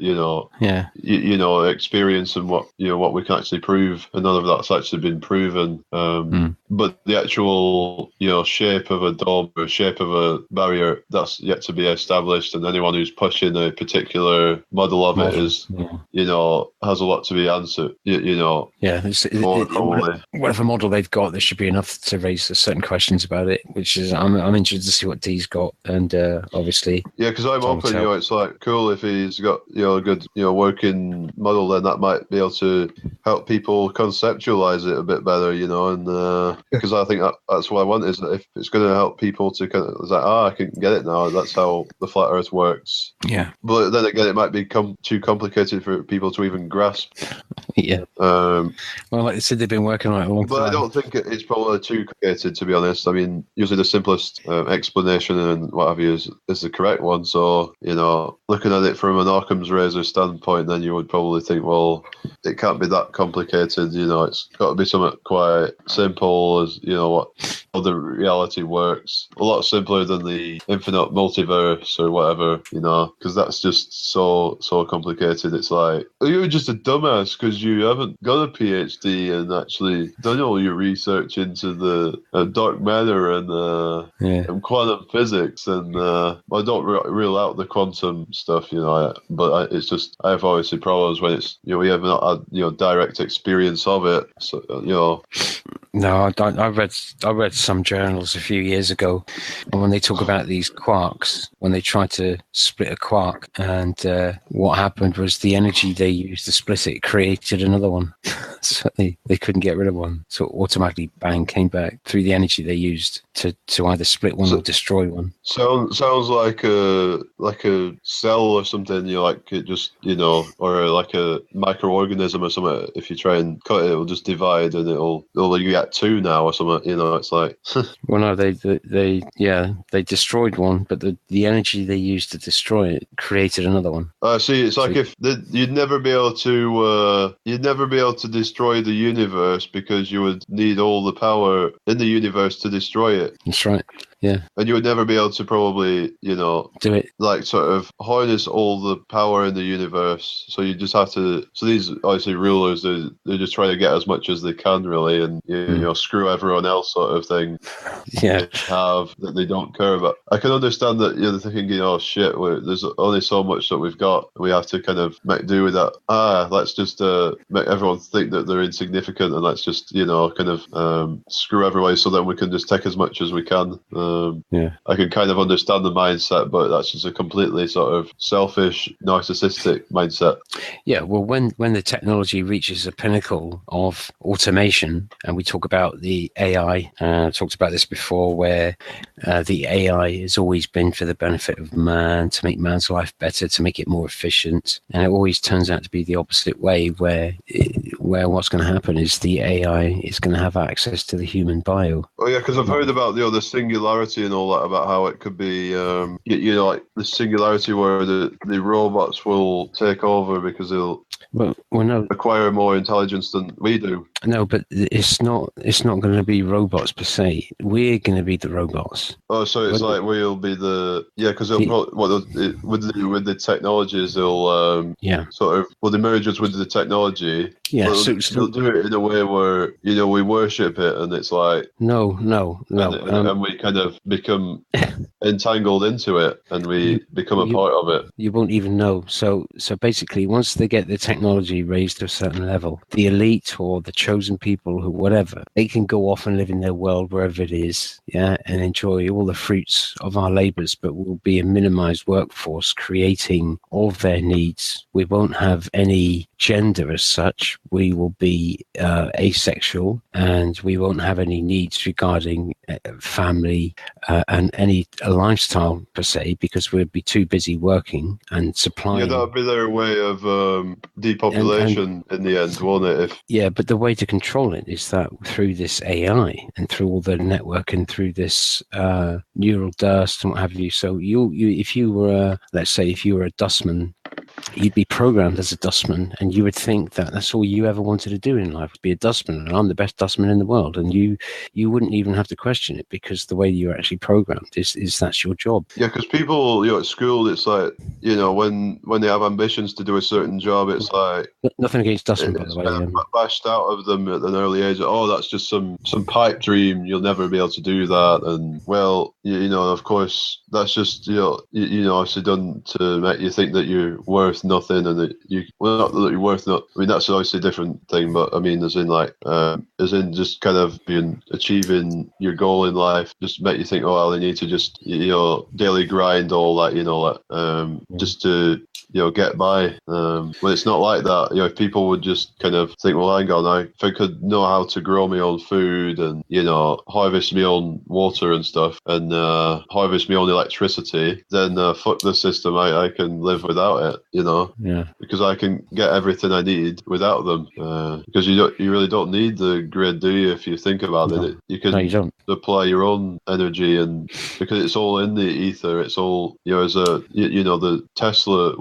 Speaker 1: experience and what we can actually prove, and none of that's actually been proven. But the actual shape of a dome or shape of a barrier, that's yet to be established, and anyone who's pushing a particular model of it is has a lot to be answered.
Speaker 4: Whatever model they've got, there should be enough to raise certain questions about it, which is I'm interested to see what Dee's got, and obviously
Speaker 1: because I'm open. It's like cool if he's got a good working model, then that might be able to help people conceptualize it a bit better, and because I think that's what I want, is that if it's going to help people to kind of, it's like, I can get it now. That's how the flat Earth works.
Speaker 4: Yeah.
Speaker 1: But then again, it might be too complicated for people to even grasp.
Speaker 4: Yeah. Well, like I said, they've been working on it a long time.
Speaker 1: But I don't think it's probably too complicated, to be honest. I mean, usually the simplest explanation and what have you is the correct one. So, looking at it from an Occam's razor standpoint, then you would probably think, well, it can't be that complicated. It's got to be something quite simple as, how the reality works. A lot simpler than the infinite multiverse or whatever, because that's just so complicated. It's like, you're just a dumbass because you haven't got a PhD and actually done all your research into the dark matter and quantum physics, and I don't rule out the quantum stuff, but it's just, I have obviously problems when it's, we have not had, direct experience of it. So,
Speaker 4: No, I read some journals a few years ago, and when they talk about these quarks, when they tried to split a quark, and what happened was the energy they used to split it created another one. So they couldn't get rid of one, so it automatically came back through the energy they used to either split one or destroy one.
Speaker 1: Sounds like a cell or something. Like it just or like a microorganism or something. If you try and cut it, it'll just divide and it'll you get two now or something. It's like.
Speaker 4: Well, no, they destroyed one, but the energy they used to destroy it created another one.
Speaker 1: See, it's like if you'd never be able to destroy the universe because you would need all the power in the universe to destroy it.
Speaker 4: That's right. Yeah.
Speaker 1: And you would never be able to probably,
Speaker 4: do it.
Speaker 1: Like sort of harness all the power in the universe. So you just have to, so these obviously rulers, they're just trying to get as much as they can really, and screw everyone else sort of thing.
Speaker 4: Yeah.
Speaker 1: Have that they don't care about. I can understand that they're thinking, oh shit, there's only so much that we've got. We have to kind of make do with that. Let's just make everyone think that they're insignificant, and let's just, kind of screw everybody so that we can just take as much as we can. I can kind of understand the mindset, but that's just a completely sort of selfish, narcissistic mindset.
Speaker 4: Yeah, well, when the technology reaches a pinnacle of automation, and we talk about the AI, I talked about this before, where the AI has always been for the benefit of man, to make man's life better, to make it more efficient, and it always turns out to be the opposite way, where what's going to happen is the AI is going to have access to the human bio.
Speaker 1: Oh yeah, because I've heard about the singularity and all that, about how it could be like the singularity where the robots will take over because they'll acquire more intelligence than we do.
Speaker 4: No, but it's not going to be robots per se. We're going to be the robots.
Speaker 1: Oh, so it's like we'll be because with the technologies they'll sort of the mergers with the technology.
Speaker 4: Yeah,
Speaker 1: they'll do it in a way where we worship it, and it's like
Speaker 4: no,
Speaker 1: and we kind of become entangled into it, and we become a part of it.
Speaker 4: You won't even know. So basically, once they get the technology raised to a certain level, the elite or the chosen people, who whatever, they can go off and live in their world wherever it is, and enjoy all the fruits of our labors. But we'll be a minimized workforce creating all of their needs. We won't have any gender as such. we will be asexual, and we won't have any needs regarding family and any lifestyle per se, because we'll be too busy working and supplying.
Speaker 1: Yeah, that would be their way of depopulation in the end, won't it?
Speaker 4: Yeah, but the way to control it is that through this AI and through all the network and through this neural dust and what have you. So you if you were, let's say, if you were a dustman, you'd be programmed as a dustman, and you would think that that's all you ever wanted to do in life, would be a dustman, and I'm the best dustman in the world, and you wouldn't even have to question it, because the way you're actually programmed is that's your job.
Speaker 1: Yeah, because people, at school, it's like, when they have ambitions to do a certain job, it's like
Speaker 4: nothing against dustmen, by the way.
Speaker 1: Kind of bashed out of them at an early age. Oh, that's just some pipe dream. You'll never be able to do that. And well, of course, that's just obviously done to make you think that you're worth nothing, and that not that you're worth not. I mean, that's obviously a different thing, but I mean, as in just kind of achieving your goal in life, just make you think, oh, well, I need to just daily grind, all that, just to get by. When it's not like that, if people would just kind of think, well, hang on, if I could know how to grow my own food and harvest my own water and stuff, and harvest my own electricity, then fuck the system. I can live without it,
Speaker 4: Yeah.
Speaker 1: because I can get everything I need without them. Because you really don't need the grid, do you? If you think about it, you can
Speaker 4: you don't.
Speaker 1: apply your own energy, and because it's all in the ether, it's all as the Tesla,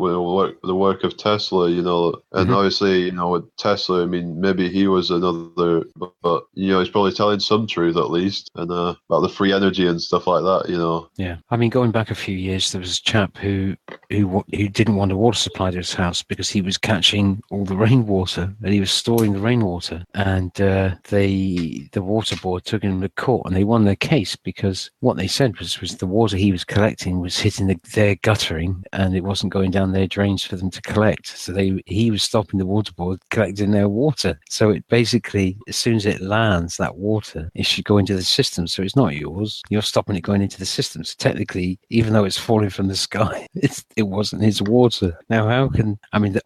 Speaker 1: the work of Tesla, and obviously with Tesla, I mean, maybe he was another, but he's probably telling some truth at least, and about the free energy and stuff like that,
Speaker 4: Yeah, I mean, going back a few years, there was a chap who didn't want a water supply to his house because he was catching all the rainwater and he was storing the rainwater, and the water board took him to court and they won their case, because what they said was the water he was collecting was hitting their guttering, and it wasn't going down their drains for them to collect. So he was stopping the water board collecting their water. So it basically, as soon as it lands, that water, it should go into the system. So it's not yours. You're stopping it going into the system. So technically, even though it's falling from the sky, it wasn't his water. Now,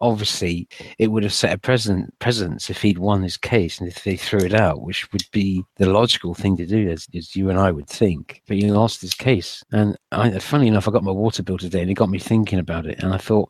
Speaker 4: obviously, it would have set a precedence if he'd won his case and if they threw it out, which would be the logical thing to do, as you and I would think. But he lost his case. And funny enough, I got my water bill today and it got me thinking about it. And I thought,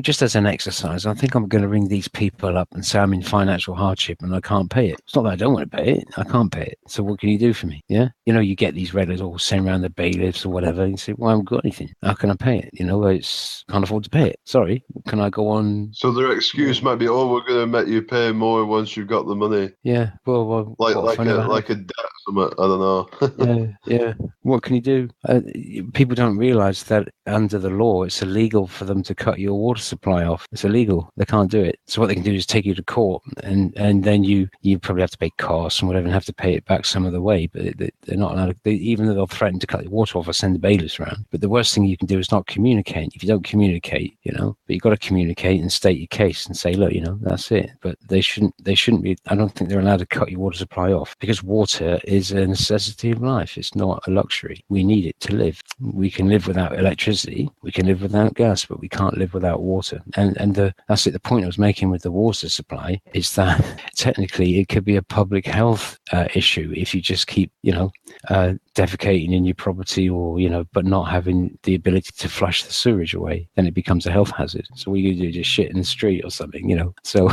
Speaker 4: just as an exercise, I think I'm going to ring these people up and say I'm in financial hardship and I can't pay it. It's not that I don't want to pay it. I can't pay it. So what can you do for me? Yeah. You get these regulars all sent around the bailiffs or whatever. And you say, well, I haven't got anything. How can I pay it? Can't afford to pay it. Sorry. Can I go on?
Speaker 1: So their excuse might be, oh, we're going to make you pay more once you've got the money.
Speaker 4: Yeah. Well
Speaker 1: like a debt or something. I don't know.
Speaker 4: Yeah. What can you do? People don't realise that under the law, it's illegal for them to cut your water supply off. It's illegal. They can't do it. So what they can do is take you to court, and then you probably have to pay costs and whatever, and have to pay it back some other way. But they're not allowed to, even though they'll threaten to cut your water off or send the bailiffs around. But the worst thing you can do is not communicate. If you don't communicate, but you've got to communicate and state your case and say, look, that's it. But they shouldn't be. I don't think they're allowed to cut your water supply off, because water is a necessity of life. It's not a luxury. We need it to live. We can live without electricity. We can live without gas, but we can't live without water. And that's it. The point I was making with the water supply is that technically it could be a public health issue if you just keep, defecating in your property, or but not having the ability to flush the sewage away. Then it becomes a health hazard. So what you do, just shit in the street or something, So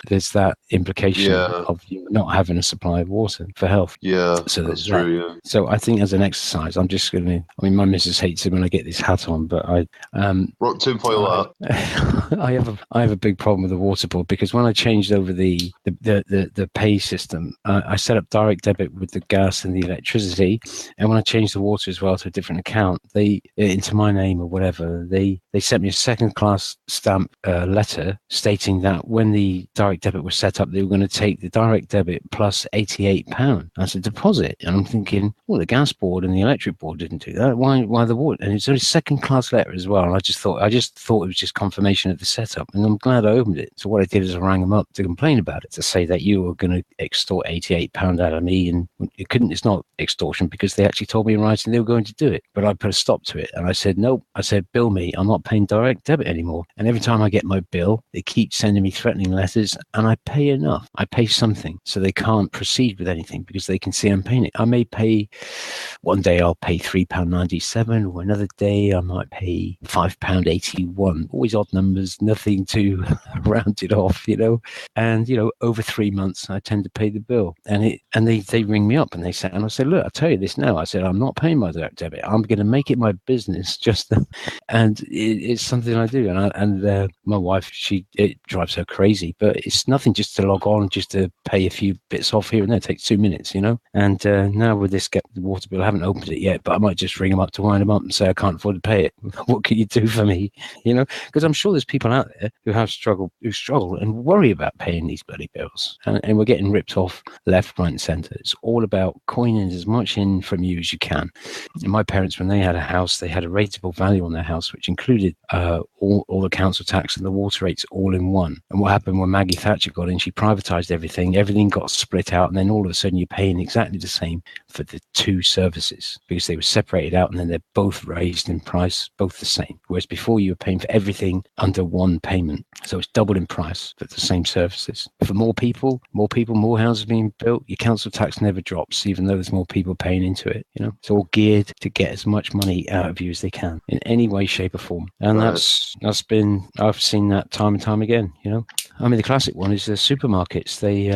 Speaker 4: there's that implication of you not having a supply of water for health.
Speaker 1: Yeah,
Speaker 4: so
Speaker 1: that's true. Yeah.
Speaker 4: So I think as an exercise, I'm just going to. I mean, my missus hates it when I get this hat on, but I
Speaker 1: rock tinfoil hat.
Speaker 4: I have a big problem with the water board, because when I changed over the pay system, I set up direct debit with the gas and the electricity, and when I changed the water as well to a different account, into my name or whatever, they sent me a second class stamp letter stating that when the direct debit was set up, they were going to take the direct debit plus £88 as a deposit. And I'm thinking, well, the gas board and the electric board didn't do that. Why the water? And it's only a second class letter as well. And I just thought it was just confirmation of the setup, and I'm glad I opened it. So what I did is I rang them up to complain about it, to say that you were going to extort £88 out of me, and it's not extortion, because they actually told me in writing they were going to do it. But I put a stop to it, and I said, nope. I said, bill me. I'm not paying direct debit anymore. And every time I get my bill, they keep sending me threatening letters methods, and I pay enough. I pay something, so they can't proceed with anything because they can see I'm paying it. I may pay, one day I'll pay £3.97, or another day I might pay £5.81. Always odd numbers, nothing to round it off, And over 3 months I tend to pay the bill, and they ring me up and they say, and I say, look, I'll tell you this now. I said, I'm not paying my direct debit. I'm going to make it my business, and it's something I do. And my wife, it drives her crazy, but it's nothing just to log on, just to pay a few bits off here and there. It takes 2 minutes, And now with this the water bill, I haven't opened it yet, but I might just ring them up to wind them up and say I can't afford to pay it. What can you do for me? Because I'm sure there's people out there who struggle and worry about paying these bloody bills, and we're getting ripped off left, right, and centre. It's all about coining as much in from you as you can. And my parents, when they had a house, they had a rateable value on their house, which included all the council tax and the water rates all in one. And what happened when Maggie Thatcher got in, she privatised everything. Everything got split out, and then all of a sudden you're paying exactly the same for the two services because they were separated out, and then they're both raised in price, both the same. Whereas before you were paying for everything under one payment. So it's doubled in price for the same services. For more people, more houses being built, your council tax never drops, even though there's more people paying into it. It's all geared to get as much money out of you as they can in any way, shape or form. And I've seen that time and time again, the classic one is the supermarkets. They,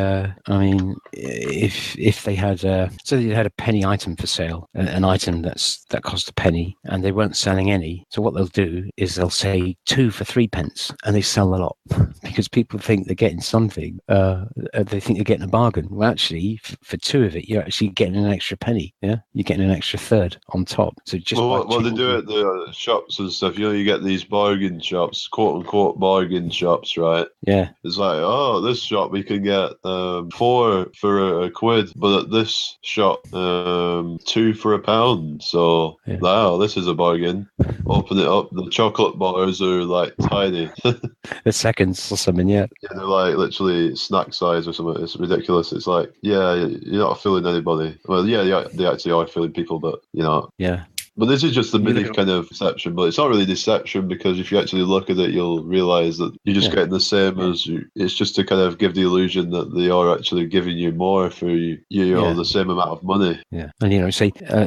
Speaker 4: if they had, so they had a penny item for sale, an item that cost a penny, and they weren't selling any. So what they'll do is they'll say 2 for 3 pence, and they sell a lot because people think they're getting something. They think they're getting a bargain. Well, actually, for 2 of it, you're actually getting an extra penny. Yeah, you're getting an extra third on top. So just
Speaker 1: what they do at the shops and stuff, you get these bargain shops, quote unquote bargain shops, right?
Speaker 4: Yeah.
Speaker 1: It's like, this shop we can get 4 for a quid, but at this shop 2 for £1. So wow, this is a bargain. Open it up, the chocolate bars are like tiny.
Speaker 4: The seconds or something, yeah.
Speaker 1: Yeah, they're like literally snack size or something. It's ridiculous. It's like, you're not fooling anybody. Well, they actually are fooling people, but
Speaker 4: Yeah.
Speaker 1: But this is just the mini kind of deception, but it's not really deception because if you actually look at it, you'll realise that you're just getting the same as you. It's just to kind of give the illusion that they are actually giving you more for the same amount of money.
Speaker 4: Yeah, and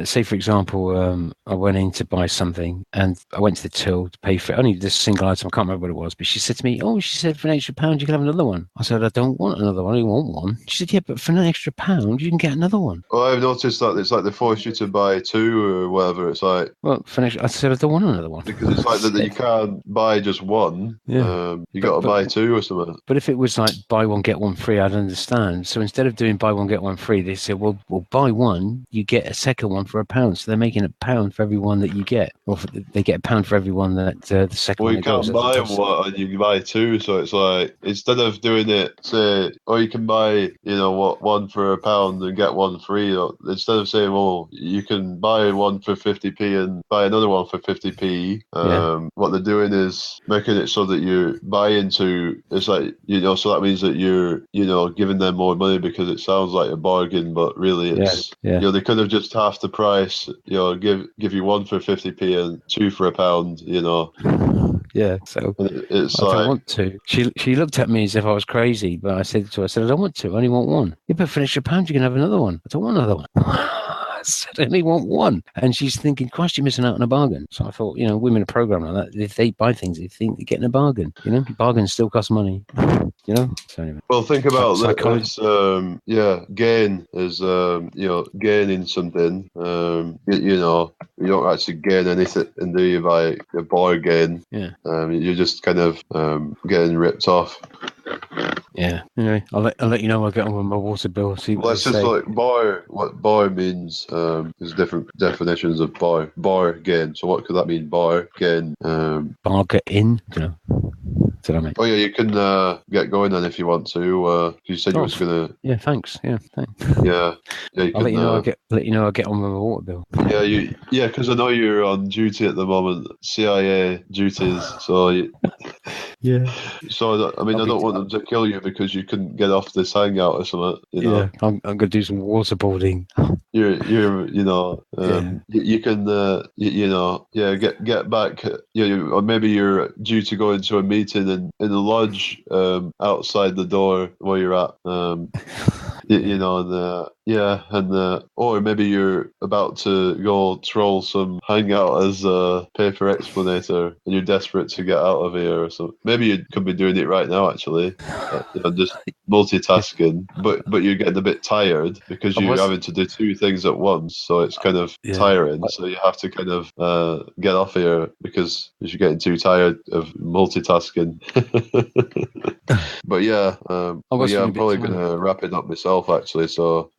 Speaker 4: say for example, I went in to buy something and I went to the till to pay for only this single item. I can't remember what it was, but she said to me, she said for an extra £1 you can have another one. I said I don't want another one. I want one. She said, yeah, but for an extra £1 you can get another one.
Speaker 1: Well, I've noticed that it's like they force you to buy 2 or whatever. It's like,
Speaker 4: well, I said I don't want another one
Speaker 1: because it's like that you can't buy just one. Yeah, you got to buy 2 or something.
Speaker 4: But if it was like buy one get one free, I'd understand. So instead of doing buy one get one free, they said, well, buy one, you get a second one for £1. So they're making £1 for every one that you get, or they get £1 for every one that the second.
Speaker 1: Well,
Speaker 4: one
Speaker 1: you can't buy one and you can buy 2. So it's like instead of doing it, say, you can buy one for £1 and get one free. Or instead of saying, well, you can buy one for 50p and buy another one for 50p. What they're doing is making it so that you buy into. It's like so that means that you're giving them more money because it sounds like a bargain, but really it's they could have just half the price. Give you one for 50p and 2 for £1.
Speaker 4: Yeah, so
Speaker 1: it's
Speaker 4: I don't want to. She looked at me as if I was crazy, but I said to her, I don't want to. I only want one. Yeah, but for an extra £1 you can have another one. I don't want another one. I said I only want one. And she's thinking, Christ, you're missing out on a bargain. So I thought, women are programmed like that. If they buy things, they think they're getting a bargain. Bargains still cost money. So anyway.
Speaker 1: Well, think about that. Gain is gaining something. You don't actually gain anything, and do you by a bargain?
Speaker 4: Yeah.
Speaker 1: You're just kind of getting ripped off.
Speaker 4: Yeah. Anyway, I'll let you know. I'll get on with my water bill. See what
Speaker 1: let's just like bar. What bar means? There's different definitions of bar. Bargain. So what could that mean? Bargain.
Speaker 4: Bargain. Did I mean?
Speaker 1: Oh yeah, you can get going then if you want to. You said you was gonna.
Speaker 4: Yeah, thanks. Yeah, thanks.
Speaker 1: Yeah. You
Speaker 4: I'll let you know. I'll get on with my water bill.
Speaker 1: Yeah, because I know you're on duty at the moment, CIA duties. So
Speaker 4: Yeah.
Speaker 1: So I mean, I don't want them to kill you because you couldn't get off this hangout or something. You know,
Speaker 4: I'm gonna do some waterboarding.
Speaker 1: you're you know you can get back or maybe you're due to go into a meeting in the lodge outside the door where you're at you know and or maybe you're about to go troll some hangout as a paper explanator and you're desperate to get out of here or something. Maybe you could be doing it right now actually, just multitasking, but you're getting a bit tired because you're having to do two things at once, so it's kind of tiring. So you have to kind of get off here because you're getting too tired of multitasking. But I'm probably gonna wrap it up myself actually. So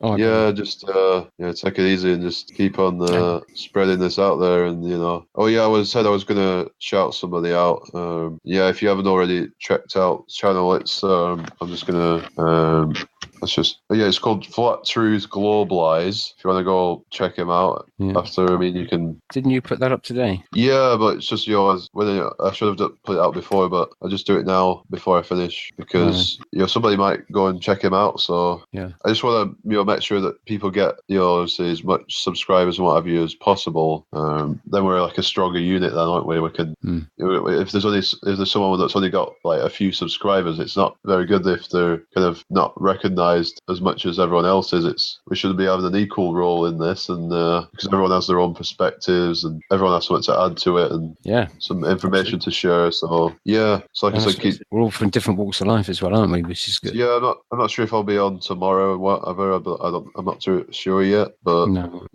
Speaker 1: just take it easy and just keep on spreading this out there. And I was gonna shout somebody out. If you haven't already checked out the channel, it's I'm just gonna it's called Flat Truth Globalize. If you want to go check him out after, I mean, you can.
Speaker 4: Didn't you put that up today?
Speaker 1: Yeah, but it's just I should have put it out before, but I'll just do it now before I finish because somebody might go and check him out. So I just want to make sure that people get obviously as much subscribers and what have you as possible. Then we're like a stronger unit, then, aren't we? We can if there's someone that's only got like a few subscribers, it's not very good if they're kind of not recognized as much as everyone else is. We should be having an equal role in this, and because everyone has their own perspectives and everyone has something to add to it and some information to share. So like I said,
Speaker 4: we're all from different walks of life as well, aren't we? Which is good.
Speaker 1: Yeah, I'm not sure if I'll be on tomorrow and whatever. I'm not too sure yet, but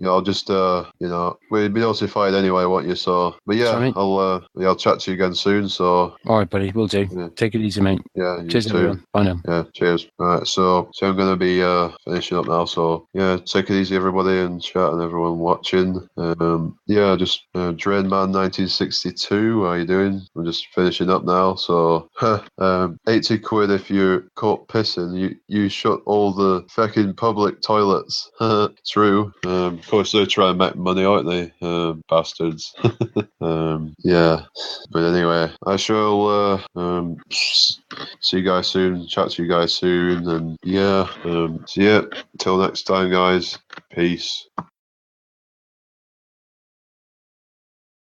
Speaker 1: I'll just we'll be notified anyway, won't you? So, but I'll chat to you again soon. So,
Speaker 4: all right, buddy, we'll do. Yeah. Take it easy, mate.
Speaker 1: Yeah,
Speaker 4: cheers, everyone. Bye now.
Speaker 1: Yeah, cheers. All right, so I'm going to be finishing up now. So take it easy, everybody, and chat and everyone watching. Just Drainman 1962. How you doing? I'm just finishing up now. So 80 quid if you're caught pissing. You shut all the fucking public toilets. True. Of course they try and make money, aren't they? Bastards. But anyway, I shall see you guys soon. Chat to you guys soon, and see ya. Till next time, guys. Peace.